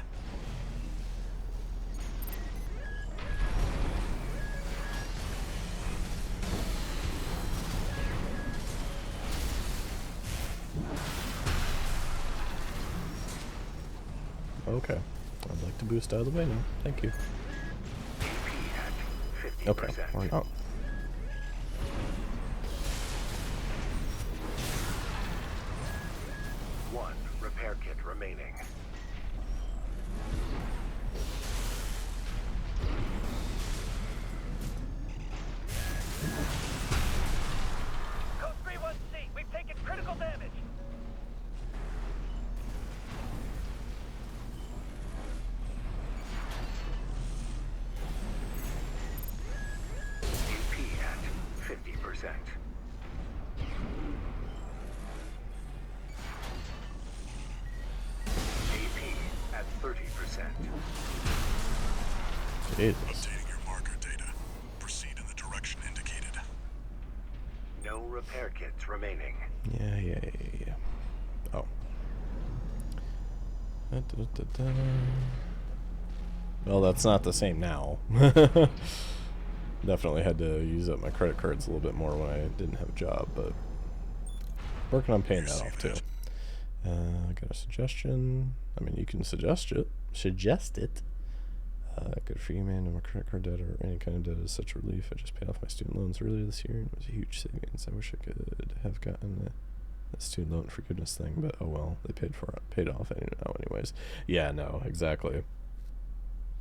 Okay. I'd like to boost out of the way now. Thank you. AP at 50%. Okay. Why not? One repair kit remaining. AP at 30%. Jesus. Updating your marker data. Proceed in the direction indicated. No repair kits remaining. Yeah. Oh. Da-da-da-da. Well, that's not the same now. Definitely had to use up my credit cards a little bit more when I didn't have a job, but working on paying that off too. Got a suggestion. I mean, you can suggest it. Good for you, man. No more credit card debt or any kind of debt is such a relief. I just paid off my student loans earlier this year, and it was a huge savings. I wish I could have gotten the student loan forgiveness thing, but oh well, they paid off anyways. Yeah, no, exactly.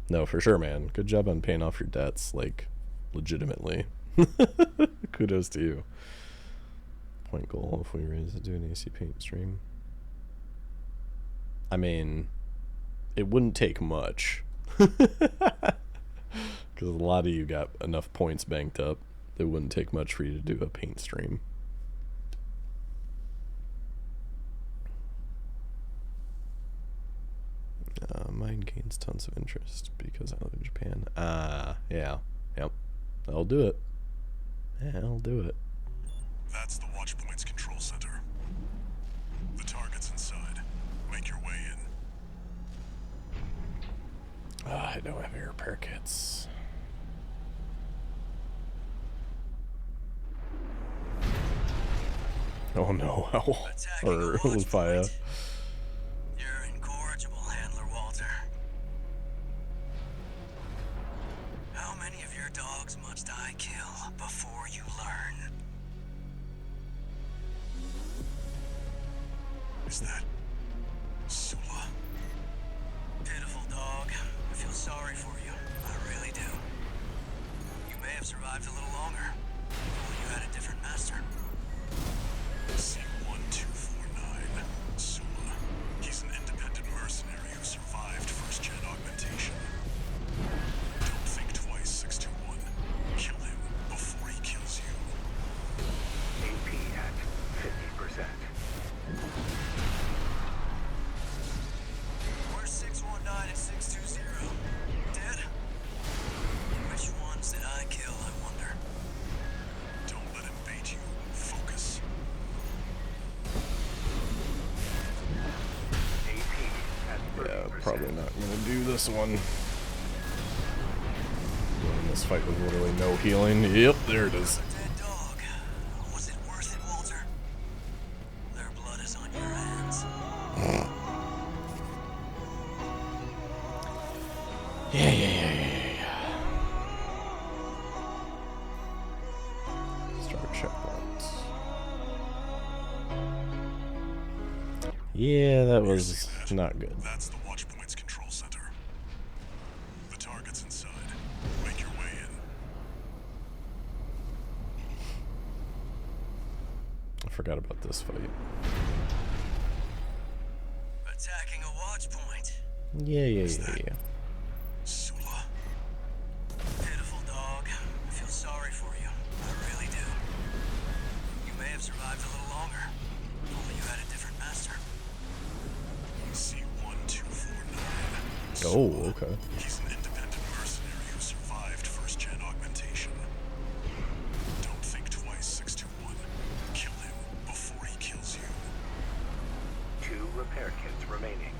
No, for sure, man. Good job on paying off your debts, like, legitimately. Kudos to you. Point goal, if we raise to do an AC paint stream. I mean, it wouldn't take much. Because a lot of you got enough points banked up. It wouldn't take much for you to do a paint stream. Mine gains tons of interest because I live in Japan. Yeah. Yep. I'll do it. Yeah, I'll do it. That's the Watchpoint's control center. The target's inside. Make your way in. I don't have any repair kits. Oh no, Owl. Or Lufaya. You're incorrigible, Handler Walter. How many of your dogs must I kill before you learn? Is that Sula? Pitiful dog. I feel sorry for you. I really do. You may have survived a little longer. If only you had a different master. C-1249. Sula. He's an independent mercenary who survived first-gen augmentation. Don't think twice, 621. Kill him before he kills you. AP at 50%. Where's 619 and 620? Dead? Which ones did I kill, I wonder? Don't let him bait you. Focus. AP at 30%. Yeah, probably not gonna do this one. Doing this fight with literally no healing. Yep, there it is. A dead dog. Was it worth it, Walter? Their blood is on your hands. Yeah. Start checkpoints. Yeah, that was not good. That's the Watchpoint's control center. The target's inside. Make your way in. I forgot about this fight. Attacking a watch point. Yeah. Sula. Pitiful dog. I feel sorry for you. I really do. You may have survived a little longer. If only you had a different master. C-1249. Oh, okay. He's an independent mercenary who survived first-gen augmentation. Don't think twice, 621. Kill him before he kills you. 2 repair kits remaining.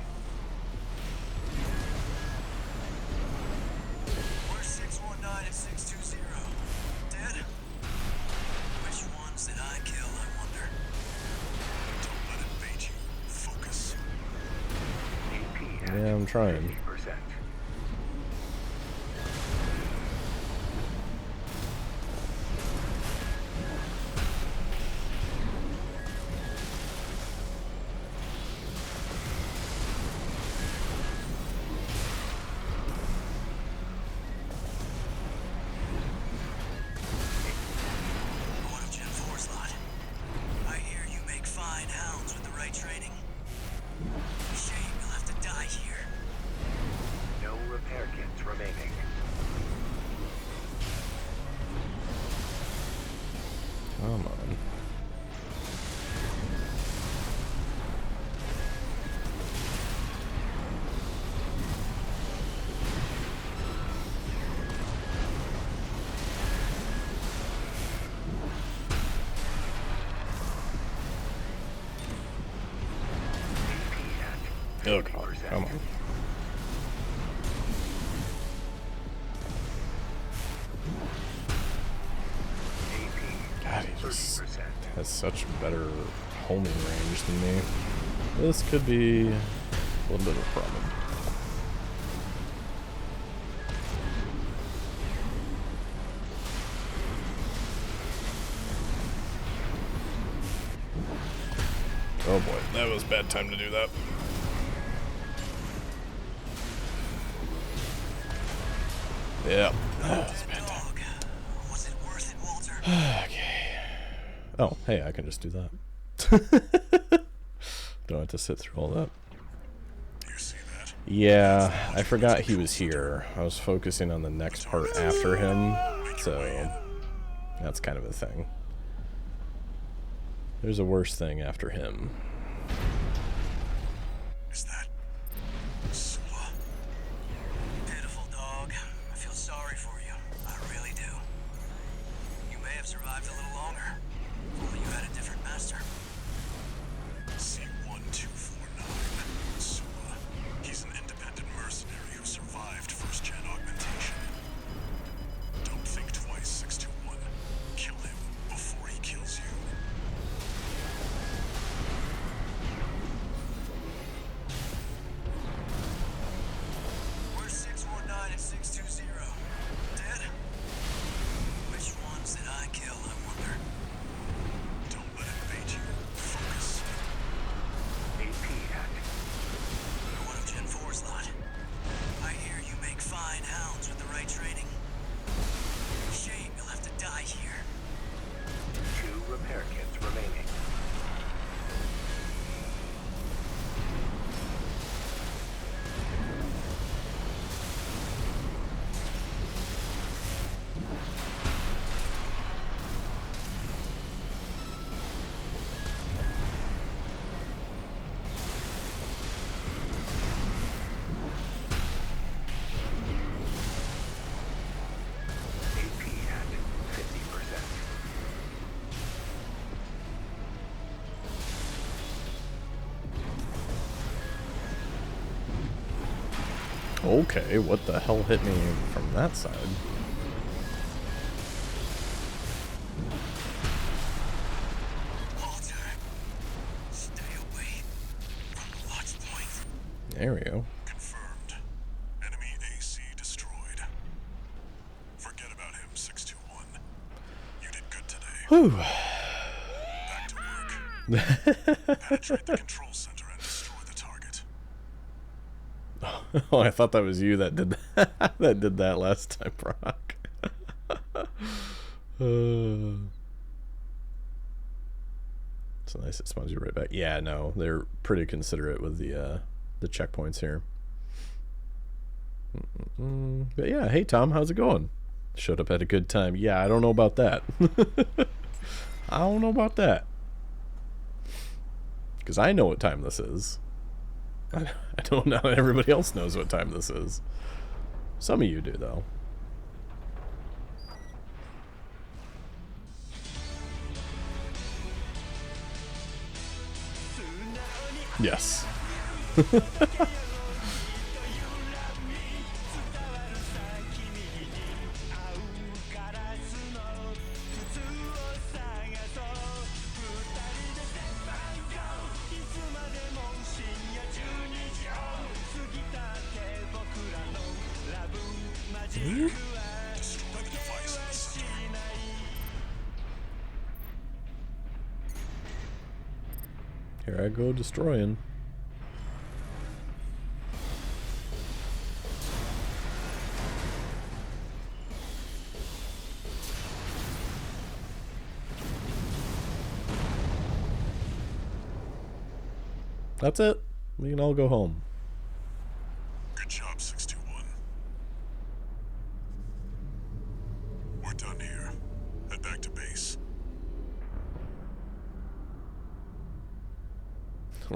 Where's 619 and 620? Dead? Which ones did I kill, I wonder? Don't let him bait you. Focus. AP at Yeah, I'm trying. 50%. One of Gen 4's lot. I hear you make fine hounds with the right training. Shame you'll have to die here. Oh god, come on. God, he just has such better homing range than me. This could be a little bit of a problem. Oh boy, that was a bad time to do that. Yeah, that was a bad time. Was it worth it, Walter? Okay. Oh, hey, I can just do that. Don't have to sit through all that. You see that? Yeah, I forgot he was here. I was focusing on the next part after him, so that's kind of a thing. There's a worse thing after him. Is that Sula? Pitiful dog. I feel sorry for you. I really do. You may have survived a little longer. If only you had a different master. C1249. Sula. He's an independent mercenary who survived first-gen augmentation. Don't think twice, 621. Kill him before he kills you. Where's 619 and 620? Dead? Which ones did I kill, I wonder? Don't let it bait you. Focus. AP hack. You're one of Gen 4's lot. I hear you make fine hounds with the right training. Shame you'll have to die here. 2 repair kits remaining. AP at 50%. Okay, what the hell hit me from that side? Walter, stay away from the watch point. There we go. Confirmed. Enemy AC destroyed. Forget about him, 621. You did good today. Whew. Back to work. Penetrate the control center and destroy the target. Oh, I thought that was you that did that. That did that last time, Brock. It's nice. It spawns you right back. Yeah, no, they're pretty considerate with the checkpoints here. But yeah, hey Tom, how's it going? Showed up at a good time. Yeah, I don't know about that. I don't know about that. Because I know what time this is. I don't know. Everybody else knows what time this is. Some of you do, though. Yes. Destroy the device in the center. Here I go destroying. That's it. We can all go home. Good job, 621. We're done here. Head back to base.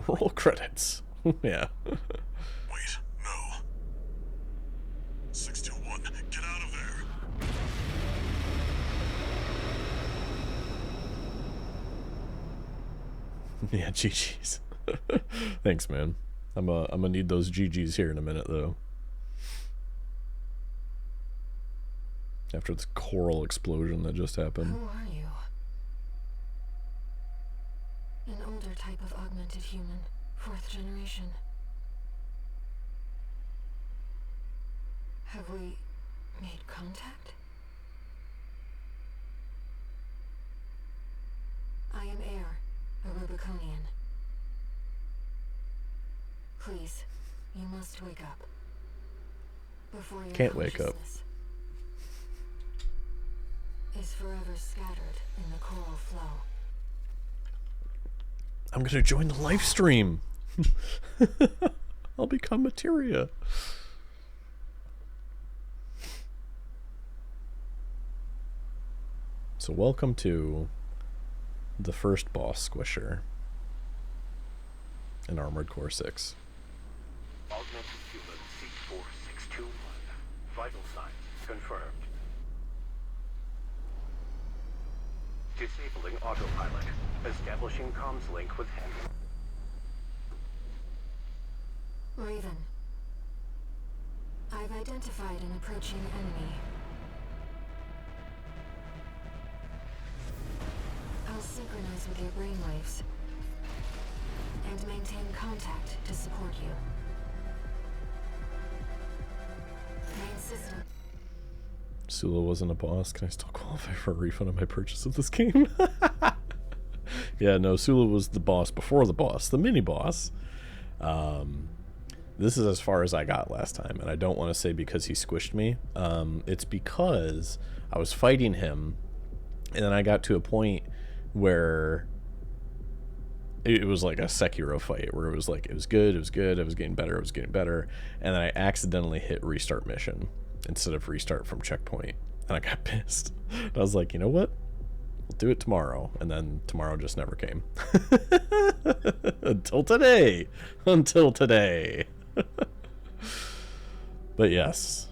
Roll credits. Yeah. Wait, no. 621, get out of there. Yeah, GG's. Thanks, man. I'm gonna need those GGs here in a minute, though. After this coral explosion that just happened. Who are you? An older type of augmented human, 4th generation. Have we made contact? I am Air, a Rubiconian. Please, you must wake up. Before your Can't wake up. consciousness is forever scattered in the coral flow. I'm gonna join the live stream. I'll become materia. So welcome to the first boss squisher in Armored Core 6. Augmented human C4621. Vital signs confirmed. Disabling autopilot. Establishing comms link with Henry. Raven, I've identified an approaching enemy. I'll synchronize with your brainwaves and maintain contact to support you. Main system. Sula wasn't a boss. Can I still qualify for a refund on my purchase of this game? Yeah, no, Sula was the boss before the boss, the mini boss. This is as far as I got last time, and I don't want to say because he squished me. It's because I was fighting him, and then I got to a point where it was like a Sekiro fight, where it was like, it was good, I was getting better, and then I accidentally hit restart mission instead of restart from checkpoint, and I got pissed. I was like, you know what? We'll do it tomorrow, and then tomorrow just never came. Until today. But yes,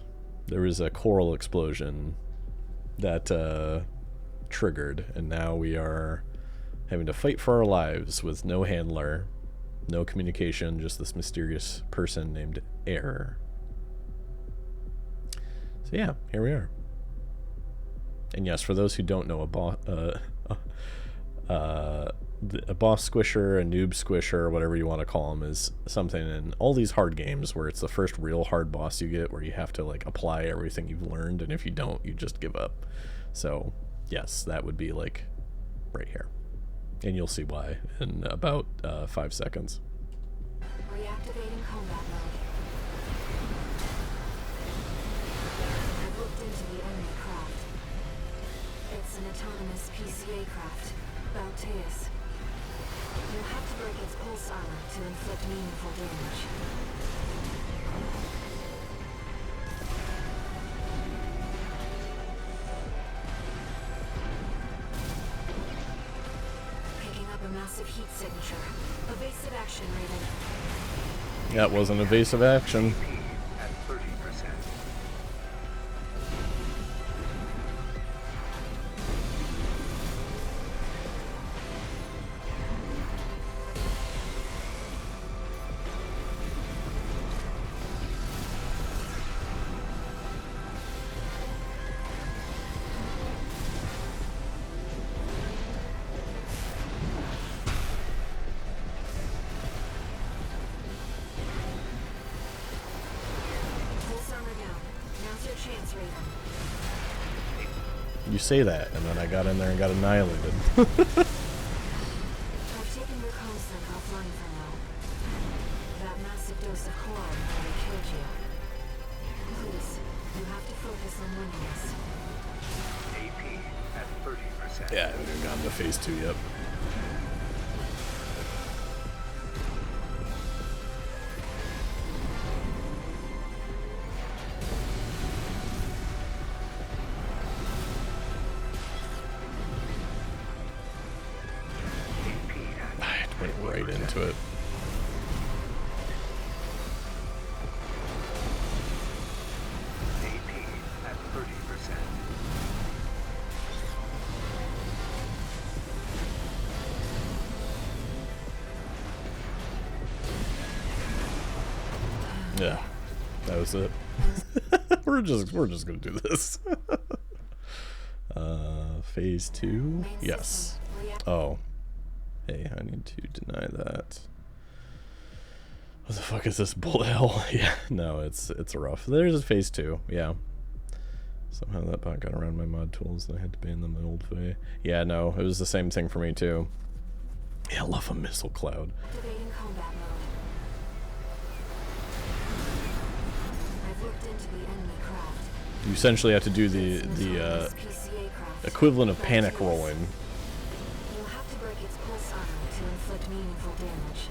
there was a coral explosion that triggered, and now we are having to fight for our lives with no handler, no communication, just this mysterious person named Air. So yeah, here we are. And yes, for those who don't know, a boss squisher, a noob squisher, whatever you want to call them, is something in all these hard games where it's the first real hard boss you get, where you have to like apply everything you've learned, and if you don't, you just give up. So yes, that would be like right here, and you'll see why in about 5 seconds. Reactivating combat mode. I've looked into the enemy craft. It's an autonomous PCA craft, Balteus. You'll have to break its pulse armor to inflict meaningful damage. Picking up a massive heat signature. Evasive action, Raven. That wasn't evasive action. At 30%. Pulse armor down. Now's your chance, Raven. You say that, and then I got in there and got annihilated. I've taken your comm sync offline for now. That massive dose of coral nearly killed you. Please, you have to focus on winning this. AP at 30%. Yeah, I haven't gotten to phase 2 yet. I went right into it. AP at 30%. That was it. we're just gonna do this. Phase 2? Yes. Oh. Hey, I need to deny that. What the fuck is this bullet hell? Yeah, no, it's rough. There's phase 2, yeah. Somehow that bot got around my mod tools and I had to ban them in old phase. Yeah, no, it was the same thing for me too. Yeah, I love a missile cloud. Activating combat mode. I've looked into the enemy craft. You essentially have to do the PCA craft. equivalent of panic rolling. You'll have to break its pulse armor to inflict meaningful damage.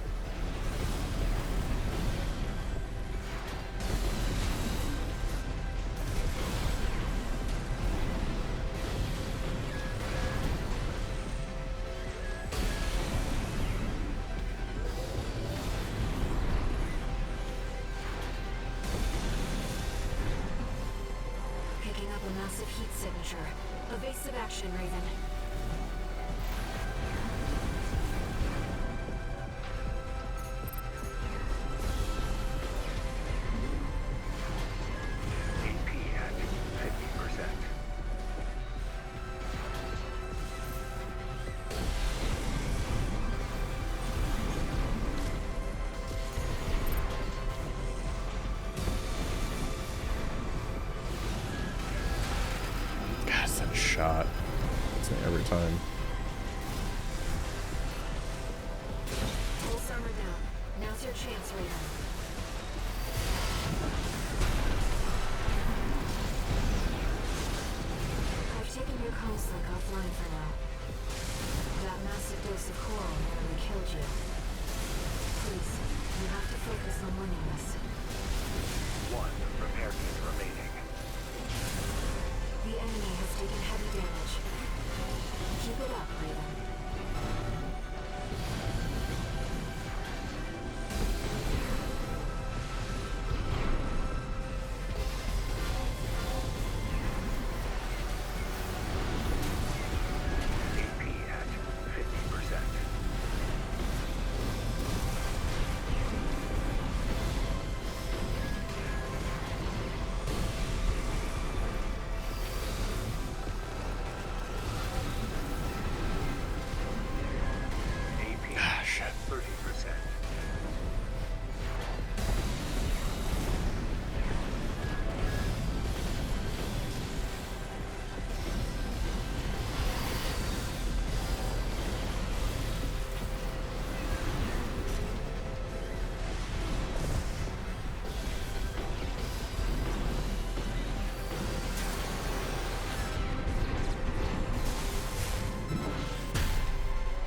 Picking up a massive heat signature. Evasive action, Raven. AP at 50%. God, it's that shot. It's me every time. Pulse armor down. Now's your chance, Raven. I've taken your comms link offline for now. That massive dose of coral nearly killed you. Please, you have to focus on winning this. 1 repair kit remaining. The enemy has taken heavy damage. Keep it up, Raven. AP at 50%. AP Ah, shit. 30%.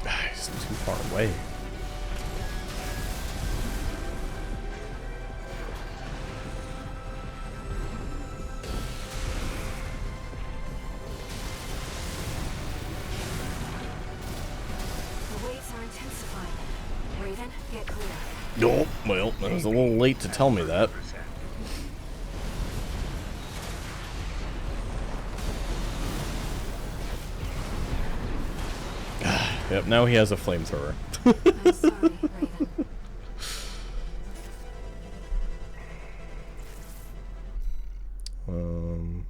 Ah, he's too far away. The waves are intensifying. Raven, get clear. Oh, well, that was a little late to tell me that. 30%. Yep, now he has a flamethrower. I'm sorry, Raven.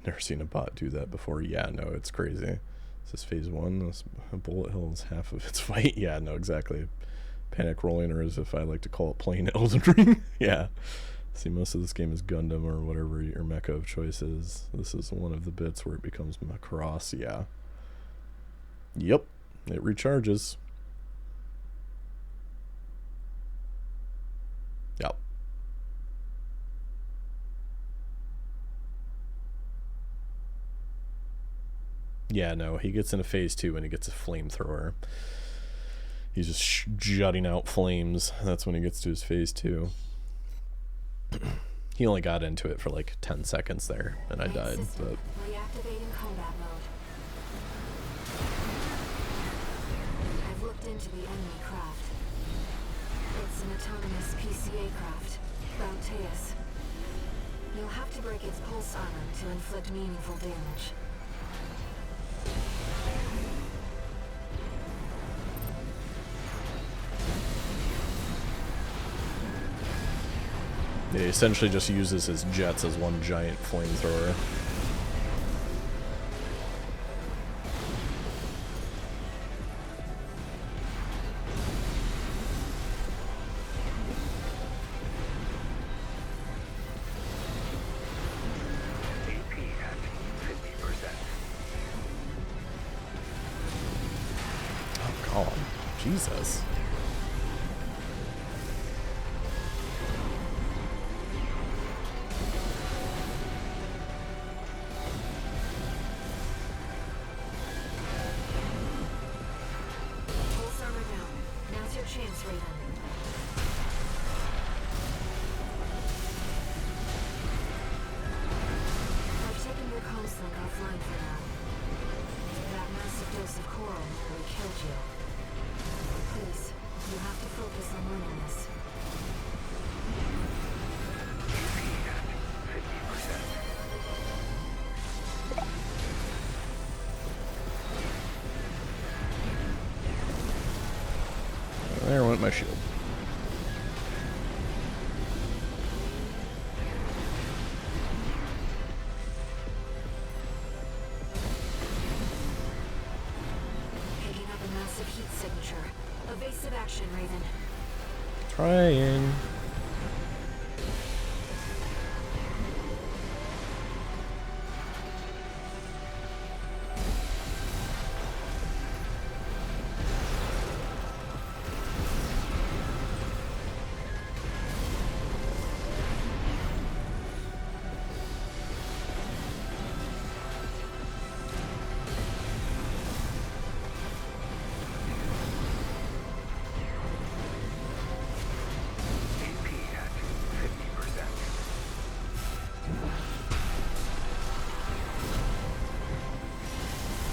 Never seen a bot do that before. Yeah, no, it's crazy. This is phase 1. This bullet hell is half of its fight. Yeah, no, exactly. Panic rolling, or as if I like to call it, playing Elden Ring. Yeah. See, most of this game is Gundam or whatever your mecha of choice is. This is one of the bits where it becomes Macross. Yeah. Yep. It recharges. Yep. Yeah, no, he gets into phase 2 when he gets a flamethrower. He's just jutting out flames. That's when he gets to his phase 2. He only got into it for like 10 seconds there, and I died. But Reactivating combat mode. I've looked into the enemy craft. It's an autonomous PCA craft, Bauteus. You'll have to break its pulse armor to inflict meaningful damage. He essentially just uses his jets as one giant flamethrower. AP at 50%. Oh, God. Jesus. Pulse armor down. Now's your chance, Raven. I've taken your comms link offline for now. That massive dose of coral nearly killed you. Please, you have to focus on learning this. AP at 50%. There went my shield. Picking up a massive heat signature. Evasive action, Raven. Trying. AP at 50%.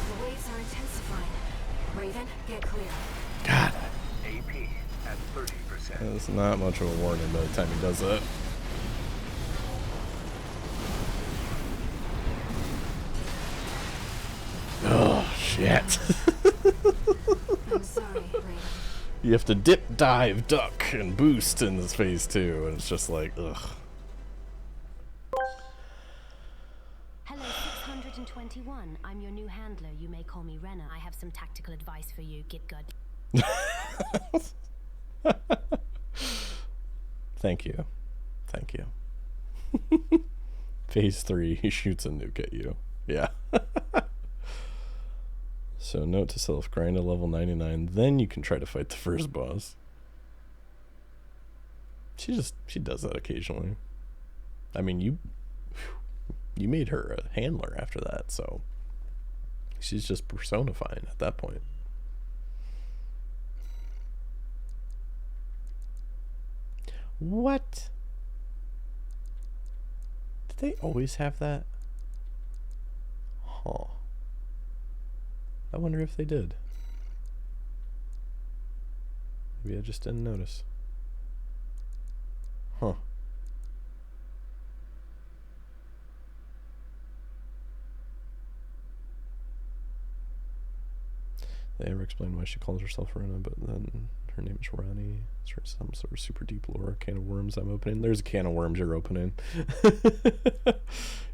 The waves are intensifying. Raven, get clear. God. AP at 30%. That's not much of a warning by the time he does that. Oh, shit. I'm sorry, Raven. You have to dip, dive, duck, and boost in this phase 2, and it's just like, ugh. Hello, 621. I'm your new handler. You may call me Renna. I have some tactical advice for you. Get good. Thank you. Thank you. Phase 3, he shoots a nuke at you. Yeah. So note to self, grind to level 99, then you can try to fight the first boss. She does that occasionally. I mean, you made her a handler after that, so she's just personifying at that point. What? Did they always have that? Huh. I wonder if they did. Maybe I just didn't notice. Huh. They ever explain why she calls herself Renna, but then her name is Rani? Is there some sort of super deep lore can of worms I'm opening? There's a can of worms you're opening.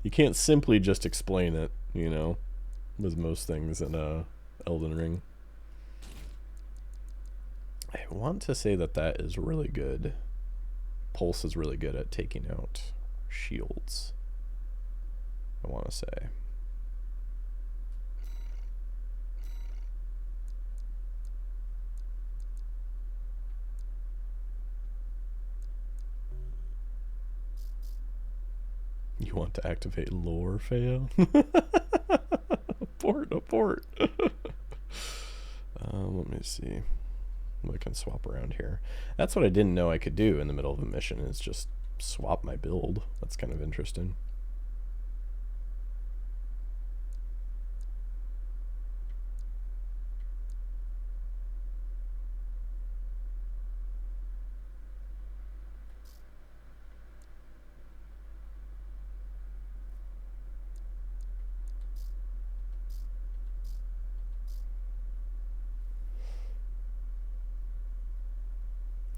You can't simply just explain it, you know, with most things in Elden Ring. I want to say that that is really good. Pulse is really good at taking out shields, I want to say. You want to activate lore, fail? Abort. Let me see. I can swap around here. That's what I didn't know I could do in the middle of a mission, is just swap my build. That's kind of interesting.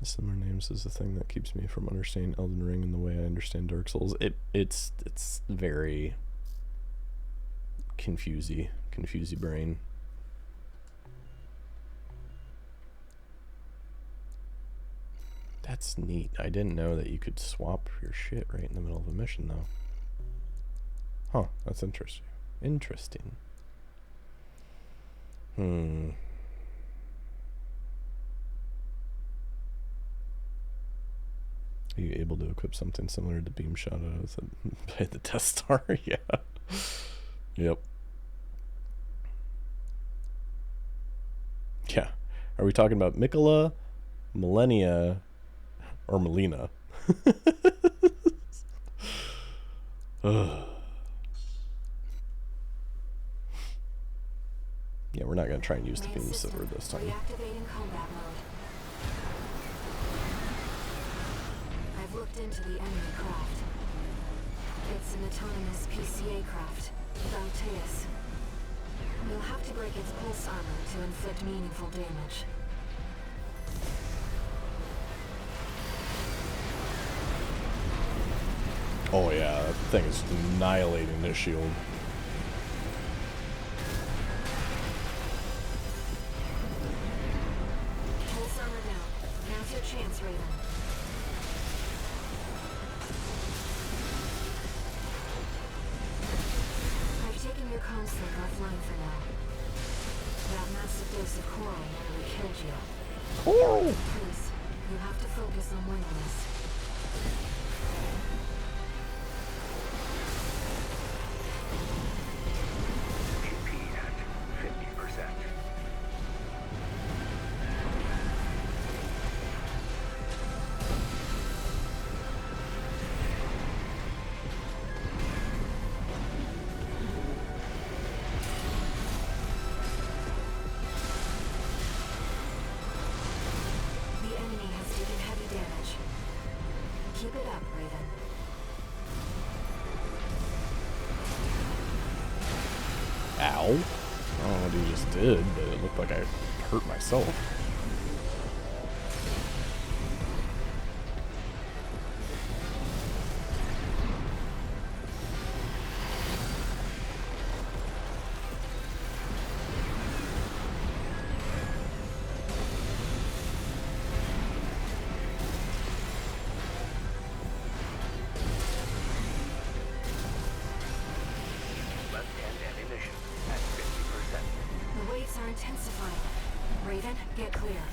Similar names is the thing that keeps me from understanding Elden Ring in the way I understand Dark Souls. It's very confusey brain. That's neat. I didn't know that you could swap your shit right in the middle of a mission, though. Huh, that's interesting. Interesting. Are you able to equip something similar to Beam Shadow by the Death Star? Yeah. Yep. Yeah. Are we talking about Mikola, Millennia, or Melina? Yeah, we're not going to try and use the Beam Silver this time. Reactivating combat mode. I've looked into the enemy craft. It's an autonomous PCA craft, Valteus. You'll have to break its pulse armor to inflict meaningful damage. Oh yeah, that thing is annihilating this shield. Pulse armor down. Now's your chance, Raven. I've taken your comms link offline for now. That massive dose of coral nearly killed you. Coral! Please, you have to focus on winning this. AP at 50%. The enemy has taken heavy damage. Keep it up, Raven. Ow. I don't know what he just did, but it looked like I hurt myself. Left-hand ammunition at 50%. The waves are intensifying. Raven, get clear.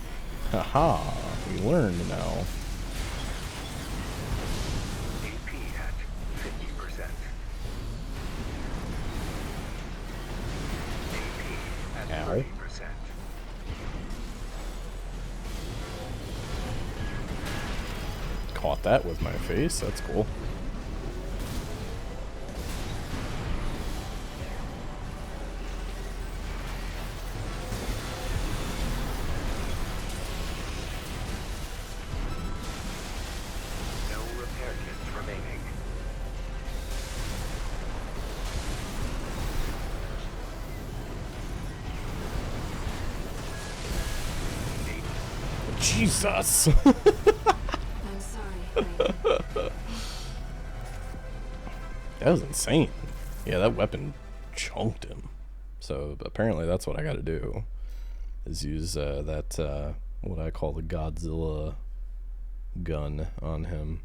Haha, we learned now. AP at 50%. AP at Ow. 30%. Caught that with my face, that's cool. No repair kits remaining. Jesus! I'm sorry, Raven. That was insane. Yeah, that weapon chunked him. So apparently that's what I gotta do. Is use that, what I call the Godzilla gun on him.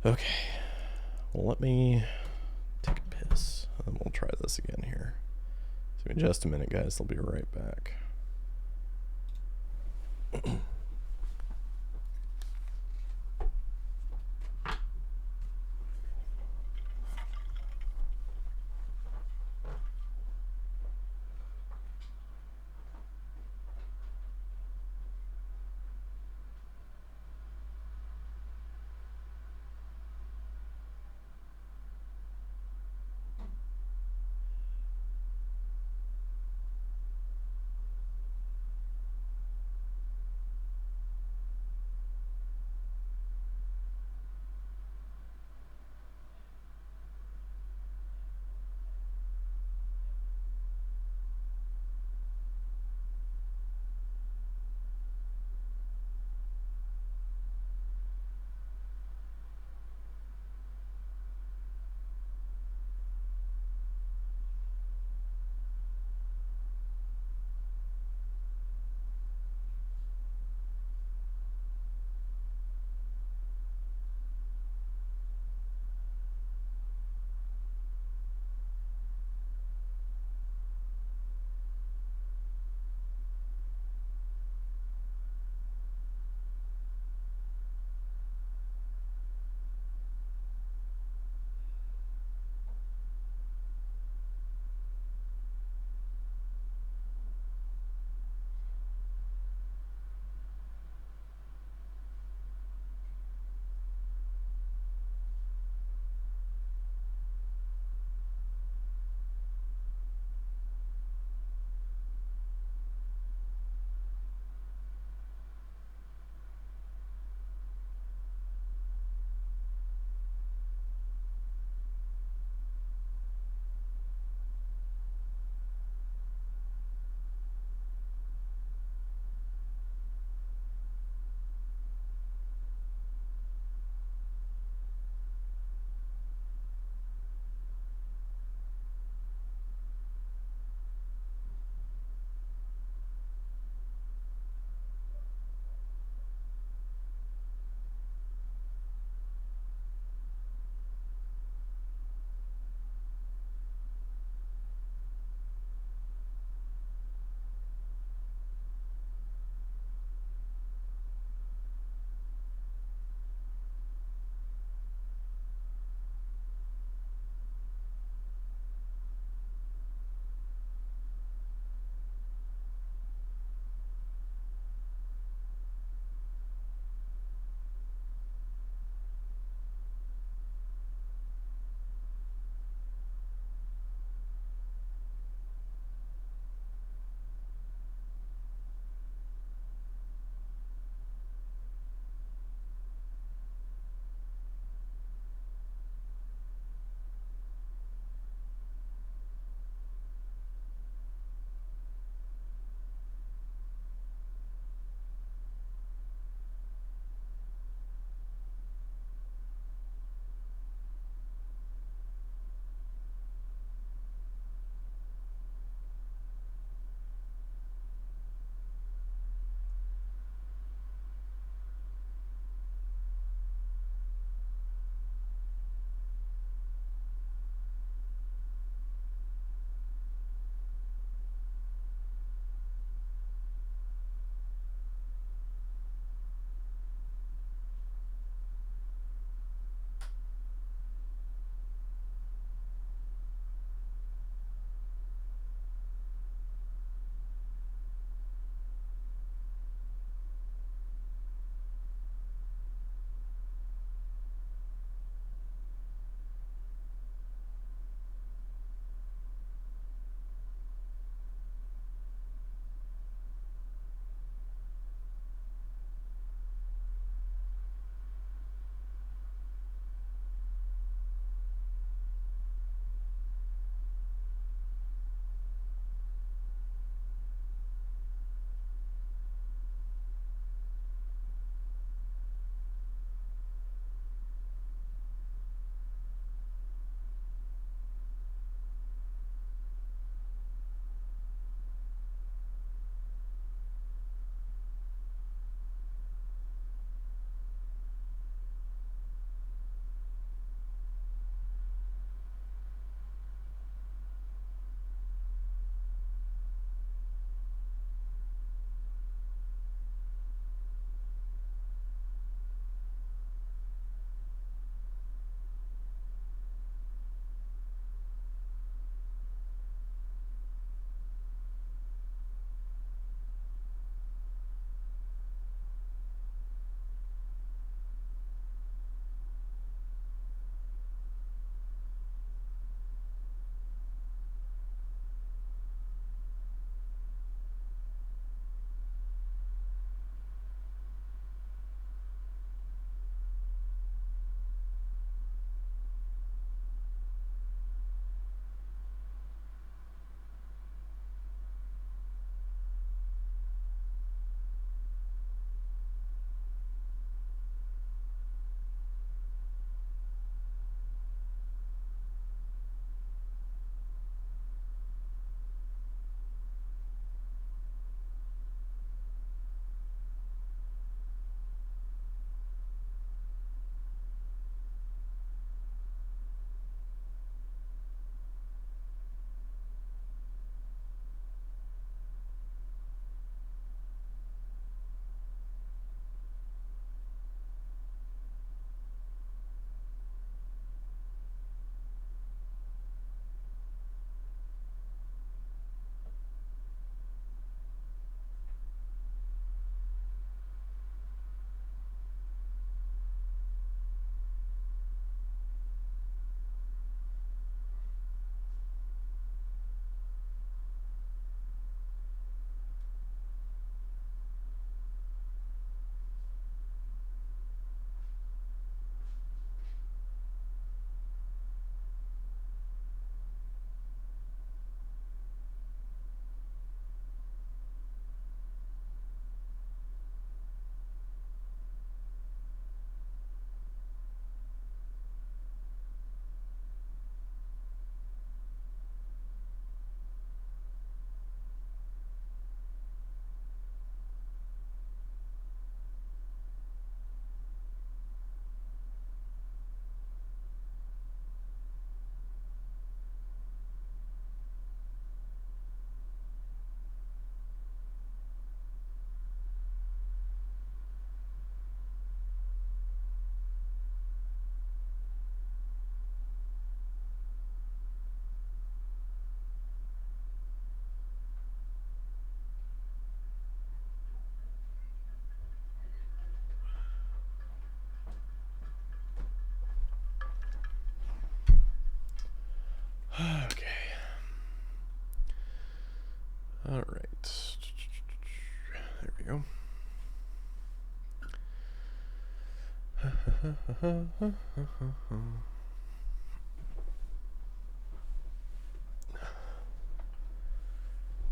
Okay. Well, let me take a piss. And we'll try this again here. So in just a minute, guys. I'll be right back.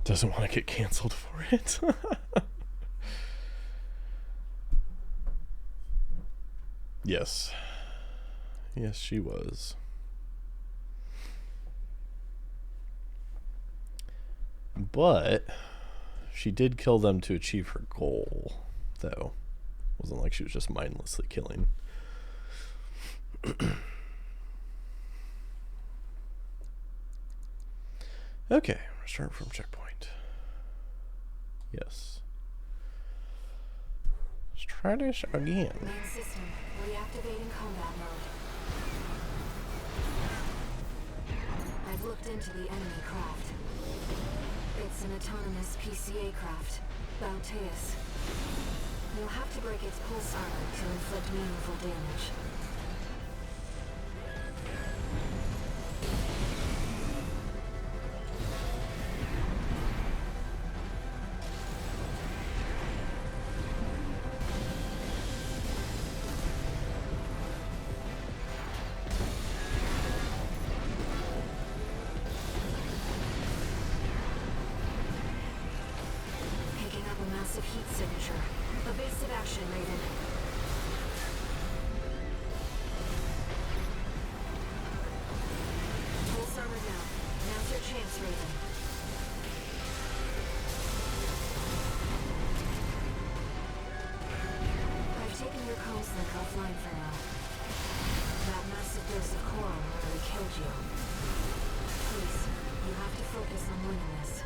Doesn't want to get canceled for it. Yes. Yes, she was. But she did kill them to achieve her goal, though. It wasn't like she was just mindlessly killing. Okay, start from checkpoint. Yes. Let's try this again. Main system, reactivating combat mode. I've looked into the enemy craft. It's an autonomous PCA craft, Bauteus. You'll have to break its pulse armor to inflict meaningful damage. Massive heat signature. Evasive action, Raven. Pulse armor down. Now's your chance, Raven. I've taken your comms link offline for now. That massive dose of core armor really killed you. Please, you have to focus on winning this.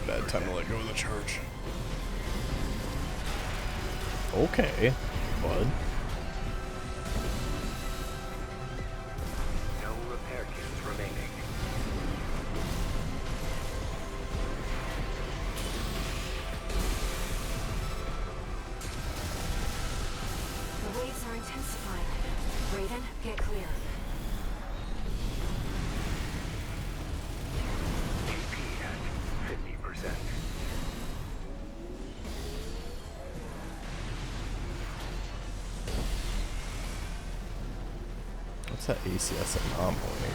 Bad time to let go of the charge. Okay, bud. No repair kits remaining. The waves are intensifying. Raven, get clear. What's that ACS anomaly?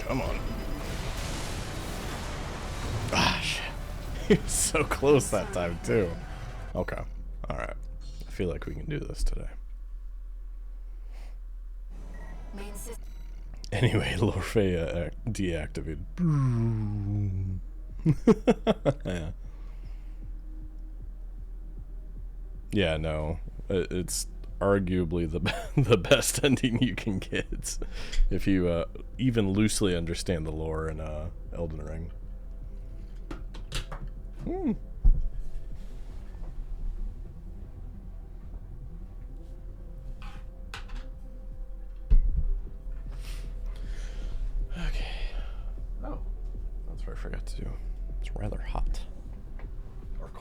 Come on. Ah, shit. He was so close that time, too. Okay. Alright. I feel like we can do this today. Anyway, Lorfea deactivated. Yeah. Yeah, no. It's arguably the best ending you can get if you even loosely understand the lore in Elden Ring.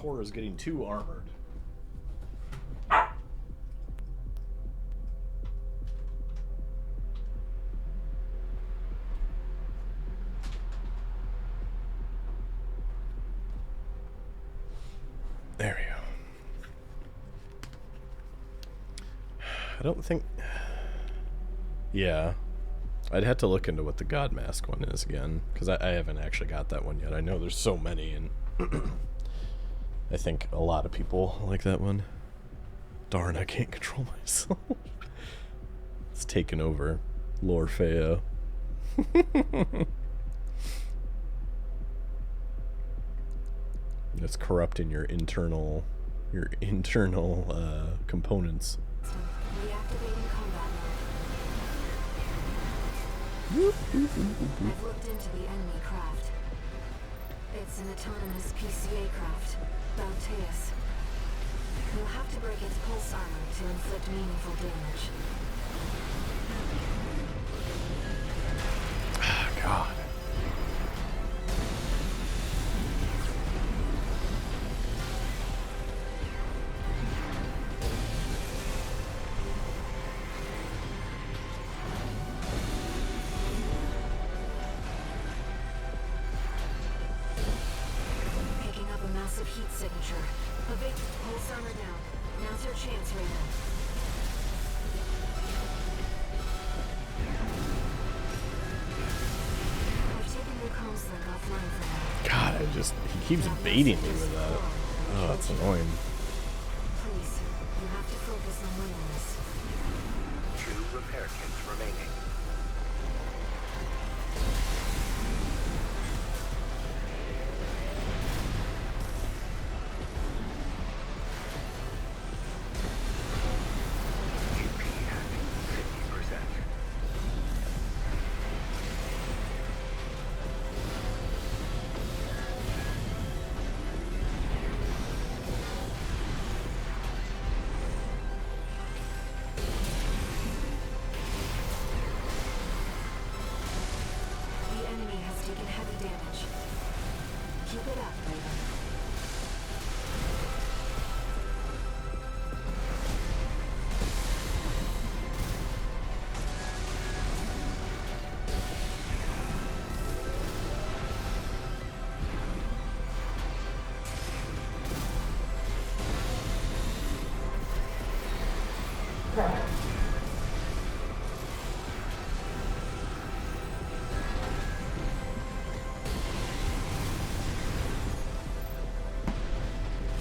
core is getting too armored. There we go. I don't think... Yeah. I'd have to look into what the God Mask one is again, because I haven't actually got that one yet. I know there's so many, and I think a lot of people like that one. Darn, I can't control myself. It's taken over. Lorfeo. It's corrupting your internal components. Reactivating combat mode. I've looked into the enemy craft. It's an autonomous PCA craft, Bauteus. You'll have to break its pulse armor to inflict meaningful damage. Ah, God. Picking up a massive heat signature. Evade pulse armor down. Now's your chance, Raven. I've taken your comms link offline for now. God, he keeps baiting me with that. Oh, that's annoying. Please, you have to focus on winning this. 2 repair kits remaining. UP at 50%. The enemy has taken heavy damage. Keep it up, Raven.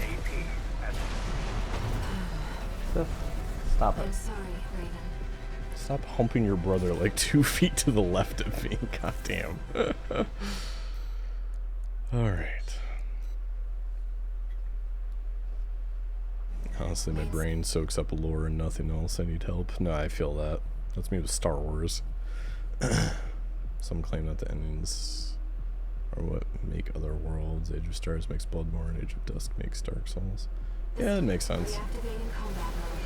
AP at Stop I'm it. sorry, Raven. Stop humping your brother like 2 feet to the left of me. God damn. Alright. Honestly, my brain soaks up lore and nothing else. I need help. No, I feel that. That's me with Star Wars. Some claim that the endings are what make other worlds. Age of Stars makes Bloodborne. Age of Dusk makes Dark Souls. Yeah, that makes sense. Reactivating combat mode.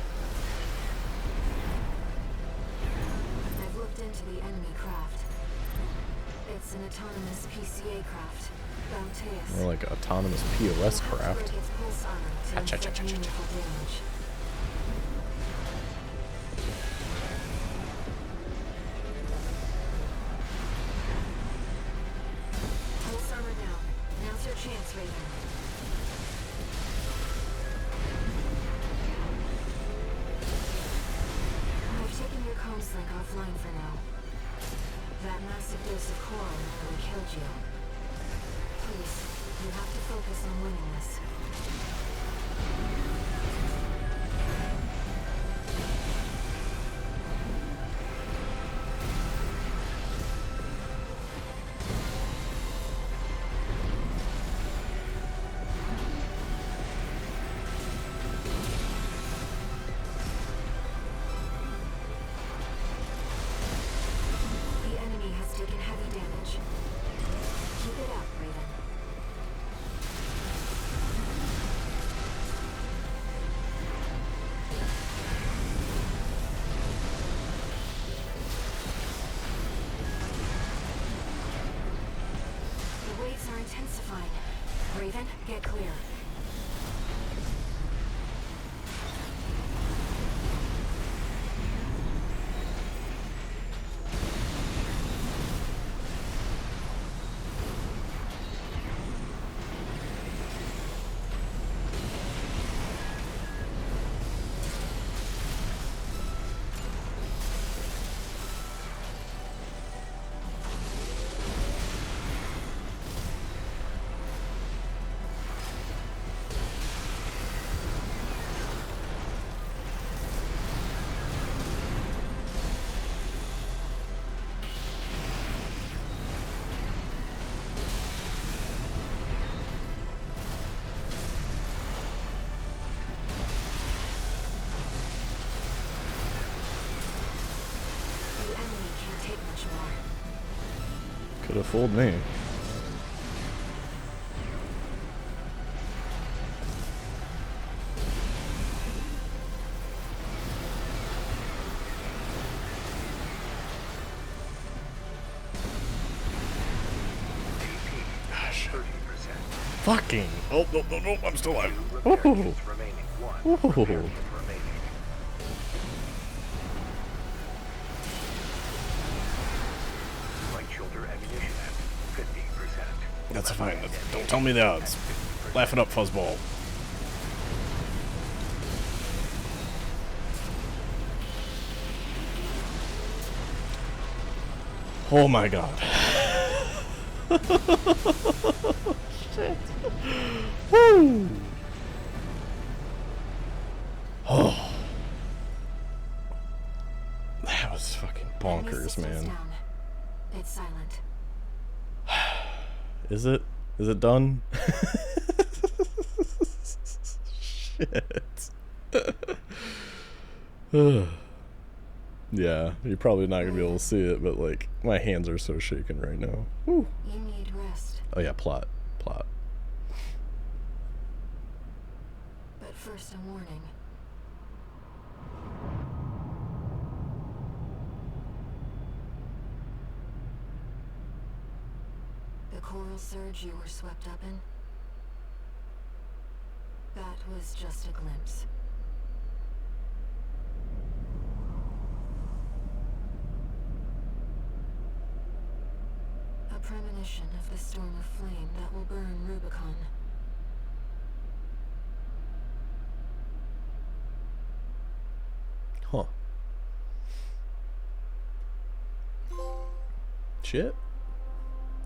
I've looked into the enemy craft. It's an autonomous PCA craft, Bauteus. More like autonomous POS craft. Break its pulse armor to inflict meaningful damage. Pulse armor down. Now's your chance, Raven. I've taken your comms link offline for now. That massive dose of coral nearly killed you. Please, you have to focus on winning this. The enemy has taken heavy damage. Keep it up, Raven. have fooled me. Fucking! Oh, no, no, no, I'm still alive. Oh. Remaining. One. Oh. Repair kits remaining. Light shoulder ammunition at 50%. That's fine. Don't tell me the odds. Laugh it up, fuzzball. Oh my god. Shit. Woo! Oh. That was fucking bonkers, man. Down. It's silent. Is it? Is it done? Shit. Yeah, you're probably not gonna be able to see it, but like my hands are so shaking right now. Woo. You need rest. Oh yeah, plot. But first, a warning. The coral surge you were swept up in? That was just a glimpse. A premonition of the storm of flame that will burn Rubicon. Huh. Shit.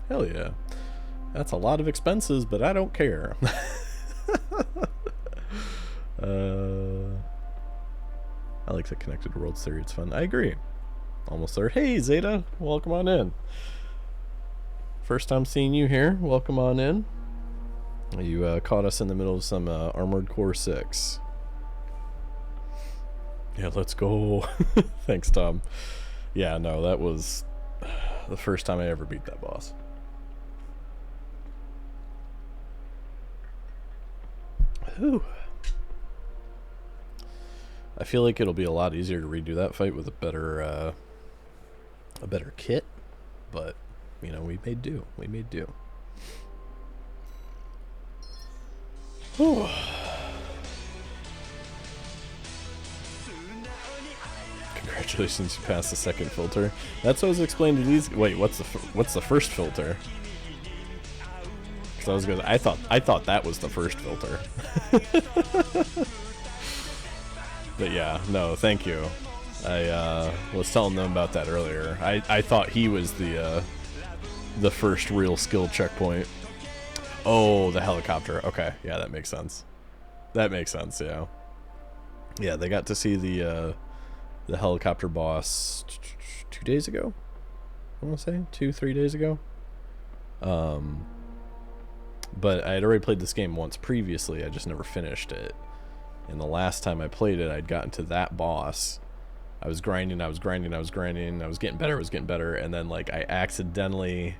Hell yeah. That's a lot of expenses, but I don't care. I like the Connected Worlds theory. It's fun. I agree. Almost there. Hey, Zeta. Welcome on in. First time seeing you here. Welcome on in. You caught us in the middle of some Armored Core 6. Yeah, let's go. Thanks, Tom. Yeah, no, that was the first time I ever beat that boss. Whew. I feel like it'll be a lot easier to redo that fight with a better kit, but you know, we made do. We made do. Whew. Congratulations, you passed the second filter. That's what I was explaining to these. Wait, what's the first filter? Because I was gonna. I thought that was the first filter. But yeah, no, thank you. I was telling them about that earlier. I thought he was the first real skill checkpoint. Oh, the helicopter. Okay, yeah, that makes sense. That makes sense. Yeah. Yeah, they got to see the helicopter boss 2 days ago. I want to say 2-3 days ago. But I had already played this game once previously. I just never finished it. And the last time I played it, I'd gotten to that boss. I was grinding, I was getting getting better, and then like I accidentally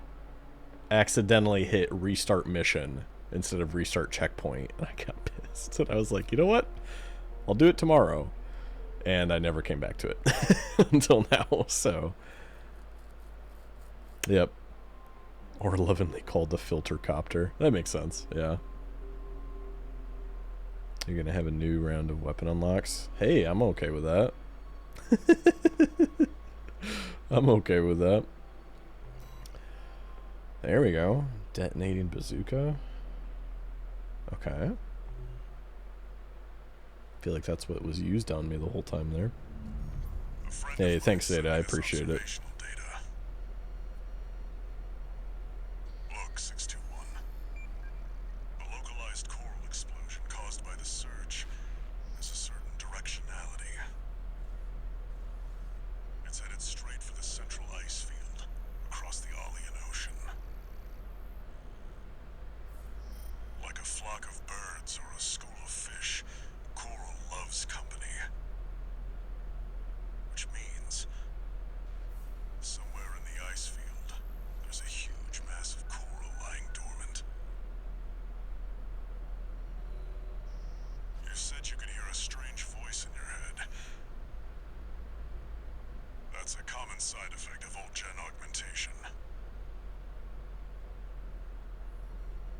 hit restart mission instead of restart checkpoint, and I got pissed. And I was like, you know what? I'll do it tomorrow. And I never came back to it until now, so yep. Or lovingly called the filter copter. That makes sense, yeah. You're gonna have a new round of weapon unlocks. Hey, I'm okay with that. I'm okay with that. There we go. Detonating bazooka. Okay. Feel like that's what was used on me the whole time there. Hey, thanks, Zeta. I appreciate it. Look, 621. A localized coral explosion caused by the surge has a certain directionality. It's headed straight for the central ice field across the Aalian Ocean. Like a flock of birds or a school of fish, coral loves company. Which means somewhere in the ice field there's a huge You said you could hear a strange voice in your head. That's a common side effect of old-gen augmentation.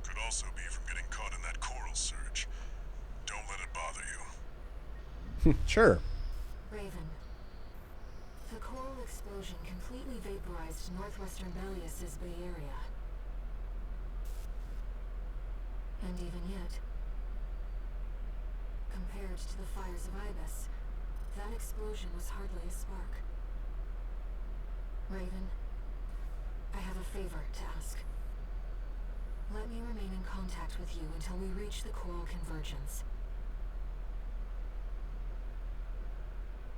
Could also be from getting caught in that coral surge. Don't let it bother you. Sure. Raven. The coral explosion completely vaporized northwestern Belius's Bay Area. And even yet, compared to the fires of Ibis, that explosion was hardly a spark. Raven, I have a favor to ask. Let me remain in contact with you until we reach the coral convergence.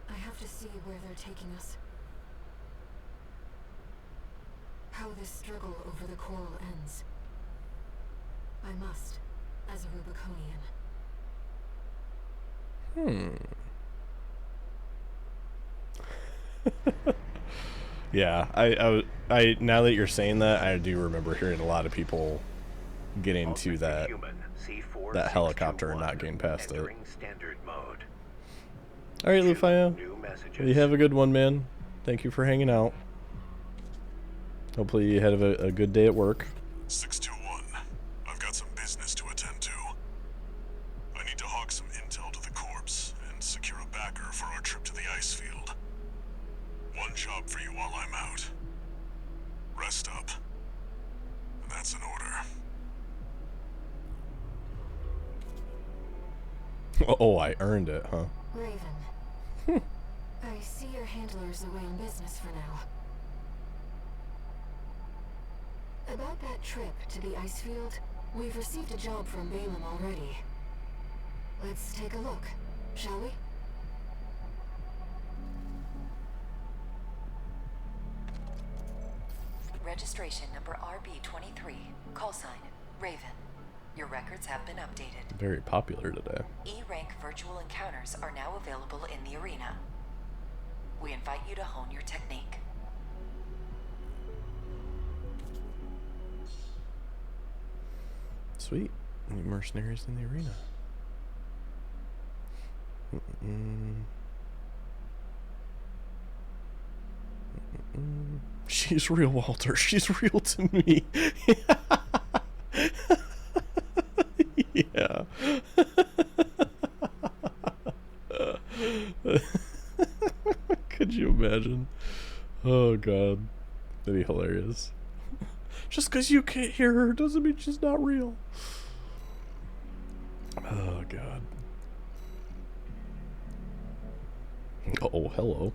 I have to see where they're taking us. How this struggle over the coral ends. I must, as a Rubiconian. Yeah, I now that you're saying that, I do remember hearing a lot of people getting to that helicopter and not getting past it. All right, Lufaya, you have a good one, man. Thank you for hanging out. Hopefully you had a good day at work. 621. I've got some business to attend to. I need to hawk some intel to the corpse and secure a backer for our trip to the ice field. One job for you while I'm out. Rest up. And that's an order. Oh, I earned it, huh? Raven. I see your handler's away on business for now. About that trip to the ice field, we've received a job from Balaam already. Let's take a look, shall we? Registration number RB23. Call sign, Raven. Your records have been updated. Very popular today. E-rank virtual encounters are now available in the arena. We invite you to hone your technique. Sweet. New mercenaries in the arena. She's real, Walter. She's real to me. Yeah. Could you imagine? Oh god. That'd be hilarious. Just because you can't hear her doesn't mean she's not real. Oh god. Oh, hello.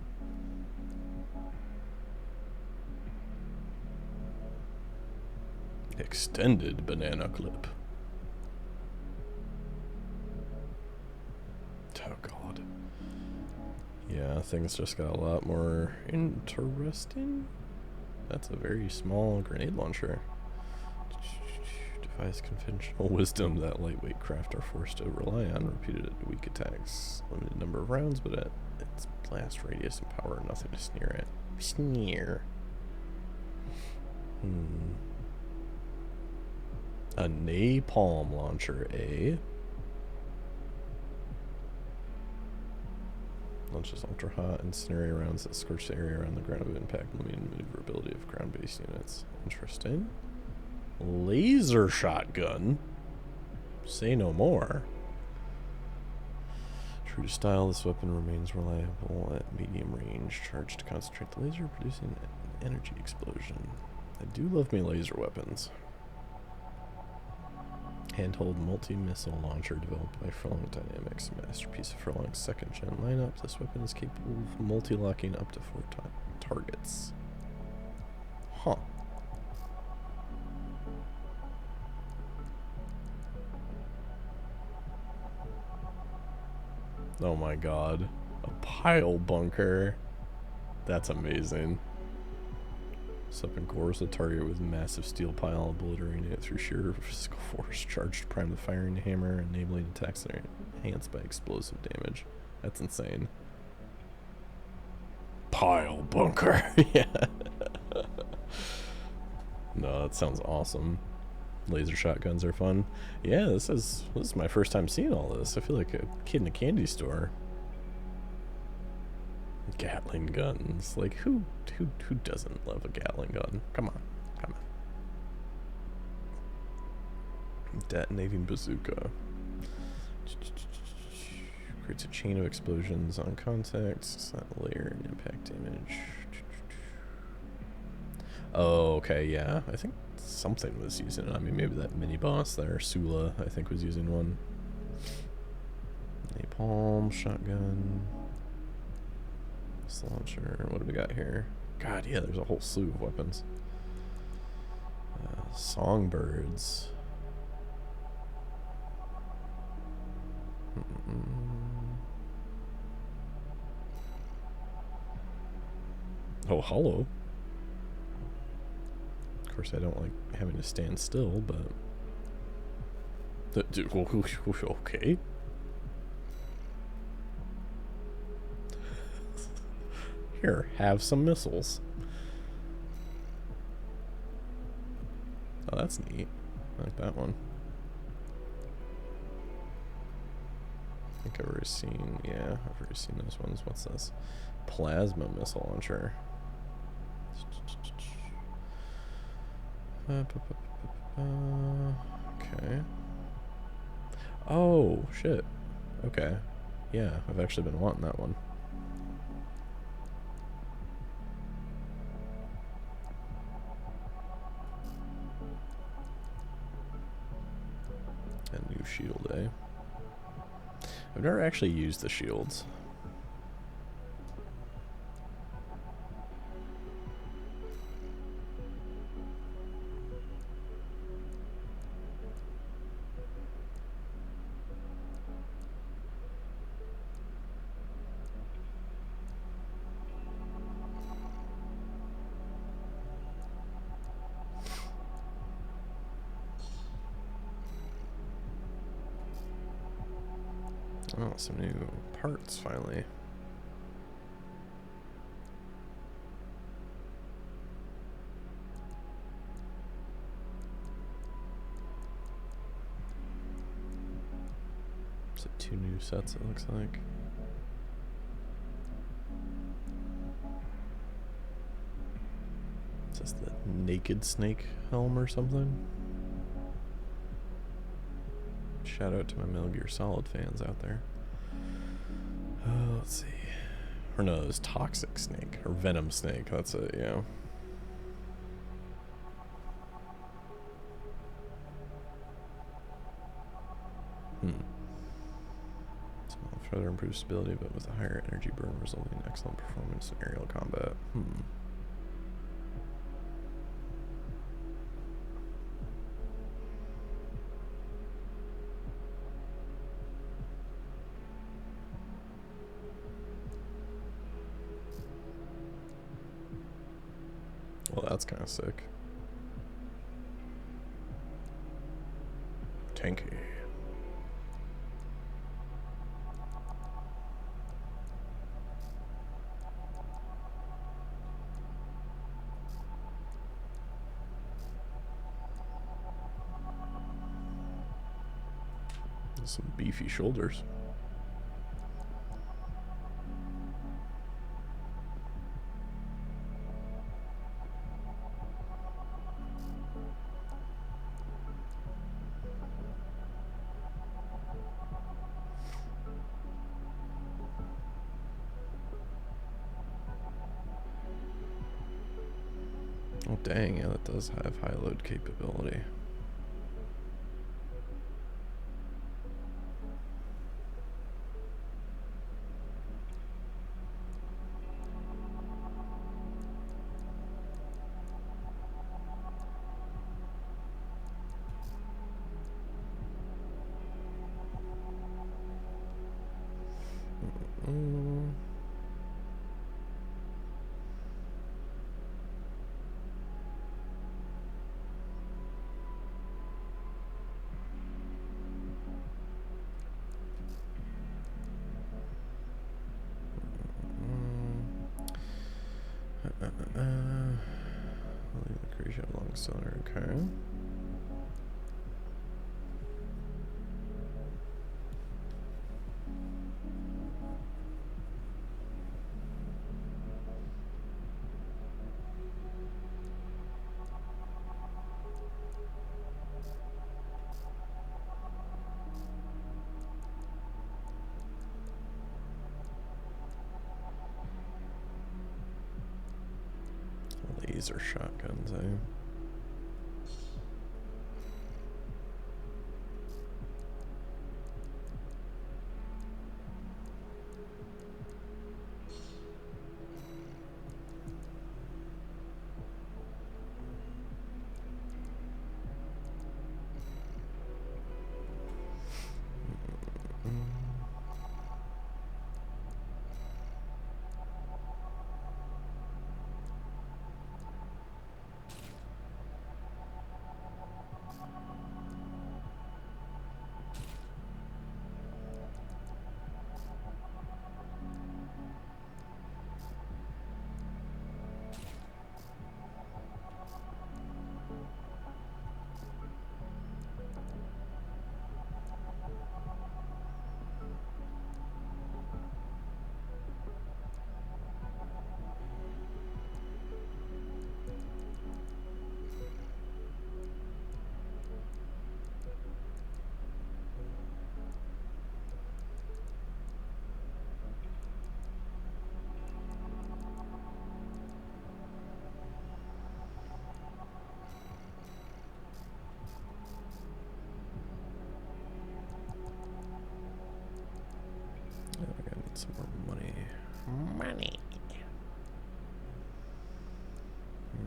Extended banana clip. Oh god. Yeah, things just got a lot more interesting. That's a very small grenade launcher. Defies conventional wisdom that lightweight craft are forced to rely on repeated weak attacks. Limited number of rounds, but at its blast radius and power, nothing to sneer at. Sneer. A napalm launcher, eh? Launches ultra hot incendiary rounds that scorch the area around the ground of impact, limiting maneuverability of ground-based units. Interesting. Laser shotgun. Say no more. True to style, this weapon remains reliable at medium range. Charged to concentrate the laser, producing an energy explosion. I do love me laser weapons. Handheld multi-missile launcher developed by Furlong Dynamics, a masterpiece of Furlong's second-gen lineup. This weapon is capable of multi-locking up to 4 targets. Huh. Oh my god. A pile bunker. That's amazing. Up and gores the target with a massive steel pile, obliterating it through sheer physical force. Charged to prime the firing hammer, enabling attacks that are enhanced by explosive damage. That's insane. Pile bunker. Yeah. No, that sounds awesome. Laser shotguns are fun. Yeah, this is my first time seeing all this. I feel like a kid in a candy store. Gatling guns. Like who doesn't love a Gatling gun? Come on. Come on. Detonating bazooka. Creates a chain of explosions on contact. It's not layer and impact damage. Oh, okay, yeah. I think something was using it. I mean, maybe that mini boss there, Sula, I think was using one. Napalm, shotgun, launcher. What do we got here? God, yeah, there's a whole slew of weapons. Songbirds. Oh, hollow. Of course, I don't like having to stand still, but... Okay. Here, have some missiles. Oh, that's neat. I like that one. I think I've already seen... Yeah, I've already seen those ones. What's this? Plasma missile launcher. Okay. Oh, shit. Okay. Yeah, I've actually been wanting that one. A new shield, eh? I've never actually used the shields. Oh, some new parts finally. Is it 2 new sets, it looks like? Is this the Naked Snake helm or something? Shout out to my Metal Gear Solid fans out there. Let's see. Or no, it was Toxic Snake. Or Venom Snake. That's it, yeah. Further improved stability, but with a higher energy burn, resulting in excellent performance in aerial combat. Well, that's kind of sick. Tanky. Some beefy shoulders. Oh dang, yeah, that does have high load capability. I'll leave the creation of long cylinder, okay. these are shotguns, eh? I need some more money. Money.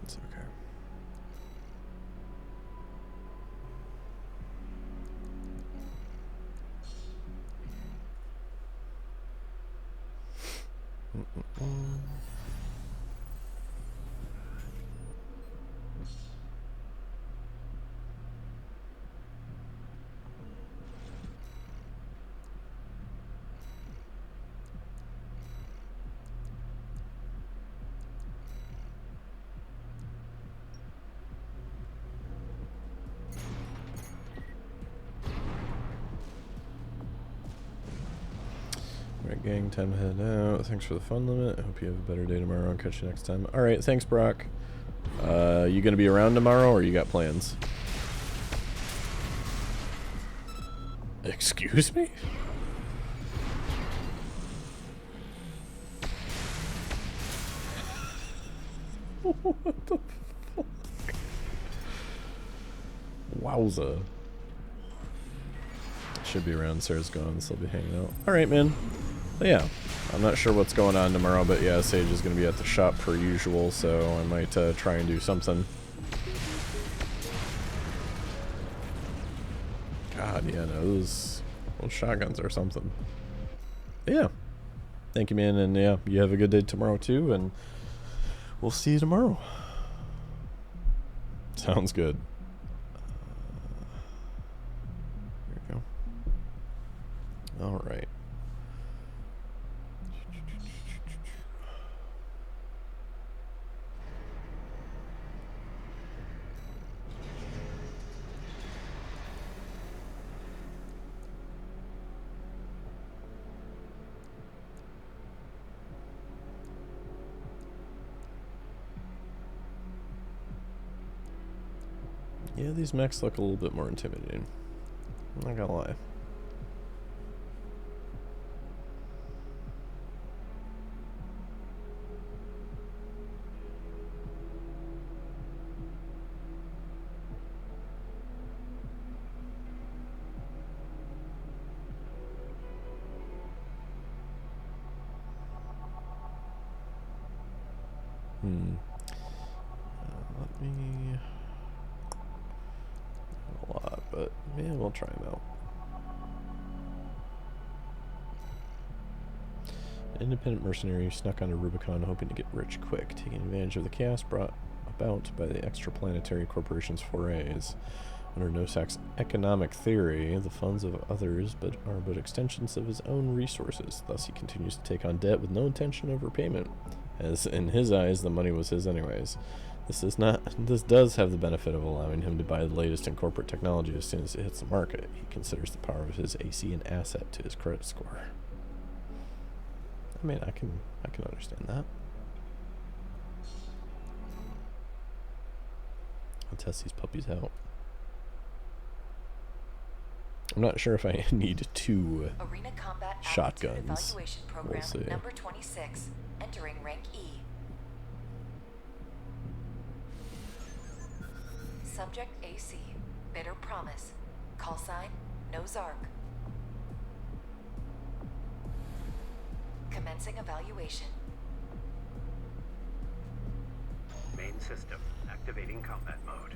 It's okay. Alright, gang, time to head out. Thanks for the fun limit. I hope you have a better day tomorrow. I'll catch you next time. Alright, thanks, Brock. You gonna be around tomorrow, or you got plans? Excuse me? What the fuck? Wowza. Should be around. Sarah's gone, so they'll be hanging out. Alright, man. But yeah, I'm not sure what's going on tomorrow, but yeah, Sage is going to be at the shop per usual, so I might try and do something. God, yeah, no, those shotguns are something. But yeah. Thank you, man, and yeah, you have a good day tomorrow, too, and we'll see you tomorrow. Sounds good. There we go. Alright. Yeah, these mechs look a little bit more intimidating. I'm not gonna lie. Let me... a lot, but yeah, we'll try them out. An independent mercenary snuck onto Rubicon hoping to get rich quick, taking advantage of the chaos brought about by the extraplanetary corporation's forays. Under Nosak's economic theory, the funds of others are but extensions of his own resources. Thus, he continues to take on debt with no intention of repayment, as in his eyes, the money was his anyways. This does have the benefit of allowing him to buy the latest in corporate technology as soon as it hits the market. He considers the power of his AC an asset to his credit score. I mean, I can understand that. I'll test these puppies out. I'm not sure if I need 2 Arena Combat shotguns. Evaluation Program We'll see. number 26, entering rank E. Subject AC. Bitter Promise. Call sign, Nozark. Commencing evaluation. Main system activating combat mode.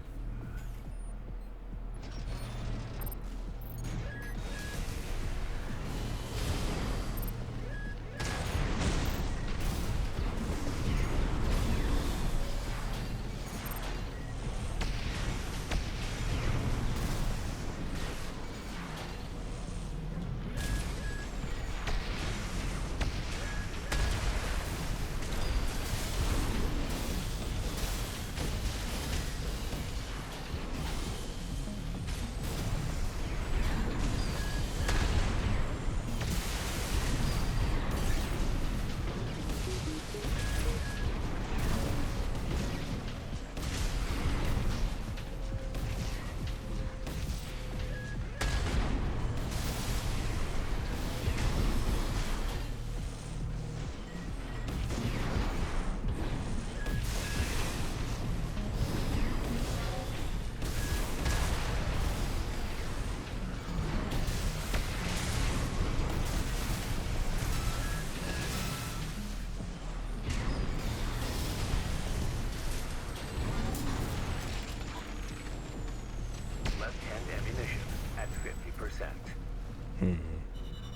Left-hand ammunition at 50%.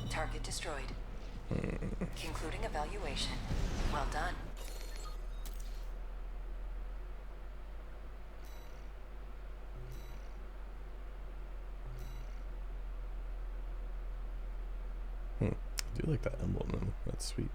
Target destroyed. Concluding evaluation. Well done. I do like that emblem though. That's sweet.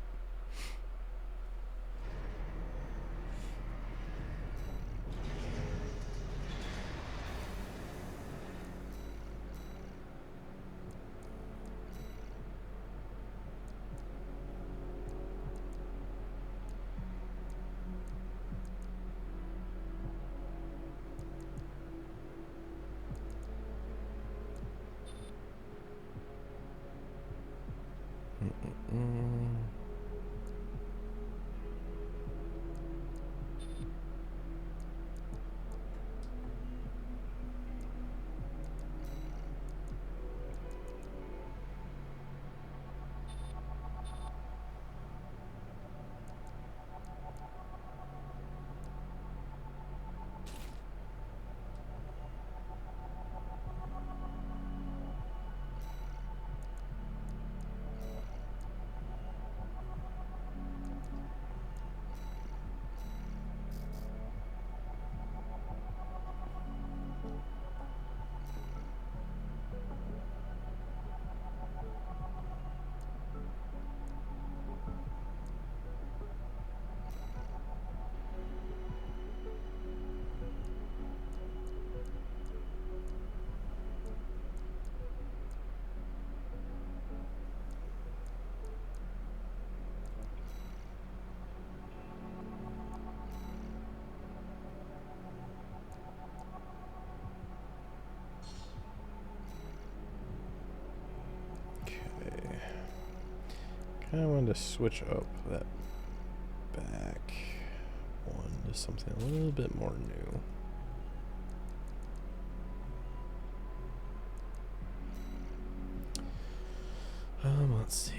Kind of wanted to switch up that back one to something a little bit more new. Let's see.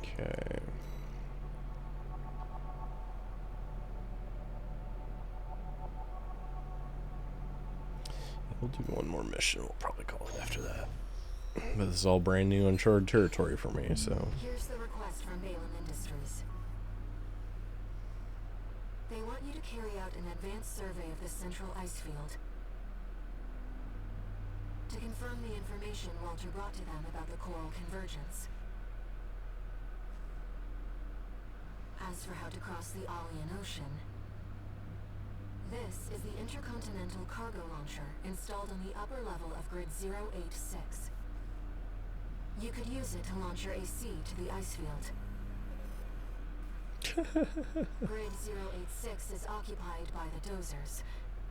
Okay. We'll do one more mission. We'll probably call it after that. But this is all brand new uncharted territory for me, so. Here's the request from Balin Industries. They want you to carry out an advanced survey of the central ice field to confirm the information Walter brought to them about the coral convergence. As for how to cross the Alian Ocean, this is the intercontinental cargo launcher installed on the upper level of Grid 086. You could use it to launch your AC to the ice field. Grid 086 is occupied by the Dozers,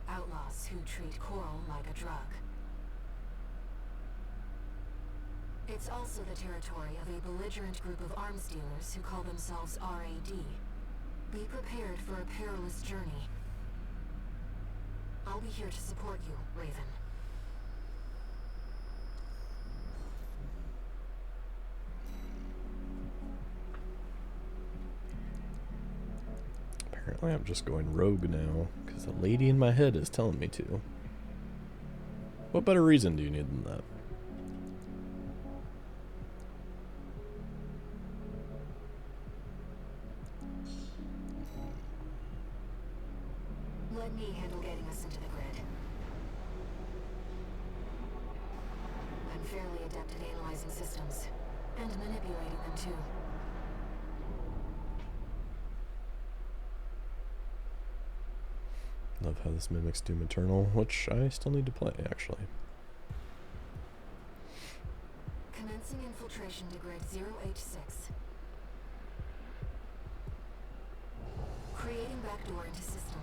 outlaws who treat coral like a drug. It's also the territory of a belligerent group of arms dealers who call themselves RAD. Be prepared for a perilous journey. I'll be here to support you, Raven. Apparently I'm just going rogue now, because the lady in my head is telling me to. What better reason do you need than that? Let me handle getting us into the grid. I'm fairly adept at analyzing systems, and manipulating them too. Love how this mimics Doom Eternal, which I still need to play, actually. Commencing infiltration to Grid 086. Creating backdoor into system.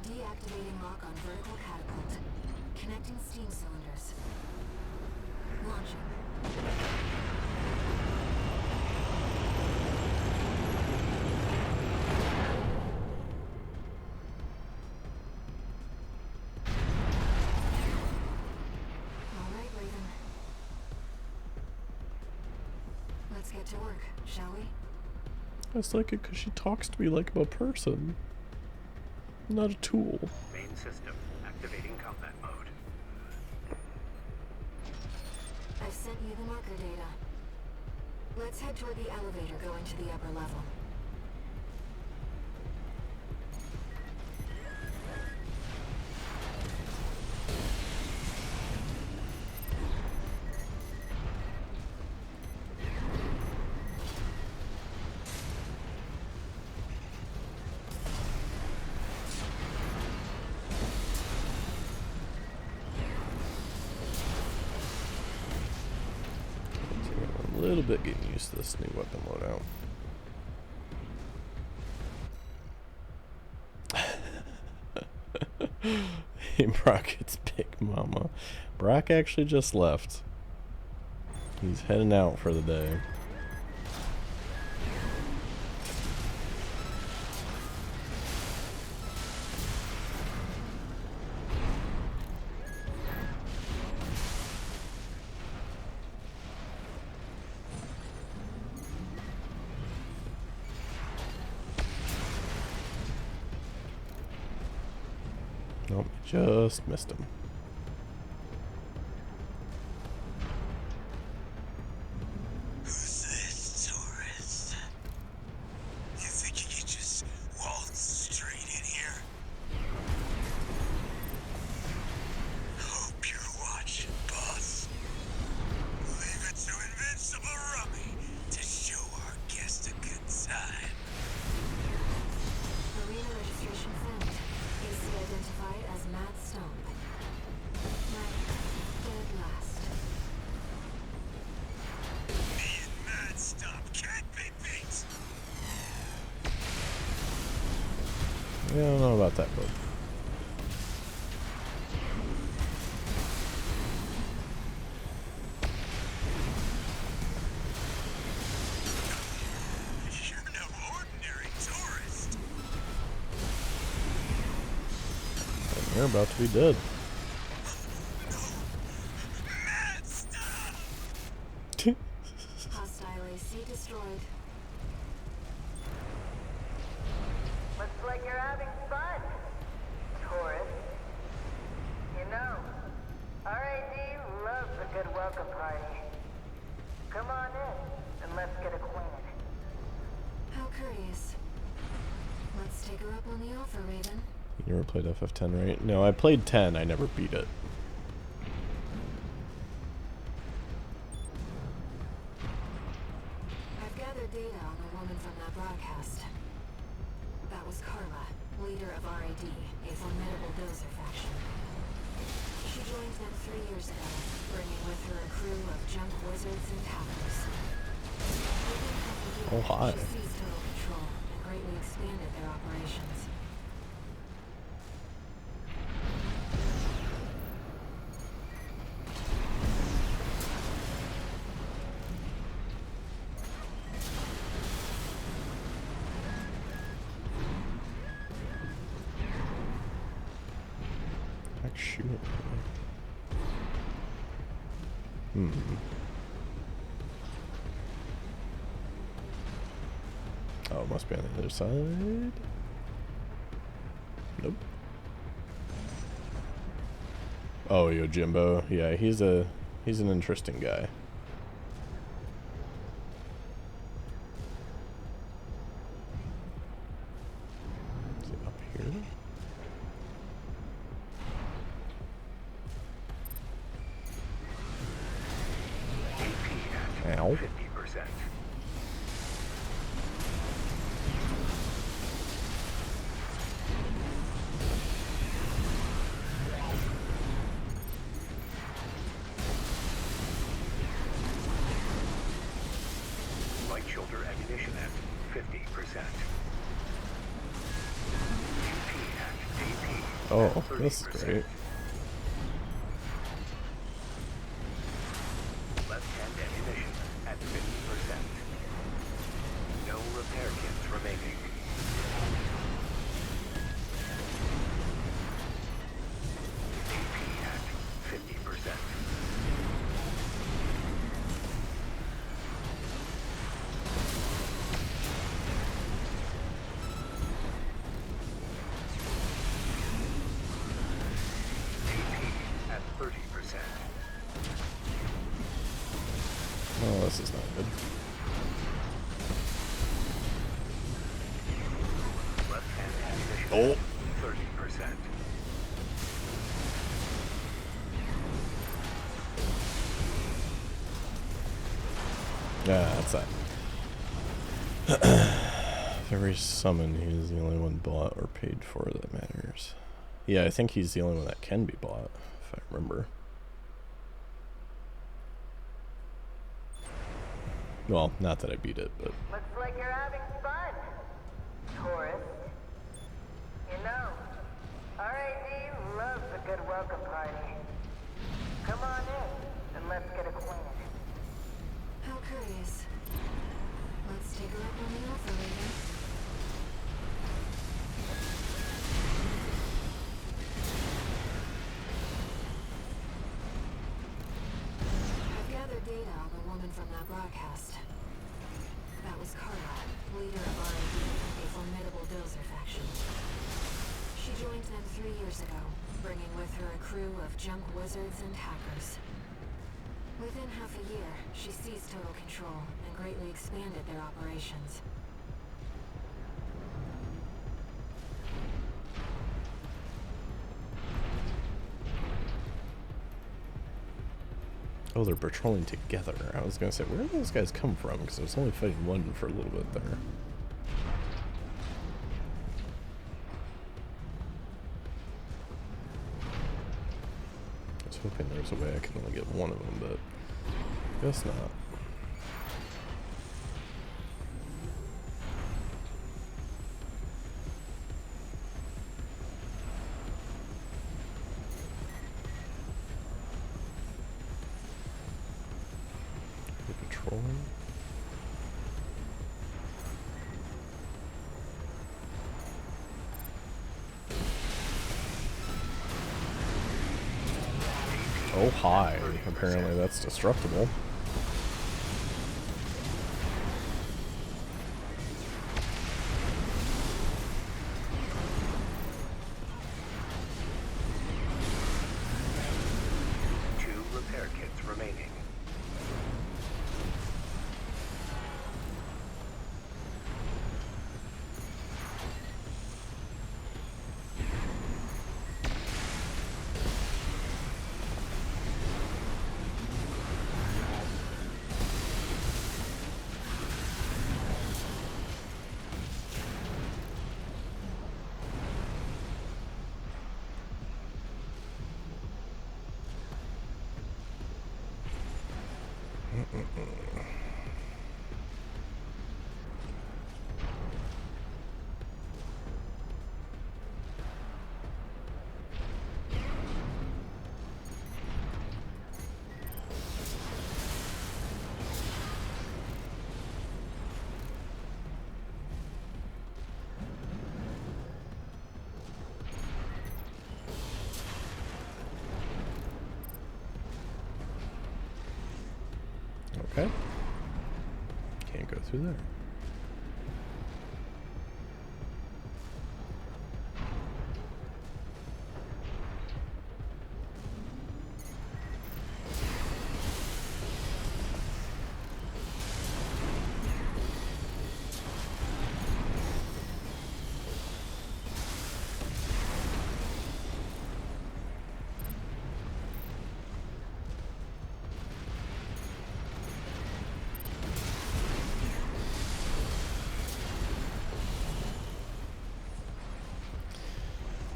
Deactivating lock on vertical catapult. Connecting steam cylinders. Launching. Alright, Raven. Let's get to work, shall we? I just like it because she talks to me like I'm a person, not a tool. Main system activating combat mode. I've sent you the marker data. Let's head toward the elevator going to the upper level. I'm a little bit getting used to this new weapon loadout. Hey, Brocket's big mama. Brock actually just left. He's heading out for the day. Nope, just missed him. Who's this, tourist? You think you could just waltz straight in here? Hope you're watching, boss. Leave it to Invincible Rummy to show our guest a good time. Arena registration found. AC identified as Matt Stomp. Matt, dead last. Me and Mad Stomp can't be beat. Yeah, I don't know about that, but You're no ordinary tourist. you're about to be dead. Mad Stomp! Hostile AC destroyed. Looks like you're having fun, tourist. You a good welcome party. Come on in, and let's get acquainted. How curious. Let's take her up on the offer, Raven. You never played FF10, right? No, I played 10. I never beat it. I've gathered data on the woman from that broadcast. That was Carla, leader of RAD, a formidable Dozer faction. She joined them 3 years ago, bringing with her a crew of junk wizards and hackers. Within half a year, Oh, hi. she seized total control and greatly expanded their operations. Heck, shoot. Oh, it must be on the other side. Nope. Oh, Yojimbo. Yeah, he's an interesting guy. Is it up here? Ow. 50%. Light shoulder ammunition at 50%. UP at DP. Oh, at this is 30%. great. Left-hand ammunition at 50%. No repair kits remaining. AP at 50%. AP at 30%. Oh, this is not good. Left-hand ammunition Oh. at 30%. Yeah, that's that. Every summon, he is the only one bought or paid for that matters. Yeah, I think he's the only one that can be bought, if I remember. Well, not that I beat it, but Looks like you're having fun, tourist. You know, RAD loves a good welcome party. Come on in, and let's get acquainted. How curious. Let's take her up on the offer, Raven. I've gathered data on the woman from that broadcast. That was Carla, leader of RAD, a formidable Dozer faction. She joined them 3 years ago, bringing with her a crew of junk wizards and hackers. Within half a year, she seized total control and greatly expanded their operations. oh, they're patrolling together. I was gonna say, where did those guys come from? Because I was only fighting one for a little bit there. I was hoping there was a way I could only get one of them, but guess not. We're patrolling. Oh, hi. Apparently that's destructible. Two repair kits remaining. Okay. Can't go through there.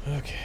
Okay.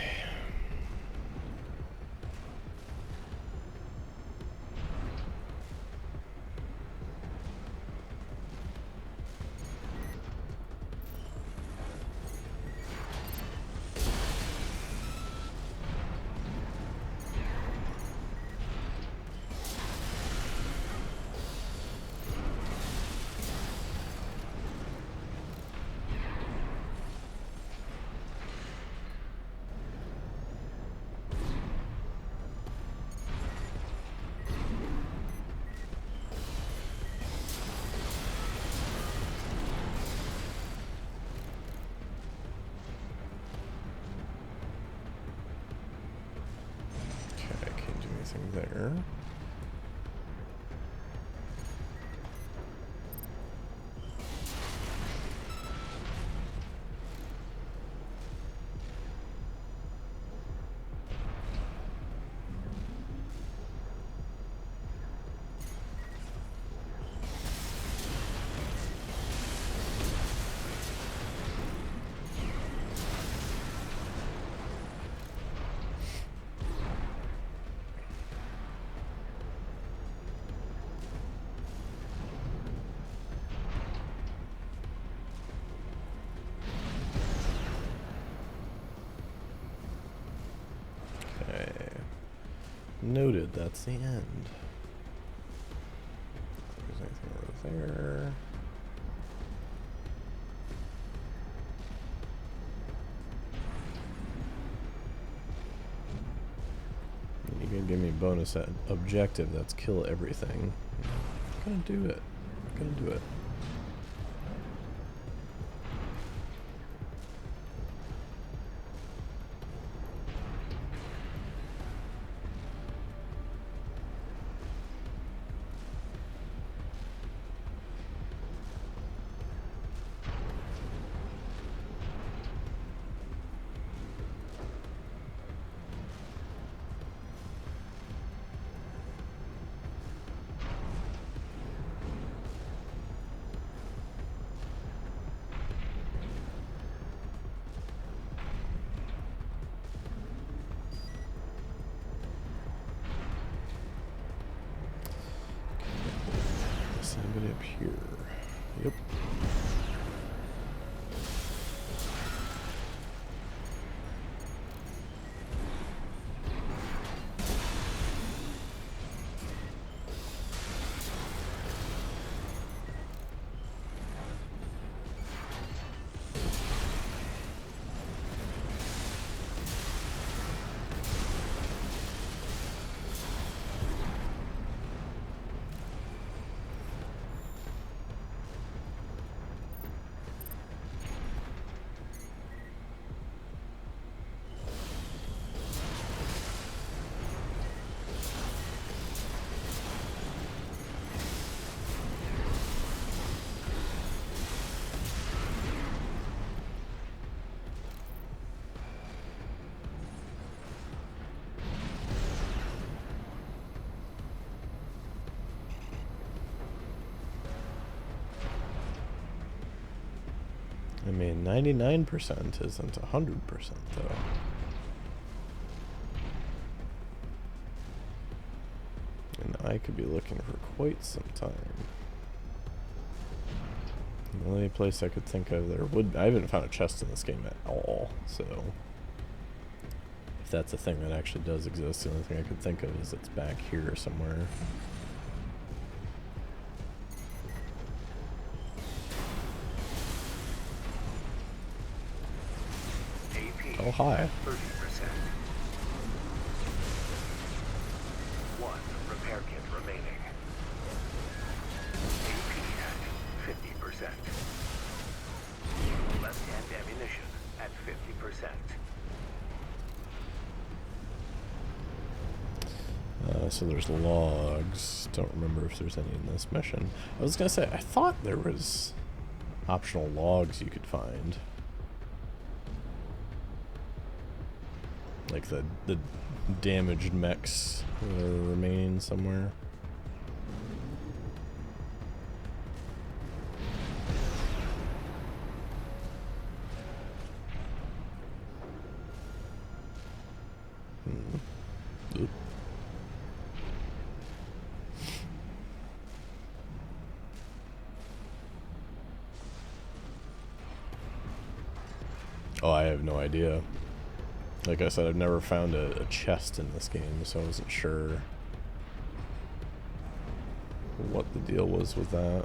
There. Noted, that's the end. If there's anything over there. You can give me a bonus objective, that's kill everything. I'm gonna do it. I'm gonna do it. Anybody up here? Yep. I mean, 99% isn't 100% though. And I could be looking for quite some time. The only place I could think of I haven't found a chest in this game at all, so if that's a thing that actually does exist, the only thing I could think of is it's back here somewhere. AP. Oh, hi. 30%. 1 repair kit remaining. AP at 50%. Left-hand ammunition at 50%. So there's logs. Don't remember if there's any in this mission. I was gonna say, I thought there was optional logs you could find. Like the damaged mechs that are remaining somewhere. Oop. Oh, I have no idea. Like I said, I've never found a chest in this game, so I wasn't sure what the deal was with that.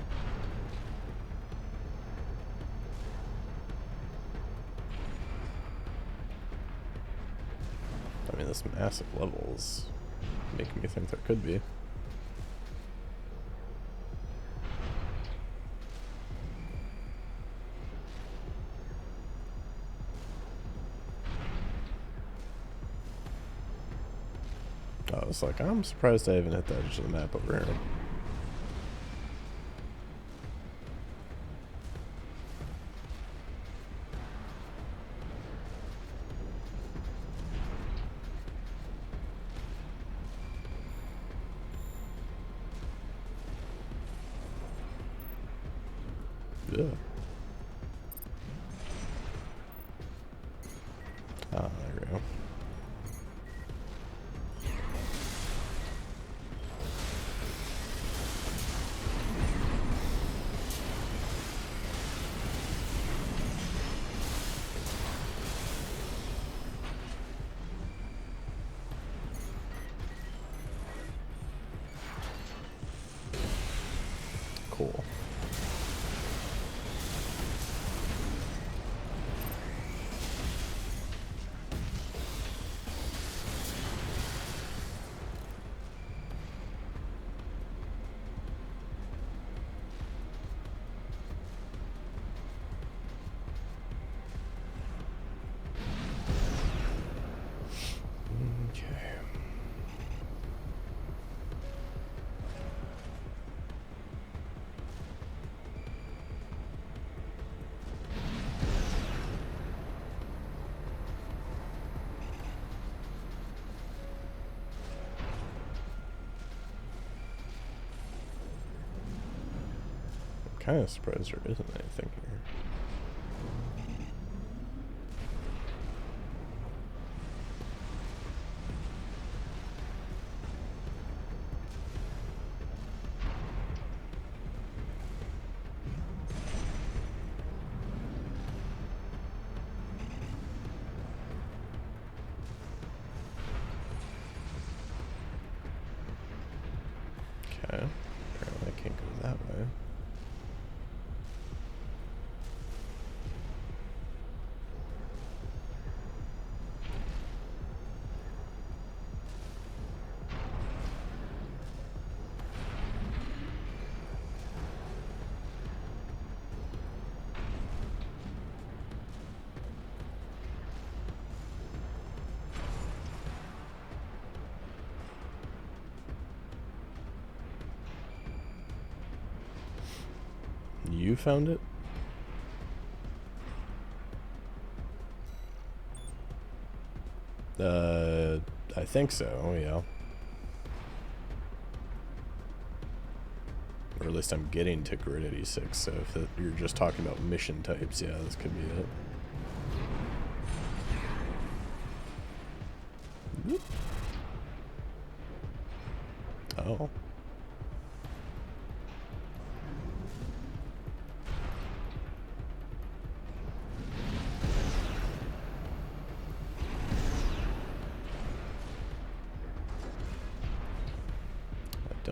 I mean, this massive level is making me think there could be. I was like, I'm surprised I haven't hit that edge of the map over here. Yeah. Ah, there we go. Cool. Okay. I'm kind of surprised there isn't anything here. Okay, apparently I can't go that way. You found it? I think so, yeah. Or at least I'm getting to Grid 86, so if you're just talking about mission types, yeah, this could be it. Whoop. Oh.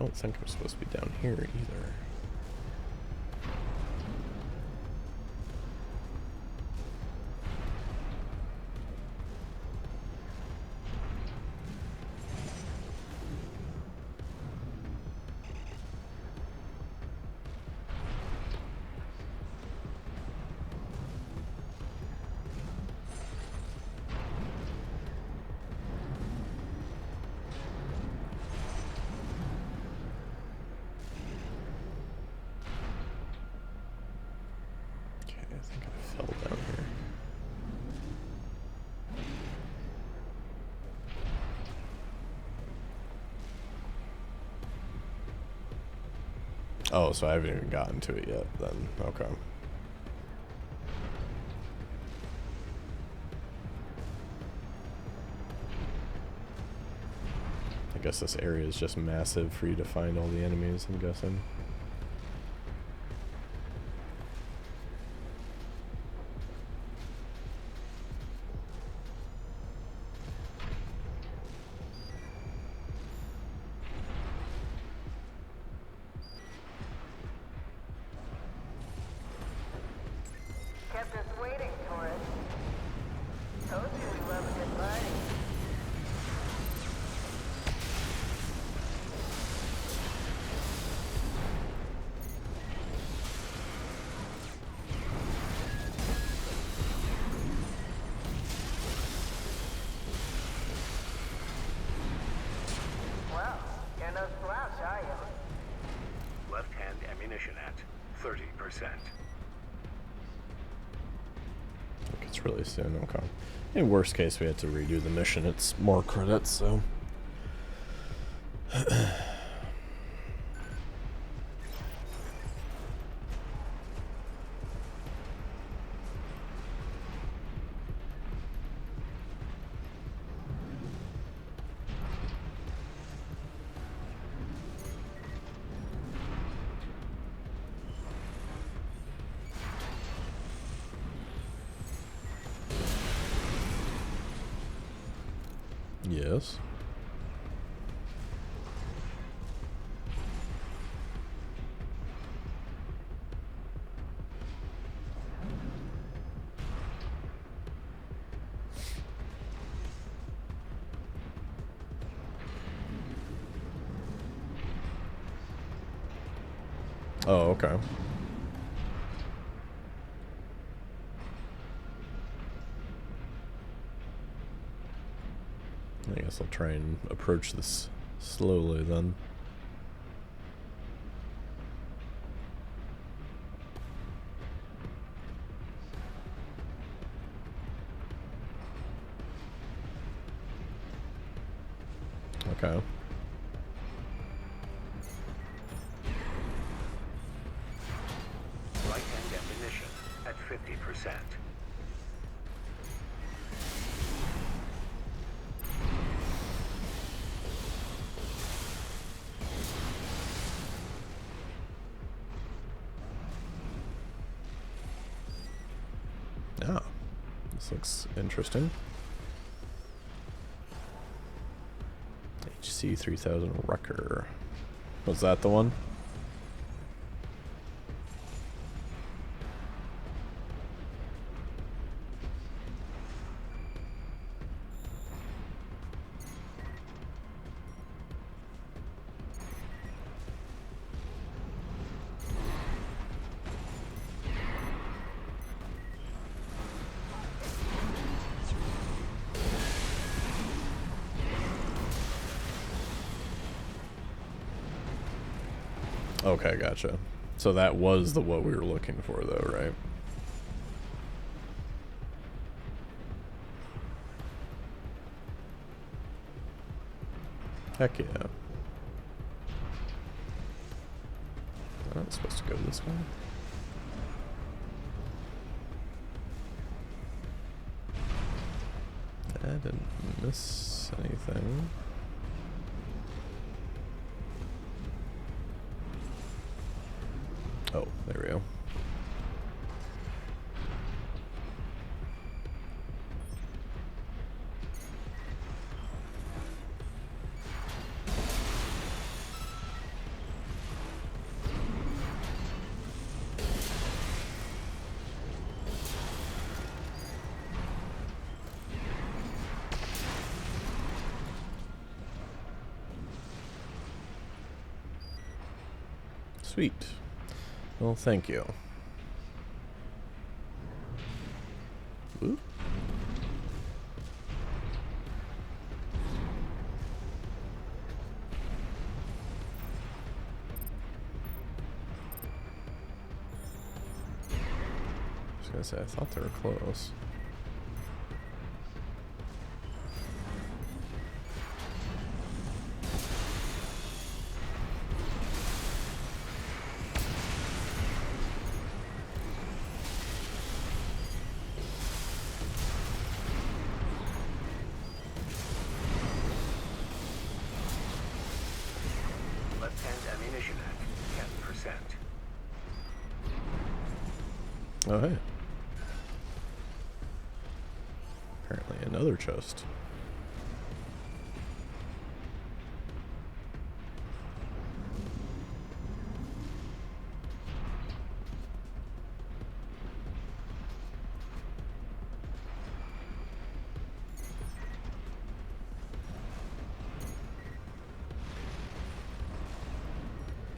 don't think I'm supposed to be down here either. I think I fell down here. Oh, so I haven't even gotten to it yet then. Okay. I guess this area is just massive for you to find all the enemies, I'm guessing. Kept us waiting, Taurus. Told you we love a good party. Well, you're no slouch, are you? Left-hand ammunition at 30%. It's really soon. Okay. In worst case, we had to redo the mission. It's more credits, so. Yes. Oh, okay. I guess I'll try and approach this slowly then. Okay. Right-hand ammunition at 50%. Ah, this looks interesting. HC 3000 Wrecker. Was that the one? Okay, gotcha. So that was the what we were looking for though, right? Heck yeah. I'm not supposed to go this way. I didn't miss anything. Oh, there we go. Sweet. Well, thank you. Ooh. I was gonna say, I thought they were close. Oh, hey. Apparently another chest.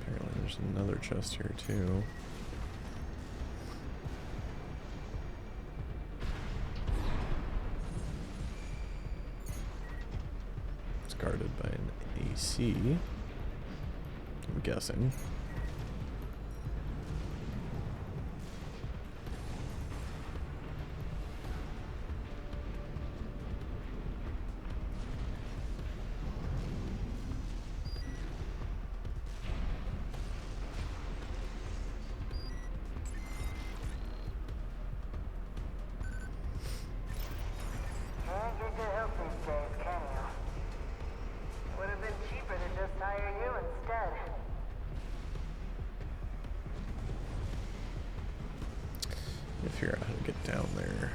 Apparently there's another chest here too. Guarded by an AC, I'm guessing. Can't get your help these days, can you? Would have been cheaper to just hire you instead. Gotta figure out how to get down there.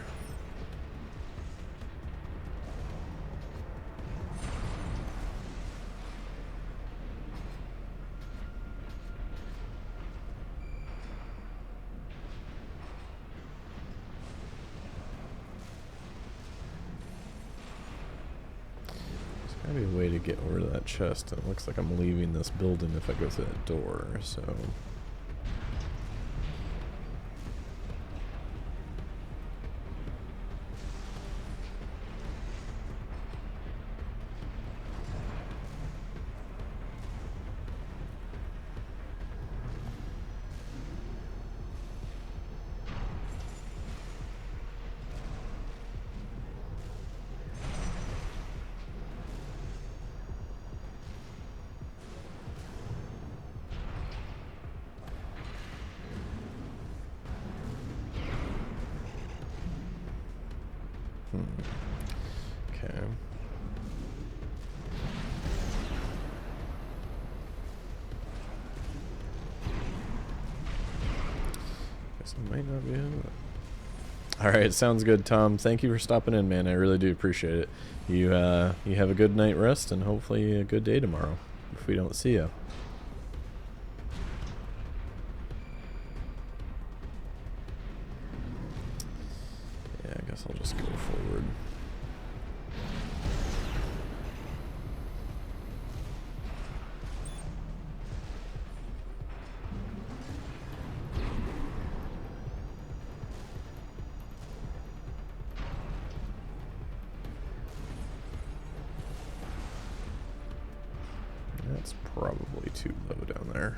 There's gotta be a way to get over to that chest. It looks like I'm leaving this building if I go through that door, so. Okay. Guess I might not be able to. Alright, sounds good, Tom. Thank you for stopping in, man. I really do appreciate it. You have a good night rest and hopefully a good day tomorrow if we don't see you. Yeah, I guess I'll just go forward. That's probably too low down there.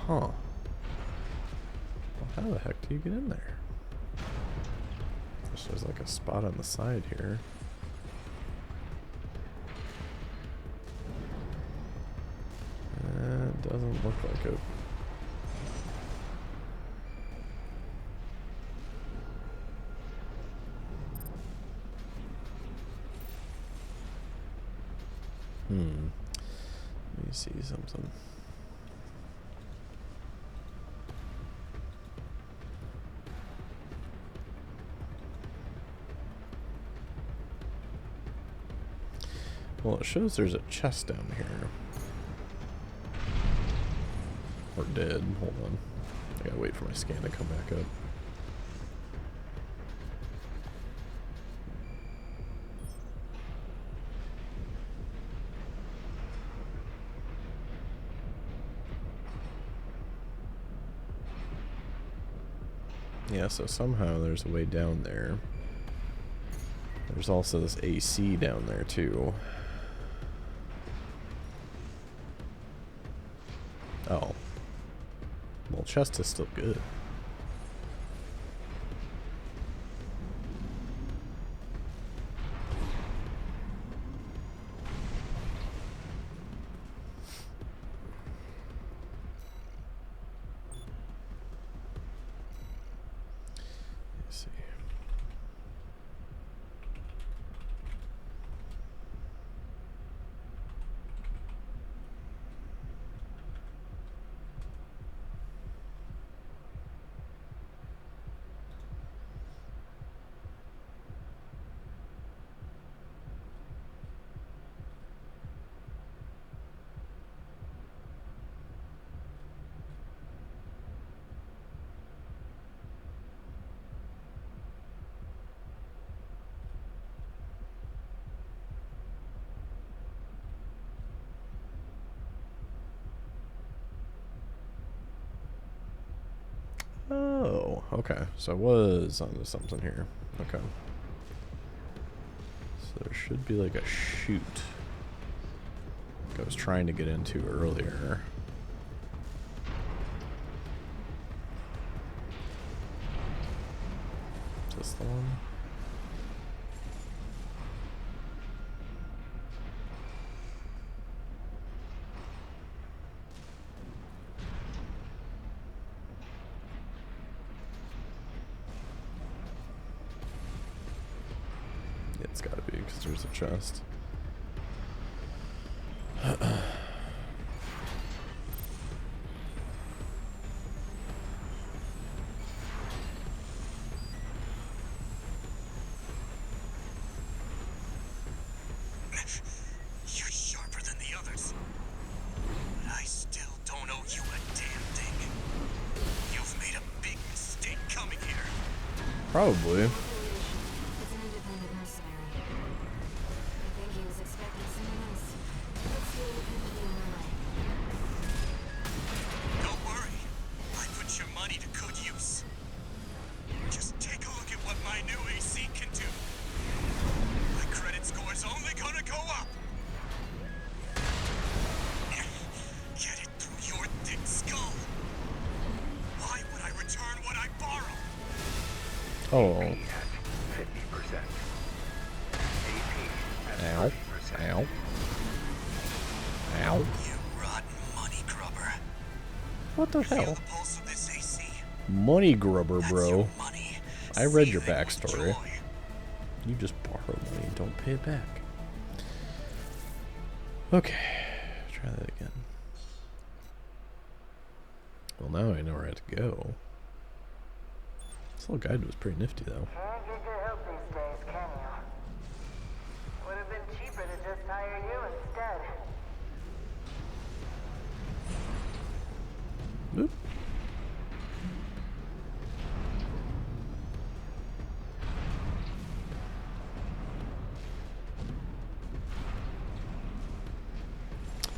Huh. Well, how the heck do you get in there? There's like a spot on the side here. Doesn't look like it. Let me see something. Well, it shows there's a chest down here. Or did. Hold on. I gotta wait for my scan to come back up. Yeah, so somehow there's a way down there. There's also this AC down there too. Oh. Well, chest is still good. Let's see. Oh, okay. So I was onto something here. Okay. So there should be like a chute I was trying to get into earlier. Is this the one? It's gotta be, because there's a chest. You're sharper than the others. But I still don't owe you a damn thing. You've made a big mistake coming here. Probably. Oh. 50%. Ow. Ow. Ow. You rotten money grubber. What the hell? The pulse of this AC. Money grubber, bro. Money. I read your backstory. You just borrow money and don't pay it back. Okay. Try that again. Well, now I know where I have to go. This little guide was pretty nifty, though. Can't get good help these days, can you? Would have been cheaper to just hire you instead. Oop.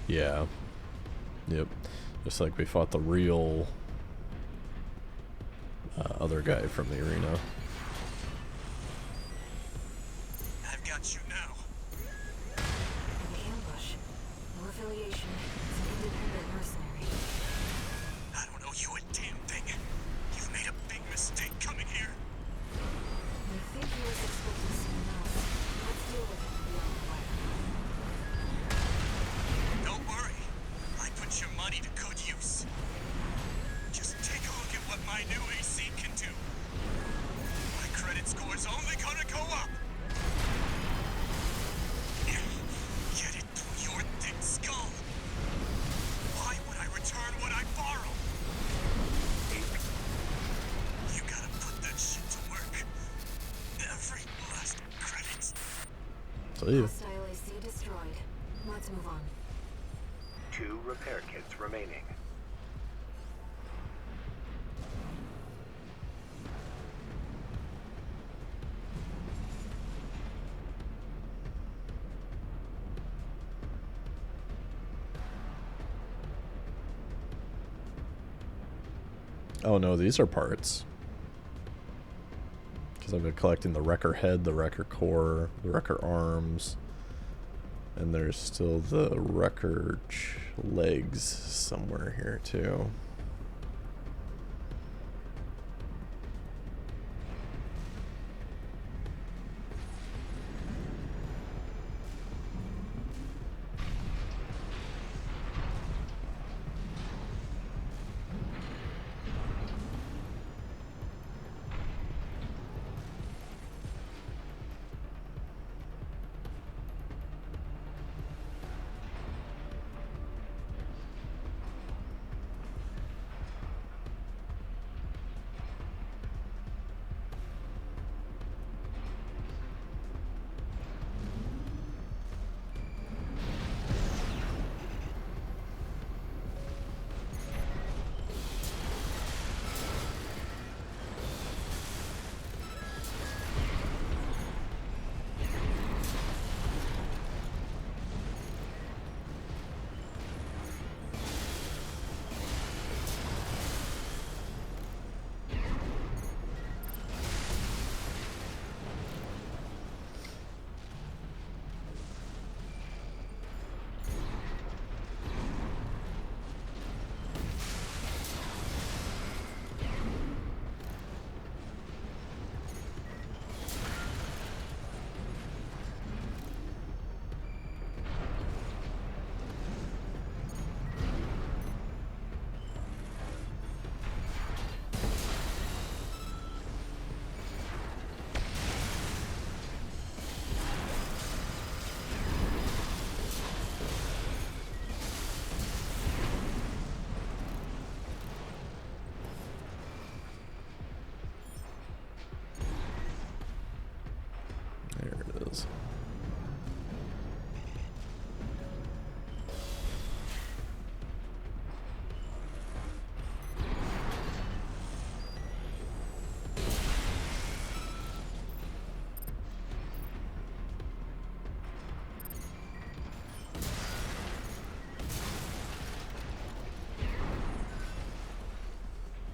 Yeah. Yep. Just like we fought the real other guy from the arena. I've got you now. The ambush. No affiliation. It's an independent mercenary. I don't owe you a damn thing. You've made a big mistake coming here. I think he was expecting someone else. Let's deal with him beyond the wire. Don't worry. I put your money to good use. Just take a look at what my new AC can do. My credit score's only gonna go up. Get it through your thick skull. Why would I return what I borrow? You gotta put that shit to work. Every last credit. See you. Hostile AC destroyed. Let's move on. 2 repair kits remaining. Oh no, these are parts. Because I've been collecting the wrecker head, the wrecker core, the wrecker arms. And there's still the wrecker legs somewhere here too.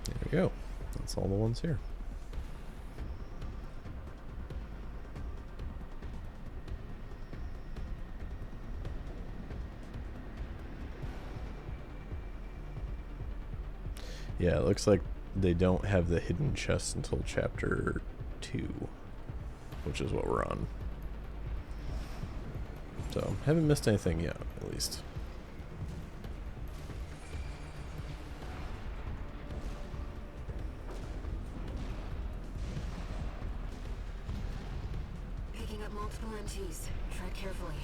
There we go. That's all the ones here. Yeah, it looks like they don't have the hidden chest until chapter 2, which is what we're on. So, haven't missed anything yet, at least. Picking up multiple MTs. Tread carefully.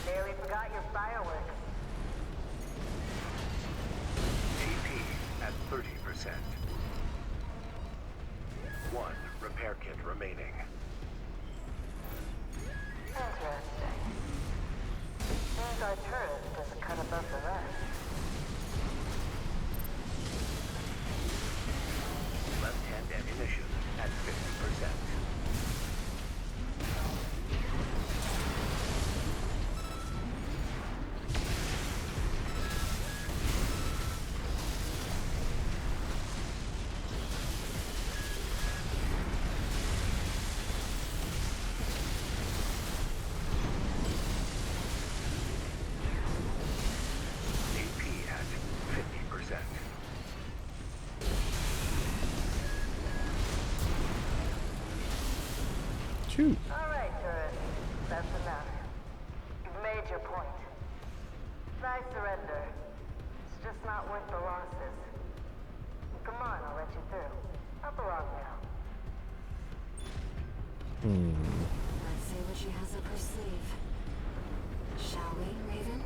Barely forgot your fireworks. AP at 30%. 1 repair kit remaining. Interesting. Seems our turret doesn't cut above the rest. Left-hand ammunition at 50%. Shoot. All right, tourist. That's enough. You've made your point. I surrender. It's just not worth the losses. Come on, I'll let you through. Up along now. Let's see what she has up her sleeve. Shall we, Raven?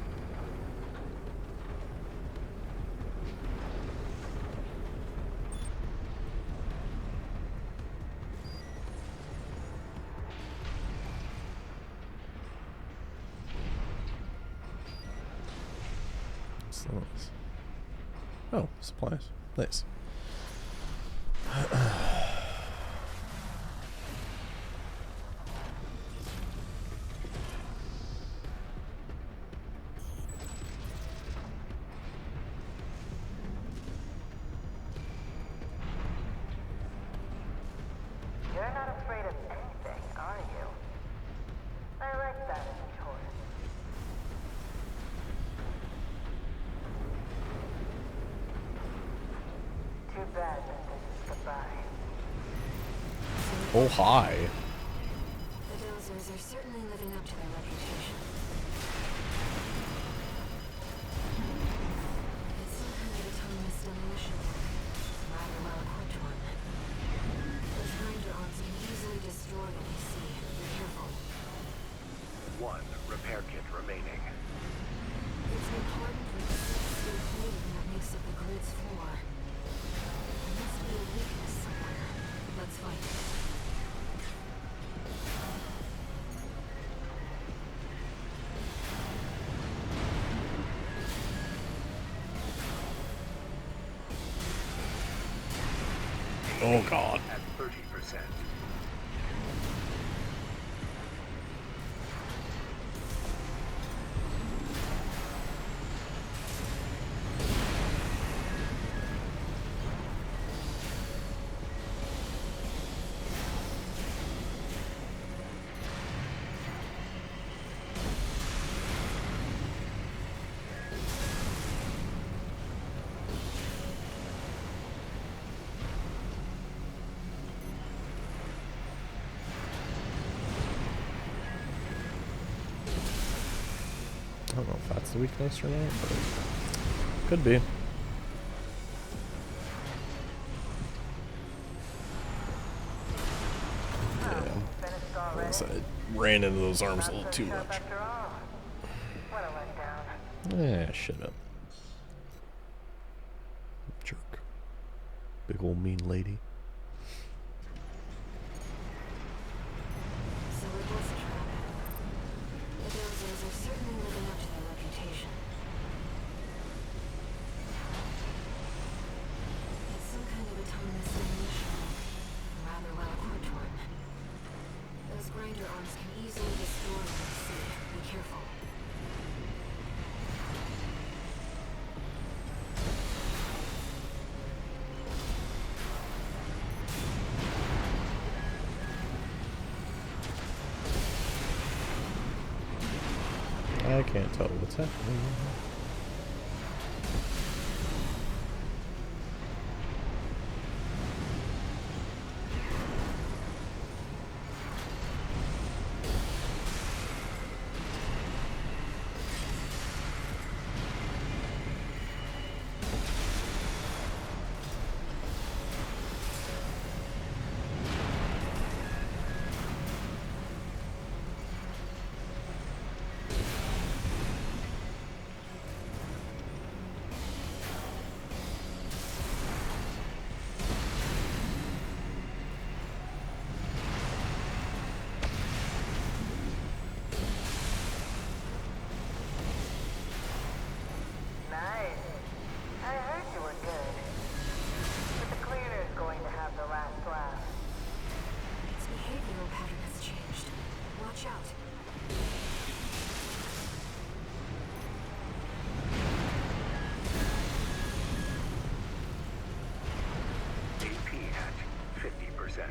Nice. Oh, supplies. Nice. You're not afraid of anything, are you? I like that in a tourist. Too bad that this is goodbye. Oh, hi. The Dozers are certainly living up to their reputation. It's some kind of autonomous demolition work. Rather well equipped one. Those grinder-ons can easily destroy what they see. Be careful. 1 repair kit remaining. It's an important resistant plating that makes up the grid's floor. There must be a weakness somewhere. Let's find it. Oh, God. At 30%. I don't know if that's the weakness or not, but could be. Yeah. Unless I ran into those arms a little too much. After all, what a letdown. Yeah, shut up. Jerk. Big old mean lady. So it was a trap. The Dozers are certainly living up to their reputation. It's some kind of autonomous demolition. A rather well equipped one. Those grinder arms can easily destroy what they see. Be careful. I can't tell what's happening. Nice. I heard you were good. But the cleaner's going to have the last laugh. Its behavioral pattern has changed. Watch out. AP at 50%.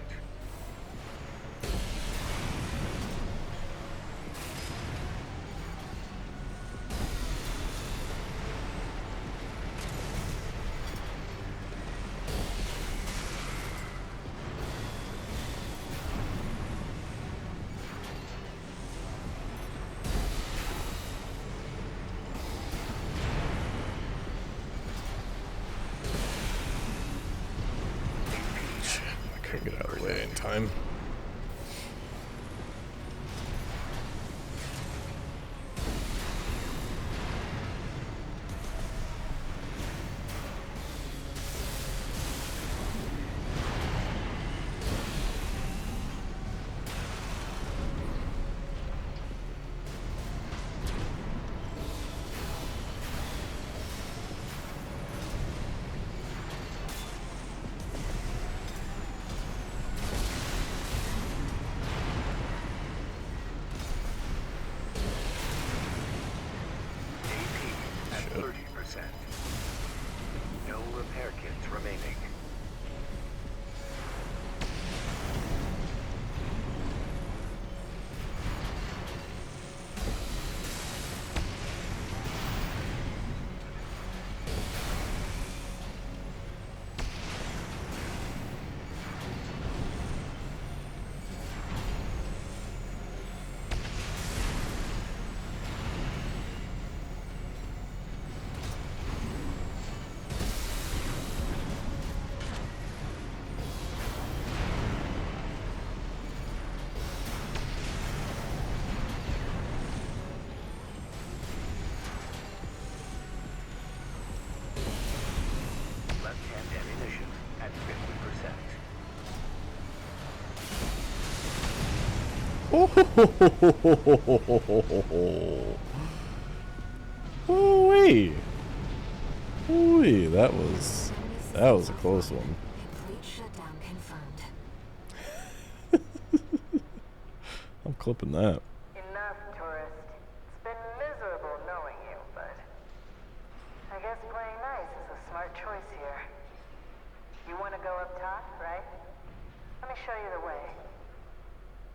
Couldn't get out of the way in time. No repair kits remaining. Ooh-wee. Ooh-wee, that was a close one. Complete shutdown confirmed. I'm clipping that. Enough, tourist. It's been miserable knowing you, but I guess playing nice is a smart choice here. You want to go up top, right? Let me show you the way.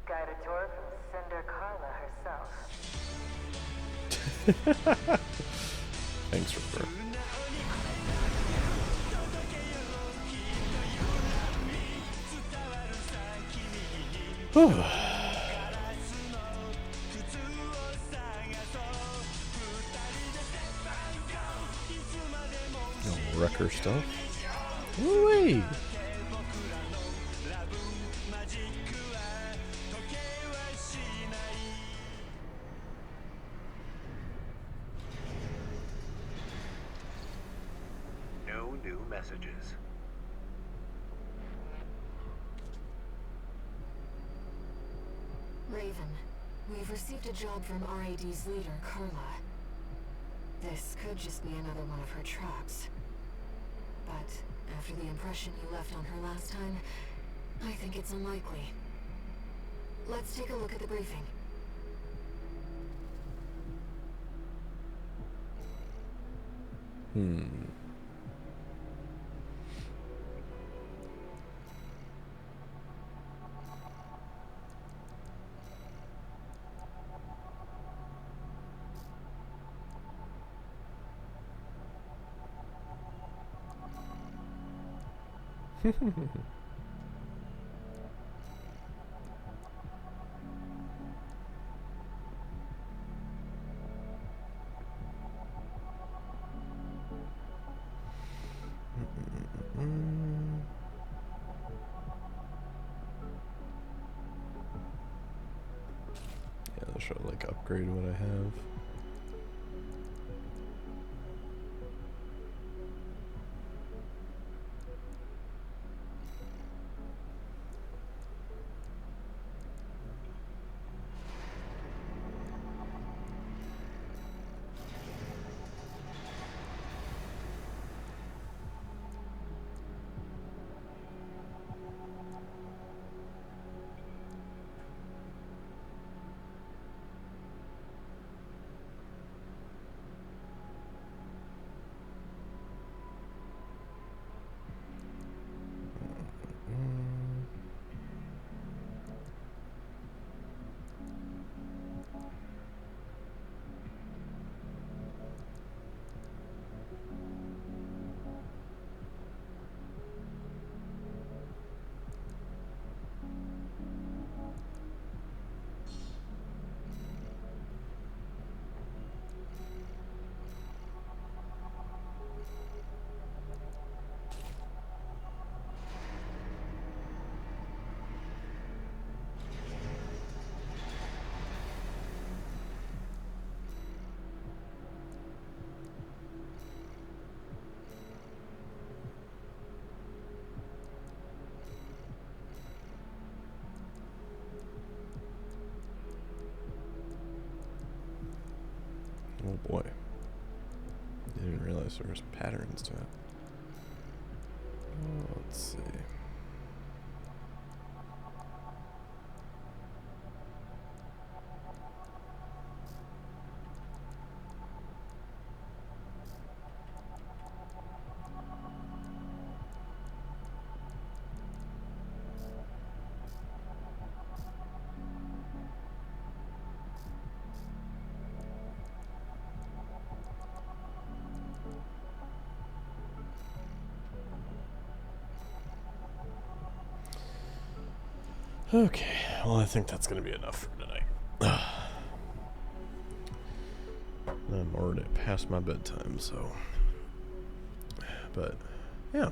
Guided tour from Cinder Carla herself. Thanks, Ripper. No wrecker stuff. Woo-wee. No new messages. Raven, we've received a job from RAD's leader, Carla. This could just be another one of her traps. But after the impression you left on her last time, I think it's unlikely. Let's take a look at the briefing. Yeah, they'll show like upgrade what I have. Oh boy. Didn't realize there was patterns to it. Oh, let's see. Okay, well, I think that's going to be enough for tonight. I'm already past my bedtime, so. But, yeah.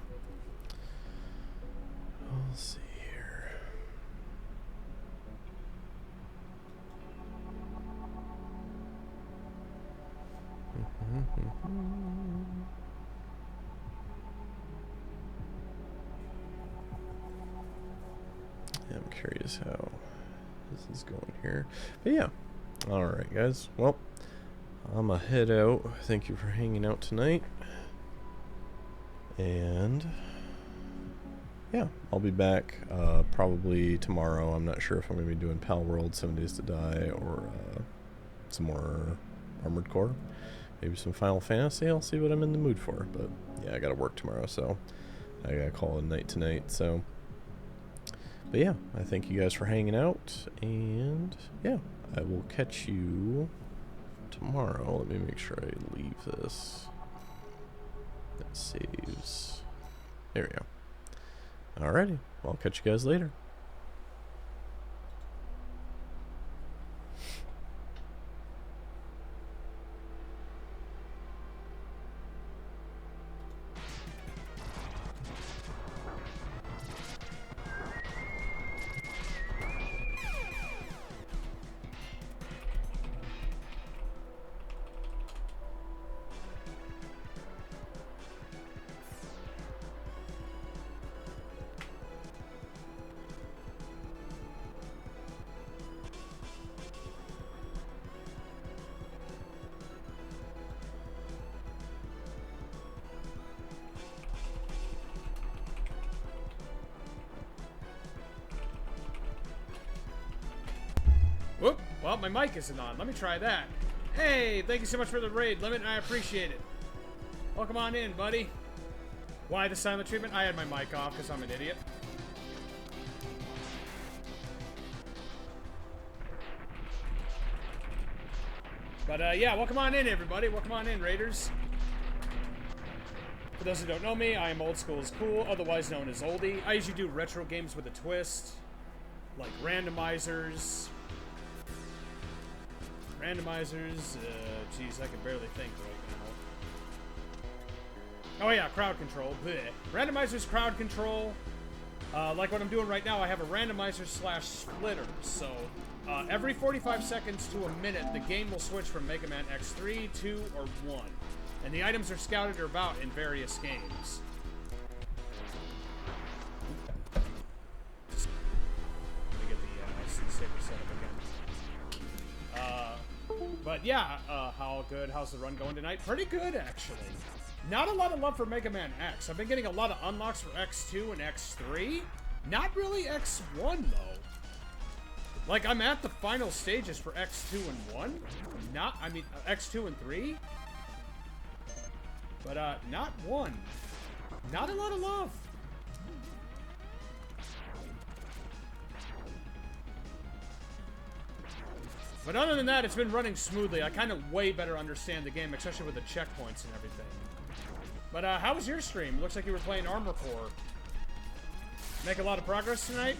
We'll see here. I'm curious how this is going here. But yeah. Alright, guys. Well, I'm gonna head out. Thank you for hanging out tonight. And yeah, I'll be back probably tomorrow. I'm not sure if I'm gonna be doing Pal World 7 Days to Die or some more Armored Core. Maybe some Final Fantasy. I'll see what I'm in the mood for. But yeah, I gotta work tomorrow, so I gotta call it a night tonight. So. But yeah, I thank you guys for hanging out, and yeah, I will catch you tomorrow. Let me make sure I leave this. That saves. There we go. Alrighty, I'll catch you guys later. Whoop! Well, my mic isn't on. Let me try that. Hey, thank you so much for the raid, Limit. I appreciate it. Welcome on in, buddy. Why the silent treatment? I had my mic off because I'm an idiot. But yeah, welcome on in, everybody. Welcome on in, Raiders. For those who don't know me, I am Old School is Cool, otherwise known as Oldie. I usually do retro games with a twist, like randomizers. Geez, I can barely think right now. Oh yeah, crowd control. Blech. Randomizers, crowd control. Like what I'm doing right now, I have a randomizer / splitter. So every 45 seconds to a minute, the game will switch from Mega Man X3, 2, or 1. And the items are scouted about in various games. Let me get the IC saver set up again. But yeah, how's the run going tonight? Pretty good, actually. Not a lot of love for Mega Man X. I've been getting a lot of unlocks for X2 and X3. Not really X1, though. Like, I'm at the final stages for X2 and 1. X2 and 3. But, not 1. Not a lot of love. But other than that, it's been running smoothly. I kind of way better understand the game, especially with the checkpoints and everything. But how was your stream? Looks like you were playing Armor Core. Make a lot of progress tonight?